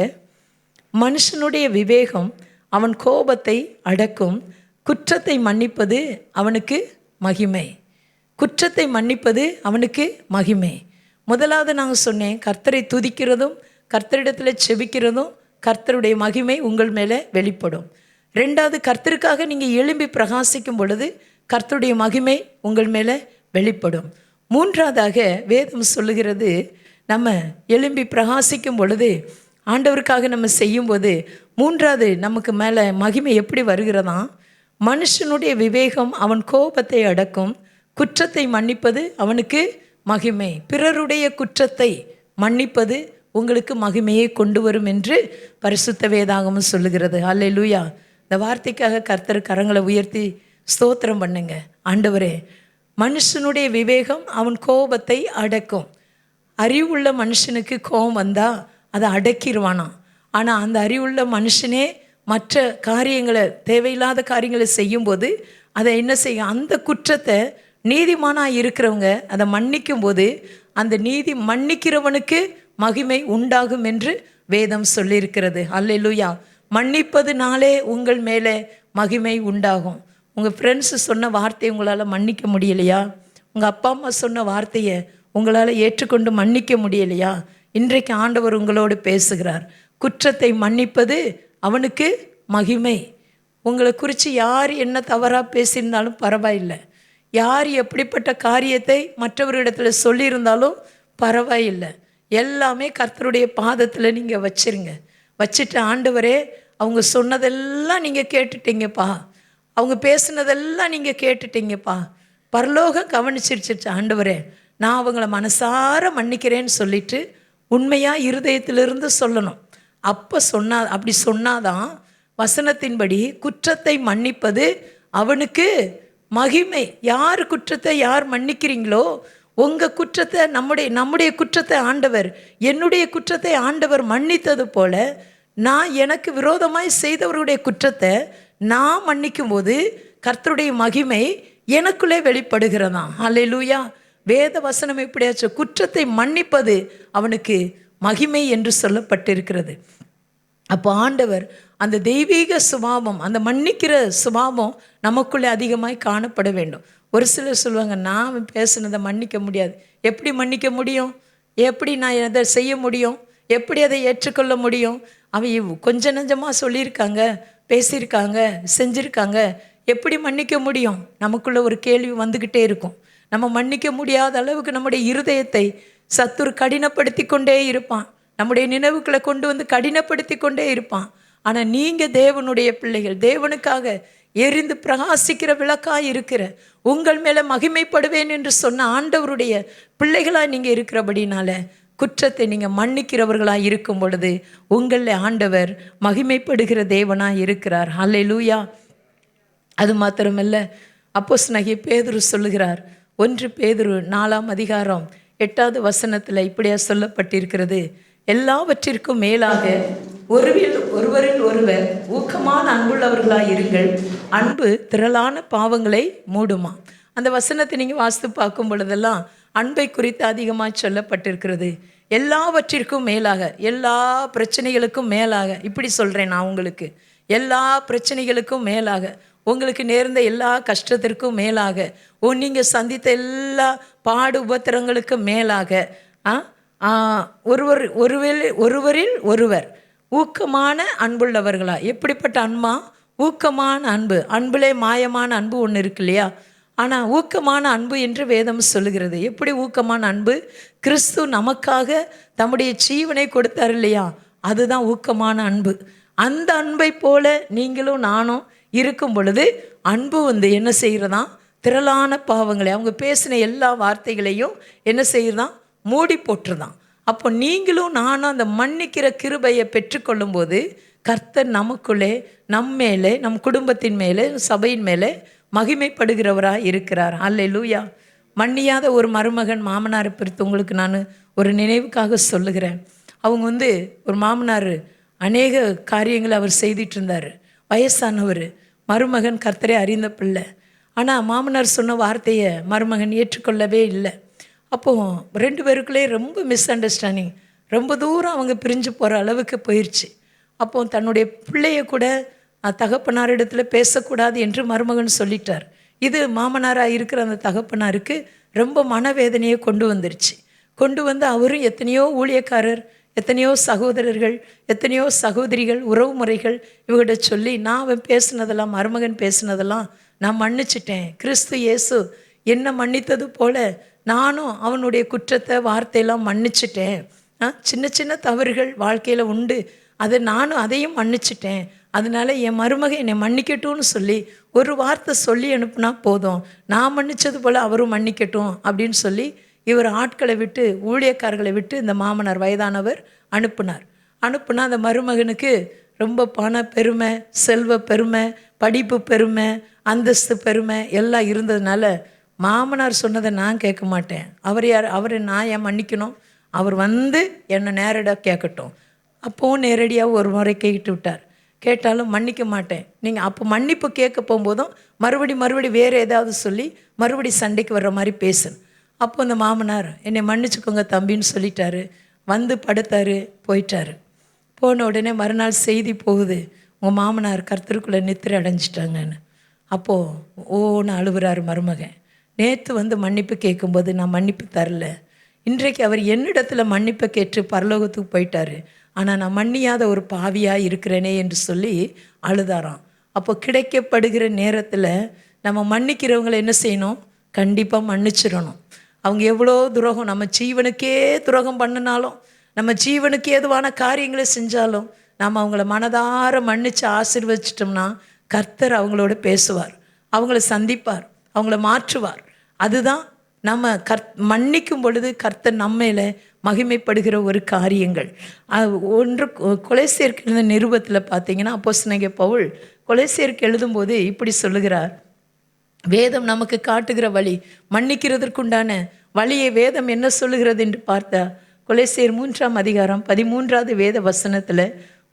மனுஷனுடைய விவேகம் அவன் கோபத்தை அடக்கும், குற்றத்தை மன்னிப்பது அவனுக்கு மகிமை. குற்றத்தை மன்னிப்பது அவனுக்கு மகிமை. முதலாவது நாங்கள் சொன்னேன், கர்த்தரை துதிக்கிறதும் கர்த்தரிடத்தில் செபிக்கிறதும் கர்த்தருடைய மகிமை உங்கள் மேலே வெளிப்படும். 2வது, கர்த்தருக்காக நீங்கள் எழும்பி பிரகாசிக்கும் பொழுது கர்த்தருடைய மகிமை உங்கள் மேலே வெளிப்படும். 3ஆவதாக வேதம் சொல்லுகிறது, நம்ம எழும்பி பிரகாசிக்கும் பொழுது ஆண்டவருக்காக நம்ம செய்யும்போது 3வது நமக்கு மேலே மகிமை எப்படி வருகிறதா? மனுஷனுடைய விவேகம் அவன் கோபத்தை அடக்கும், குற்றத்தை மன்னிப்பது அவனுக்கு மகிமை. பிறருடைய குற்றத்தை மன்னிப்பது உங்களுக்கு மகிமையை கொண்டு வரும் என்று பரிசுத்த வேதாகமும் சொல்லுகிறது. அல்லேலூயா. இந்த வார்த்தைக்காக கர்த்தர் கரங்களை உயர்த்தி ஸ்தோத்திரம் பண்ணுங்க. ஆண்டவரே, மனுஷனுடைய விவேகம் அவன் கோபத்தை அடக்கும். அறிவுள்ள மனுஷனுக்கு கோபம் வந்தால் அதை அடக்கிடுவானா. ஆனால் அந்த அறிவுள்ள மனுஷனே மற்ற காரியங்களை, தேவையில்லாத காரியங்களை செய்யும்போது அதை என்ன செய்யும்? அந்த குற்றத்தை நீதிமானாக இருக்கிறவங்க அதை மன்னிக்கும் போது அந்த நீதி மன்னிக்கிறவனுக்கு மகிமை உண்டாகும் என்று வேதம் சொல்லியிருக்கிறது. அல்லேலூயா. மன்னிப்பதுனாலே உங்கள் மேலே மகிமை உண்டாகும். உங்கள் ஃப்ரெண்ட்ஸு சொன்ன வார்த்தையை உங்களால் மன்னிக்க முடியலையா? உங்கள் அப்பா அம்மா சொன்ன வார்த்தையை உங்களால் ஏற்றுக்கொண்டு மன்னிக்க முடியலையா? இன்றைக்கு ஆண்டவர் உங்களோடு பேசுகிறார். குற்றத்தை மன்னிப்பது அவனுக்கு மகிமை. உங்களை குறித்து யார் என்ன தவறாக பேசியிருந்தாலும் பரவாயில்லை, யார் எப்படிப்பட்ட காரியத்தை மற்றவர்களிடத்தில் சொல்லியிருந்தாலும் பரவாயில்லை, எல்லாமே கர்த்தருடைய பாதத்தில் நீங்கள் வச்சிருங்க. வச்சுட்டு, ஆண்டவரே, அவங்க சொன்னதெல்லாம் நீங்கள் கேட்டுட்டீங்கப்பா, அவங்க பேசுனதெல்லாம் நீங்கள் கேட்டுட்டீங்கப்பா, பரலோகம் கவனிச்சிருச்சு ஆண்டவரே, நான் அவங்கள மனசார மன்னிக்கிறேன்னு சொல்லிட்டு உண்மையாக இருதயத்திலிருந்து சொல்லணும். அப்படி சொன்னாதான் வசனத்தின்படி குற்றத்தை மன்னிப்பது அவனுக்கு மகிமை. யார் குற்றத்தை யார் மன்னிக்கிறீங்களோ, உங்கள் குற்றத்தை, நம்முடைய குற்றத்தை ஆண்டவர், என்னுடைய குற்றத்தை ஆண்டவர் மன்னித்தது போல, நான் எனக்கு விரோதமாய் செய்தவருடைய குற்றத்தை நான் மன்னிக்கும் போது கர்த்தருடைய மகிமை எனக்குள்ளே வெளிப்படுகிறதா. அல்லேலூயா. வேத வசனம் எப்படியாச்சு? குற்றத்தை மன்னிப்பது அவனுக்கு மகிமை என்று சொல்லப்பட்டிருக்கிறது. அப்போ ஆண்டவர் அந்த தெய்வீக சுபாவம், அந்த மன்னிக்கிற சுபாவம் நமக்குள்ளே அதிகமாய் காணப்பட வேண்டும். ஒரு சிலர் சொல்லுவாங்க, நான் பேசுனதை மன்னிக்க முடியாது. எப்படி மன்னிக்க முடியும்? எப்படி நான் அதை செய்ய முடியும்? எப்படி அதை ஏற்றுக்கொள்ள முடியும்? அவன் கொஞ்சம் நஞ்சமாக சொல்லியிருக்காங்க, பேசியிருக்காங்க, செஞ்சுருக்காங்க, எப்படி மன்னிக்க முடியும்? நமக்குள்ளே ஒரு கேள்வி வந்துக்கிட்டே இருக்கும். நம்ம மன்னிக்க முடியாத அளவுக்கு நம்முடைய இருதயத்தை சத்துரு கடினப்படுத்தி கொண்டே இருப்பான். நம்முடைய நினைவுகளை கொண்டு வந்து கடினப்படுத்தி கொண்டே இருப்பான். ஆனால் நீங்கள் தேவனுடைய பிள்ளைகள், தேவனுக்காக எரிந்து பிரகாசிக்கிற விளக்காக இருக்கிற, உங்கள் மேலே மகிமைப்படுவேன் என்று சொன்ன ஆண்டவருடைய பிள்ளைகளாக நீங்கள் இருக்கிறபடினால குற்றத்தை நீங்கள் மன்னிக்கிறவர்களாக இருக்கும் பொழுது உங்களில் ஆண்டவர் மகிமைப்படுகிற தேவனாக இருக்கிறார். ஹல்லேலூயா. அது மாத்திரமல்ல, அப்போஸ்தலனாகிய பேதுரு சொல்லுகிறார், 1 பேதுரு 4ஆம் அதிகாரம் 8வது வசனத்தில் இப்படியா சொல்லப்பட்டிருக்கிறது, எல்லாவற்றிற்கும் மேலாக ஒருவரில் ஒருவர் ஊக்கமான அன்புள்ளவர்களாக இருங்கள், அன்பு திரளான பாவங்களை மூடுமா. அந்த வசனத்தை நீங்கள் வாசித்து பார்க்கும் பொழுதெல்லாம் அன்பை குறித்து அதிகமாக சொல்லப்பட்டிருக்கிறது. எல்லாவற்றிற்கும் மேலாக, எல்லா பிரச்சனைகளுக்கும் மேலாக, இப்படி சொல்கிறேன் நான் உங்களுக்கு, எல்லா பிரச்சனைகளுக்கும் மேலாக, உங்களுக்கு நேர்ந்த எல்லா கஷ்டத்திற்கும் மேலாக, நீங்கள் சந்தித்த எல்லா பாடு உபத்திரங்களுக்கும் மேலாக ஒருவரில் ஒருவர் ஊக்கமான அன்புள்ளவர்களா. எப்படிப்பட்ட அன்பா? ஊக்கமான அன்பு. அன்பிலே மாயமான அன்பு ஒன்று இருக்கு இல்லையா? ஆனால் ஊக்கமான அன்பு என்று வேதம் சொல்லுகிறது. எப்படி ஊக்கமான அன்பு? கிறிஸ்து நமக்காக தம்முடைய ஜீவனை கொடுத்தார் இல்லையா? அதுதான் ஊக்கமான அன்பு. அந்த அன்பை போல நீங்களும் நானும் இருக்கும் பொழுது அன்பு என்ன செய்கிறதா? திரளான பாவங்களை, அவங்க பேசின எல்லா வார்த்தைகளையும் என்ன செய்கிறதான்? மூடி போட்டுருதான். அப்போ நீங்களும் நானும் அந்த மன்னிக்கிற கிருபையை பெற்றுக்கொள்ளும் போது கர்த்தர் நமக்குள்ளே, மேலே, நம் குடும்பத்தின் மேலே, சபையின் மேலே மகிமைப்படுகிறவராக இருக்கிறார். அல்லேலூயா. மன்னியாத ஒரு மருமகன் மாமனாரை பிரித்து உங்களுக்கு நான் ஒரு நினைவுக்காக சொல்லுகிறேன். அவங்க ஒரு மாமனார் அநேக காரியங்களை அவர் செய்துட்டு இருந்தார். வயசானவர், மருமகன் கர்த்தரை அறிந்த பிள்ளை. ஆனால் மாமனார் சொன்ன வார்த்தையை மருமகன் ஏற்றுக்கொள்ளவே இல்லை. அப்போது 2 பேருக்குள்ளே ரொம்ப மிஸ் அண்டர்ஸ்டாண்டிங், ரொம்ப தூரம் அவங்க பிரிஞ்சு போகிற அளவுக்கு போயிடுச்சு. அப்போ தன்னுடைய பிள்ளைய கூட தகப்பனாரிடத்தில் பேசக்கூடாது என்று மருமகன் சொல்லிட்டார். இது மாமனாராக இருக்கிற அந்த தகப்பனாருக்கு ரொம்ப மனவேதனையை கொண்டு வந்துருச்சு. கொண்டு வந்து அவரும் எத்தனையோ ஊழியக்காரர், எத்தனையோ சகோதரர்கள், எத்தனையோ சகோதரிகள், உறவு முறைகள் இவங்கிட்ட சொல்லி, நான் அவன் பேசுனதெல்லாம், மருமகன் பேசுனதெல்லாம் நான் மன்னிச்சிட்டேன். கிறிஸ்து இயேசு என்ன மன்னித்தது போல நானும் அவனுடைய குற்றத்தை வார்த்தையெல்லாம் மன்னிச்சிட்டேன். சின்ன சின்ன தவறுகள் வாழ்க்கையில் உண்டு, அதை நானும் அதையும் மன்னிச்சிட்டேன். அதனால என் மருமகன் என்னை மன்னிக்கட்டும்னு சொல்லி ஒரு வார்த்தை சொல்லி அனுப்புனா போதும், நான் மன்னித்தது போல் அவரும் மன்னிக்கட்டும் அப்படின்னு சொல்லி இவர் ஆட்களை விட்டு, ஊழியக்காரர்களை விட்டு இந்த மாமனார் வயதானவர் அனுப்புனா அந்த மருமகனுக்கு ரொம்ப பண பெருமை, செல்வ பெருமை, படிப்பு பெருமை, அந்தஸ்து பெருமை எல்லாம் இருந்ததுனால மாமனார் சொன்னதை நான் கேட்க மாட்டேன். அவரை நான் ஏன் மன்னிக்கணும்? அவர் என்னை நேரடியாக கேட்கட்டும். அப்போவும் நேரடியாக ஒரு முறை கேட்டு விட்டார். கேட்டாலும் மன்னிக்க மாட்டேன். நீங்கள் அப்போ மன்னிப்பு கேட்க போகும்போதும் மறுபடி வேறு ஏதாவது சொல்லி மறுபடி சண்டைக்கு வர்ற மாதிரி பேசுன்னு. அப்போ அந்த மாமனார் என்னை மன்னிச்சுக்கோங்க தம்பின்னு சொல்லிட்டாரு. படுத்தார், போயிட்டார். போன உடனே மறுநாள் செய்தி போகுது, உங்கள் மாமனார் கர்த்தருக்குள்ளே நித்திரை அடைஞ்சிட்டாங்கன்னு. அப்போது ஓன்னு அழுகுறாரு மருமகன். நேற்று மன்னிப்பு கேட்கும்போது நான் மன்னிப்பு தரல, இன்றைக்கு அவர் என்னிடத்தில் மன்னிப்பை கேட்டு பரலோகத்துக்கு போயிட்டார், ஆனால் நான் மன்னியாத ஒரு பாவியாக இருக்கிறேனே என்று சொல்லி அழுதாராம். அப்போ கிடைக்கப்படுகிற நேரத்தில் நம்ம மன்னிக்கிறவங்களை என்ன செய்யணும்? கண்டிப்பாக மன்னிச்சிடணும். அவங்க எவ்வளோ துரோகம், நம்ம ஜீவனுக்கே துரோகம் பண்ணினாலும், நம்ம ஜீவனுக்கு ஏதுவான காரியங்களை செஞ்சாலும் நாம் அவங்கள மனதார மன்னித்து ஆசீர்வதிச்சிட்டோம்னா கர்த்தர் அவங்களோட பேசுவார், அவங்கள சந்திப்பார், அவங்கள மாற்றுவார். அதுதான் நம்ம மன்னிக்கும் பொழுது கர்த்தர் நம்மையில் மகிமைப்படுகிற ஒரு காரியங்கள். ஒன்று கொலைசேருக்கு எழுந்த நிருபத்தில் பார்த்தீங்கன்னா அப்போஸ்தலனாகிய பவுல் கொலைசேருக்கு எழுதும்போது இப்படி சொல்லுகிறார், வேதம் நமக்கு காட்டுகிற வழி, மன்னிக்கிறதற்குண்டான வழியை வேதம் என்ன சொல்லுகிறது என்று பார்த்தா, கொலைசேர் 3ஆம் அதிகாரம் 13வது வேத வசனத்தில்,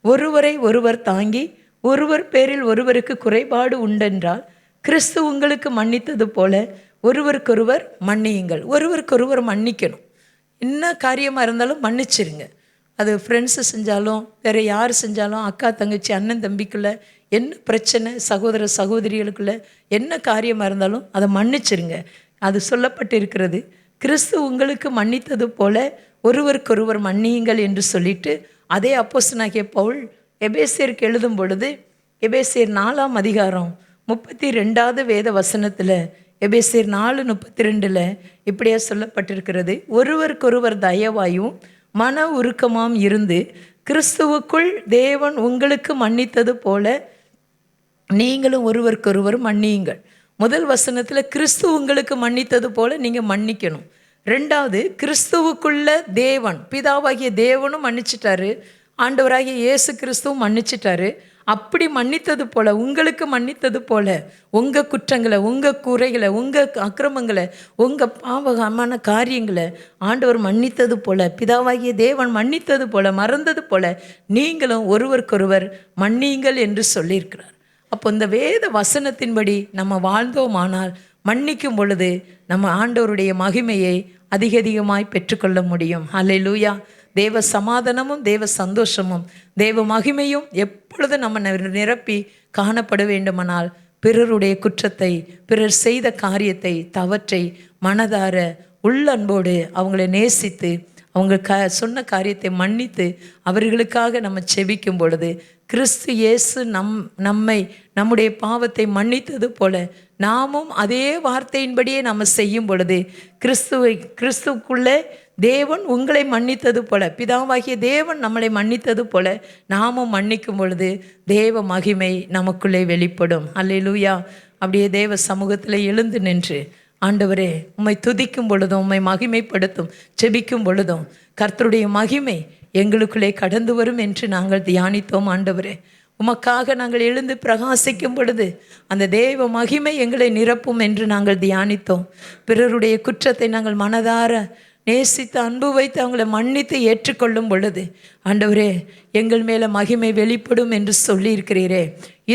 ஒருவரை ஒருவர் தாங்கி ஒருவர் பேரில் ஒருவருக்கு குறைபாடு உண்டென்றால் கிறிஸ்து உங்களுக்கு மன்னித்தது போல ஒருவருக்கொருவர் மன்னியுங்கள். ஒருவருக்கொருவர் மன்னிக்கணும். என்ன காரியமாக இருந்தாலும் மன்னிச்சிருங்க. அது ஃப்ரெண்ட்ஸு செஞ்சாலும், வேறு யார் செஞ்சாலும், அக்கா தங்கச்சி அண்ணன் தம்பிக்குள்ளே என்ன பிரச்சனை, சகோதர சகோதரிகளுக்குள்ளே என்ன காரியமாக இருந்தாலும் அதை மன்னிச்சிருங்க. அது சொல்லப்பட்டு இருக்கிறது, கிறிஸ்து உங்களுக்கு மன்னித்தது போல ஒருவருக்கொருவர் மன்னியுங்கள் என்று சொல்லிட்டு, அதே அப்போஸ்தலனாகிய பவுல் எபேசியருக்கு எழுதும் பொழுது எபேசியர் 4ஆம் அதிகாரம் 32வது வேத வசனத்தில், எபேசியர் 4:32 இப்படியா சொல்லப்பட்டிருக்கிறது, ஒருவருக்கொருவர் தயவாயும் மன உருக்கமாம் இருந்து கிறிஸ்துவுக்குள் தேவன் உங்களுக்கு மன்னித்தது போல நீங்களும் ஒருவருக்கொருவர் மன்னியுங்கள். முதல் வசனத்தில் கிறிஸ்து உங்களுக்கு மன்னித்தது போல நீங்கள் மன்னிக்கணும். ரெண்டாவது, கிறிஸ்துவுக்குள்ள தேவன், பிதாவாகிய தேவனும் மன்னிச்சிட்டாரு, ஆண்டவராகிய இயேசு கிறிஸ்துவும் மன்னிச்சிட்டாரு. அப்படி மன்னித்தது போல, உங்களுக்கு மன்னித்தது போல, உங்கள் குற்றங்களை, உங்கள் குறைகளை, உங்கள் அக்கிரமங்களை, உங்கள் பாவகமான காரியங்களை ஆண்டவர் மன்னித்தது போல, பிதாவாகிய தேவன் மன்னித்தது போல, மறந்தது போல நீங்களும் ஒருவருக்கொருவர் மன்னியுங்கள் என்று சொல்லியிருக்கிறார். அப்போ இந்த வேத வசனத்தின்படி நம்ம வாழ்ந்தோமானால் மன்னிக்கும் பொழுது நம்ம ஆண்டவருடைய மகிமையை அதிகமாய் பெற்றுக்கொள்ள முடியும். அல்லேலூயா. தேவ சமாதானமும் தேவ சந்தோஷமும் தேவ மகிமையும் எப்பொழுது நம்ம நிரப்பி காணப்பட வேண்டுமானால் பிறருடைய குற்றத்தை, பிறர் செய்த காரியத்தை, தவற்றை மனதார உள்ளன்போடு அவங்களை நேசித்து அவங்க சொன்ன காரியத்தை மன்னித்து அவர்களுக்காக நம்ம செபிக்கும் பொழுது கிறிஸ்து இயேசு நம்முடைய பாவத்தை மன்னித்தது போல நாமும் அதே வார்த்தையின்படியே நம்ம செய்யும் பொழுது கிறிஸ்துவுக்குள்ளே தேவன் உங்களை மன்னித்தது போல, பிதாவாகிய தேவன் நம்மளை மன்னித்தது போல நாமும் மன்னிக்கும் பொழுது தேவ மகிமை நமக்குள்ளே வெளிப்படும். அல்லேலூயா. அப்படியே தேவ சமூகத்தில் எழுந்து நின்று, ஆண்டவரே உம்மை துதிக்கும் பொழுதும் உம்மை மகிமைப்படுத்தும் செபிக்கும் பொழுதும் கர்த்தருடைய மகிமை எங்களுக்குள்ளே கடந்து வரும் என்று நாங்கள் தியானித்தோம். ஆண்டவரே உமக்காக நாங்கள் எழுந்து பிரகாசிக்கும் பொழுது அந்த தேவ மகிமை எங்களை நிரப்பும் என்று நாங்கள் தியானித்தோம். பிறருடைய குற்றத்தை நாங்கள் மனதார நேசித்து அன்பு வைத்து அவங்களை மன்னித்து ஏற்றுக்கொள்ளும் பொழுது ஆண்டவரே எங்கள் மேலே மகிமை வெளிப்படும் என்று சொல்லியிருக்கிறீரே.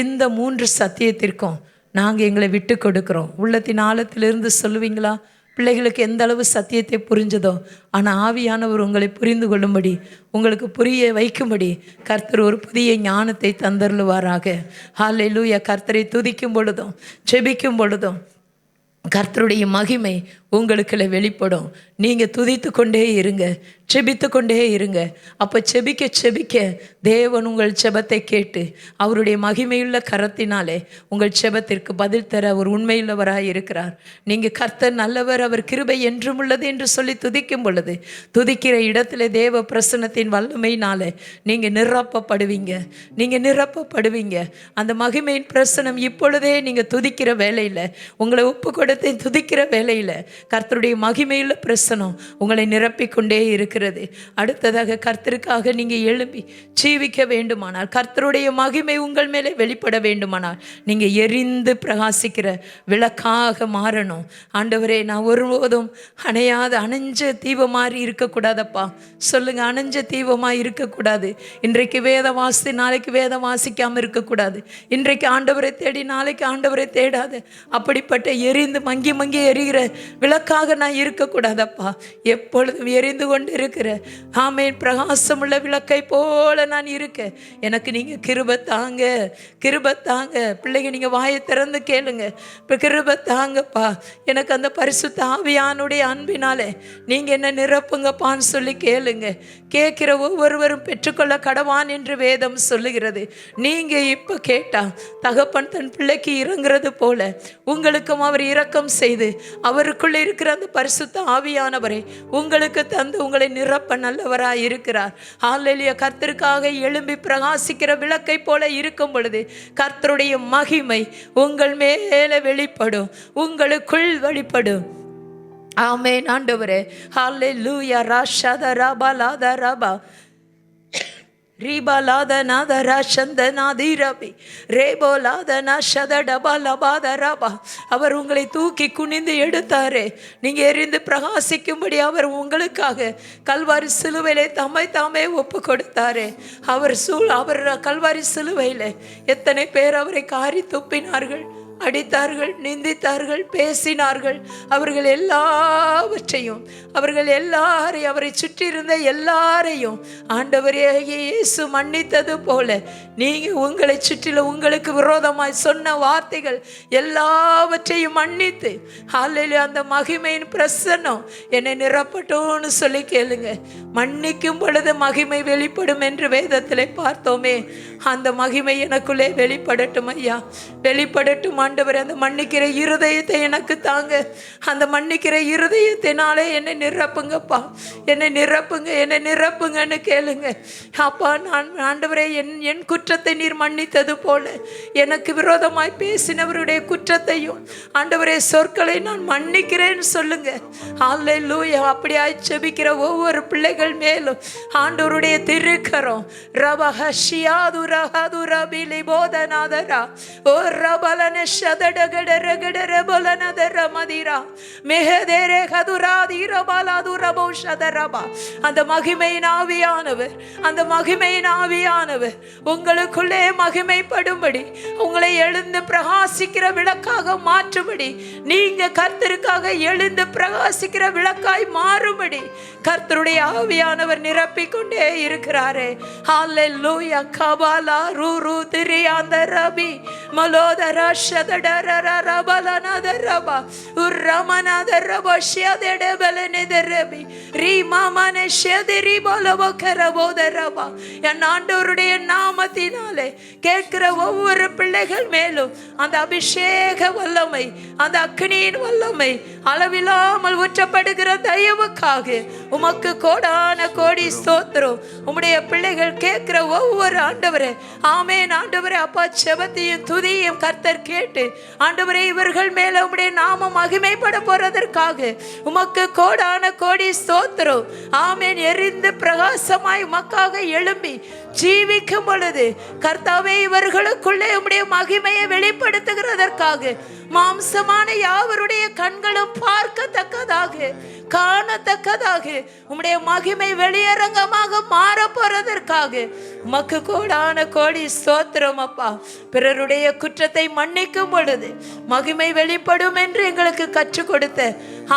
இந்த 3 சத்தியத்திற்கும் நாங்கள் எங்களை விட்டு கொடுக்குறோம். உள்ளத்தின் ஆழத்திலிருந்து சொல்லுவீங்களா? பிள்ளைகளுக்கு எந்த அளவு சத்தியத்தை புரிஞ்சதோ, ஆனால் ஆவியானவர் உங்களை புரிந்து கொள்ளும்படி, உங்களுக்கு புரிய வைக்கும்படி கர்த்தர் ஒரு புதிய ஞானத்தை தந்தருளுவாராக. ஹல்லேலூயா. கர்த்தரை துதிக்கும் பொழுதும் செபிக்கும் பொழுதும் கர்த்தருடைய மகிமை உங்களுக்குள்ள வெளிப்படும். நீங்கள் துதித்து கொண்டே இருங்க, செபித்து கொண்டே இருங்க. அப்போ செபிக்க செபிக்க தேவன் உங்கள் செபத்தை கேட்டு அவருடைய மகிமையுள்ள கரத்தினாலே உங்கள் செபத்திற்கு பதில் தர அவர் உண்மையுள்ளவராக இருக்கிறார். நீங்கள் கர்த்தர் நல்லவர், அவர் கிருபை என்றும் உள்ளது என்று சொல்லி துதிக்கும் பொழுது துதிக்கிற இடத்துல தேவ பிரசன்னத்தின் வல்லமையினாலே நீங்கள் நிரப்பப்படுவீங்க. அந்த மகிமையின் பிரசனம் இப்பொழுதே நீங்கள் துதிக்கிற வேலையில், உங்களை ஒப்பு கொடுத்து துதிக்கிற வேலையில் கர்த்தருடைய மகிமையுள்ள பிரசனம் உங்களை நிரப்பிக்கொண்டே இருக்கிறது. அடுத்ததாக கர்த்தருக்காக நீங்கள் எழும்பி ஜீவிக்க வேண்டுமானால், கர்த்தருடைய மகிமை உங்கள் மேலே வெளிப்பட வேண்டுமானால் நீங்கள் எரிந்து பிரகாசிக்கிற விளக்காக மாறணும். ஆண்டவரே நான் ஒருபோதும் அணைஞ்ச தீபம் மாதிரி இருக்கக்கூடாதப்பா. சொல்லுங்க, அணைஞ்ச தீபமாக இருக்கக்கூடாது. இன்றைக்கு வேதம் வாசி நாளைக்கு வேதம் வாசிக்காமல் இருக்கக்கூடாது. இன்றைக்கு ஆண்டவரை தேடி நாளைக்கு ஆண்டவரை தேடாது. அப்படிப்பட்ட எரிந்து மங்கி எரிகிற விளக்காக நான் இருக்கக்கூடாதப்பா. எப்பொழுதும் எரிந்து கொண்டு இருக்கிற ஆமேன் பிரகாசமுள்ள விளக்கை போல நான் இருக்க எனக்கு நீங்கள் கிருபை தாங்க. பிள்ளைங்க நீங்கள் வாயை திறந்து கேளுங்க, இப்போ கிருபை தாங்கப்பா. எனக்கு அந்த பரிசுத்த ஆவியானுடைய அன்பினாலே நீங்கள் என்ன நிரப்புங்கப்பான்னு சொல்லி கேளுங்க. கேட்கிற ஒவ்வொருவரும் பெற்றுக்கொள்ள கடவான் என்று வேதம் சொல்லுகிறது. நீங்கள் இப்போ கேட்டா தகப்பன் தன் பிள்ளைக்கு இறங்குறது போல உங்களுக்கும் அவர் இரக்கம் செய்து அவருக்குள்ளே இருக்கிற அந்த பரிசுத்த ஆவியானவரை உங்களுக்கு தந்து உங்களை நிரப்ப நல்லவராய் இருக்கிறார். ஹல்லேலூயா. கர்த்தருக்காக எழும்பி பிரகாசிக்கிற விளக்கை போல இருக்கும் பொழுது கர்த்தருடைய மகிமை உங்கள் மேலே வெளிப்படும், உங்களுக்குள் வெளிப்படும். ஆமென் ஆண்டவரே. ஹல்லேலூயா. ராஷத ரபா லாத ரபா அவர் உங்களை தூக்கி குனிந்து எடுத்தாரே. நீங்க எரிந்து பிரகாசிக்கும்படி அவர் உங்களுக்காக கல்வாரி சிலுவையிலே தாமே ஒப்பு கொடுத்தாரே. அவர் கல்வாரி சிலுவையிலே எத்தனை பேர் அவரை காரி துப்பினார்கள், அடித்தார்கள், நிந்தித்தார்கள், பேசினார்கள். அவர்கள் எல்லாரையும் அவரை சுற்றி இருந்த எல்லாரையும் ஆண்டவரே இயேசு மன்னித்தது போல நீங்க உங்களை சுற்றில உங்களுக்கு விரோதமாய் சொன்ன வார்த்தைகள் எல்லாவற்றையும் மன்னித்து ஹல்லேலூயா அந்த மகிமையின் பிரசன்னம் என்னை நிரப்பட்டும்னு சொல்லி கேளுங்க. மன்னிக்கும் பொழுது மகிமை வெளிப்படும் என்று வேதத்திலே பார்த்தோமே. அந்த மகிமை எனக்குள்ளே வெளிப்படட்டும் ஐயா, வெளிப்படட்டும் ஆண்டவரே அந்த மன்னிக்கிற இருதயத்தை எனக்கு தாங்க. அந்த மன்னிக்கிற இருதயத்தினாலே என்னை நிரப்புங்கப்பா, என்னை நிரப்புங்கன்னு கேளுங்க. அப்பா நான் ஆண்டவரே என் குற்றத்தை நீர் மன்னித்தது போல எனக்கு விரோதமாய் பேசினவருடைய குற்றத்தையும் ஆண்டவரே சொற்களை நான் மன்னிக்கிறேன்னு சொல்லுங்க. அல்லேலூயா. அப்படியாய் செபிக்கிற ஒவ்வொரு பிள்ளைகள் மேலும் ஆண்டவருடைய திருக்கரம் ரபஹஷியாதுரஹதுரபிலிபோதநாதரா ஓ ரபலன ஷதடகடரகடரபலனதர மதிரா மெஹதேரே ஹதுராதிரபலதுரபௌஷதரபா. அந்த மகிமையின் ஆவியானவர், அந்த மகிமையின் ஆவியானவர் உங்களுக்குள்ளே மகிமைப்படும்படி, உங்களை எழுந்து பிரகாசிக்கிற விளக்காக மாற்றும்படி, நீங்க கர்த்தருக்காக எழுந்து பிரகாசிக்கிற விளக்காய் மாறும்படி கர்த்தருடைய ஆவியானவர் நிரப்பிக்கொண்டே இருக்கிறாரே. ஹல்லேலூயா. கபாலா ரூரு திரியாந்த ரபி மலோதர ஷதடர ரபலனத ரபா உர்ரமனத ரபஷயதெட பலனத ரபி ரீமமன ஷதரி பலவகரபோத ரபா. என் ஆண்டவருடைய நாமத்தினாலே கேட்கிற ஒவ்வொரு பிள்ளைகள் மேலும் அந்த அபிஷேக வல்லமை, அந்த அக்னியின் வல்லமை அளவில்லாமல் ஊற்றப்படுகிற தயவுக்காக உமக்கு கோடான கோடி ஸ்தோத்திரம். உம்முடைய பிள்ளைகள் கேட்கிற ஒவ்வொரு ஆண்டவரே, ஆமென் ஆண்டவரே. அப்பா செபத்தையும் துதியையும் கர்த்தர் கேட்டு ஆண்டவரே இவர்கள் மேல உம்முடைய நாமம் மகிமைப்பட போறதற்காக உமக்கு கோடான கோடி ஸ்தோத்திரம். ஆமென். எரிந்து பிரகாசமாய் உமக்காக எழும்பி ஜீவிக்கும் பொழுது கர்த்தாவே இவர்களுக்குள்ளே உம்முடைய மகிமையை வெளிப்படுத்துகிறதற்காக மாம்சமான யாவருடைய கண்களும் பார்க்கத்தக்கதாக, காணத்தக்கதாக உம்முடைய மகிமை வெளியரங்கமாக மாற போறதற்காக உமக்கு கோடான கோடி ஸ்தோத்திரம் அப்பா. பிறருடைய குற்றத்தை மன்னிக்கும் பொழுது மகிமை வெளிப்படும் என்று எங்களுக்கு கற்றுக் கொடுத்த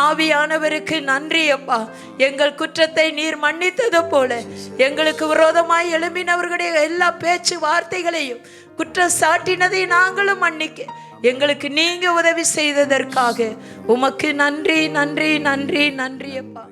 ஆவியானவருக்கு நன்றி அப்பா. எங்கள் குற்றத்தை நீர் மன்னித்தது போல எங்களுக்கு விரோதமாய் எழும்பினவர்களுடைய எல்லா பேச்சு வார்த்தைகளையும் குற்றம் சாட்டினதை நாங்களும் மன்னிக்க எங்களுக்கு நீங்க உதவி செய்ததற்காக உமக்கு நன்றி அப்பா.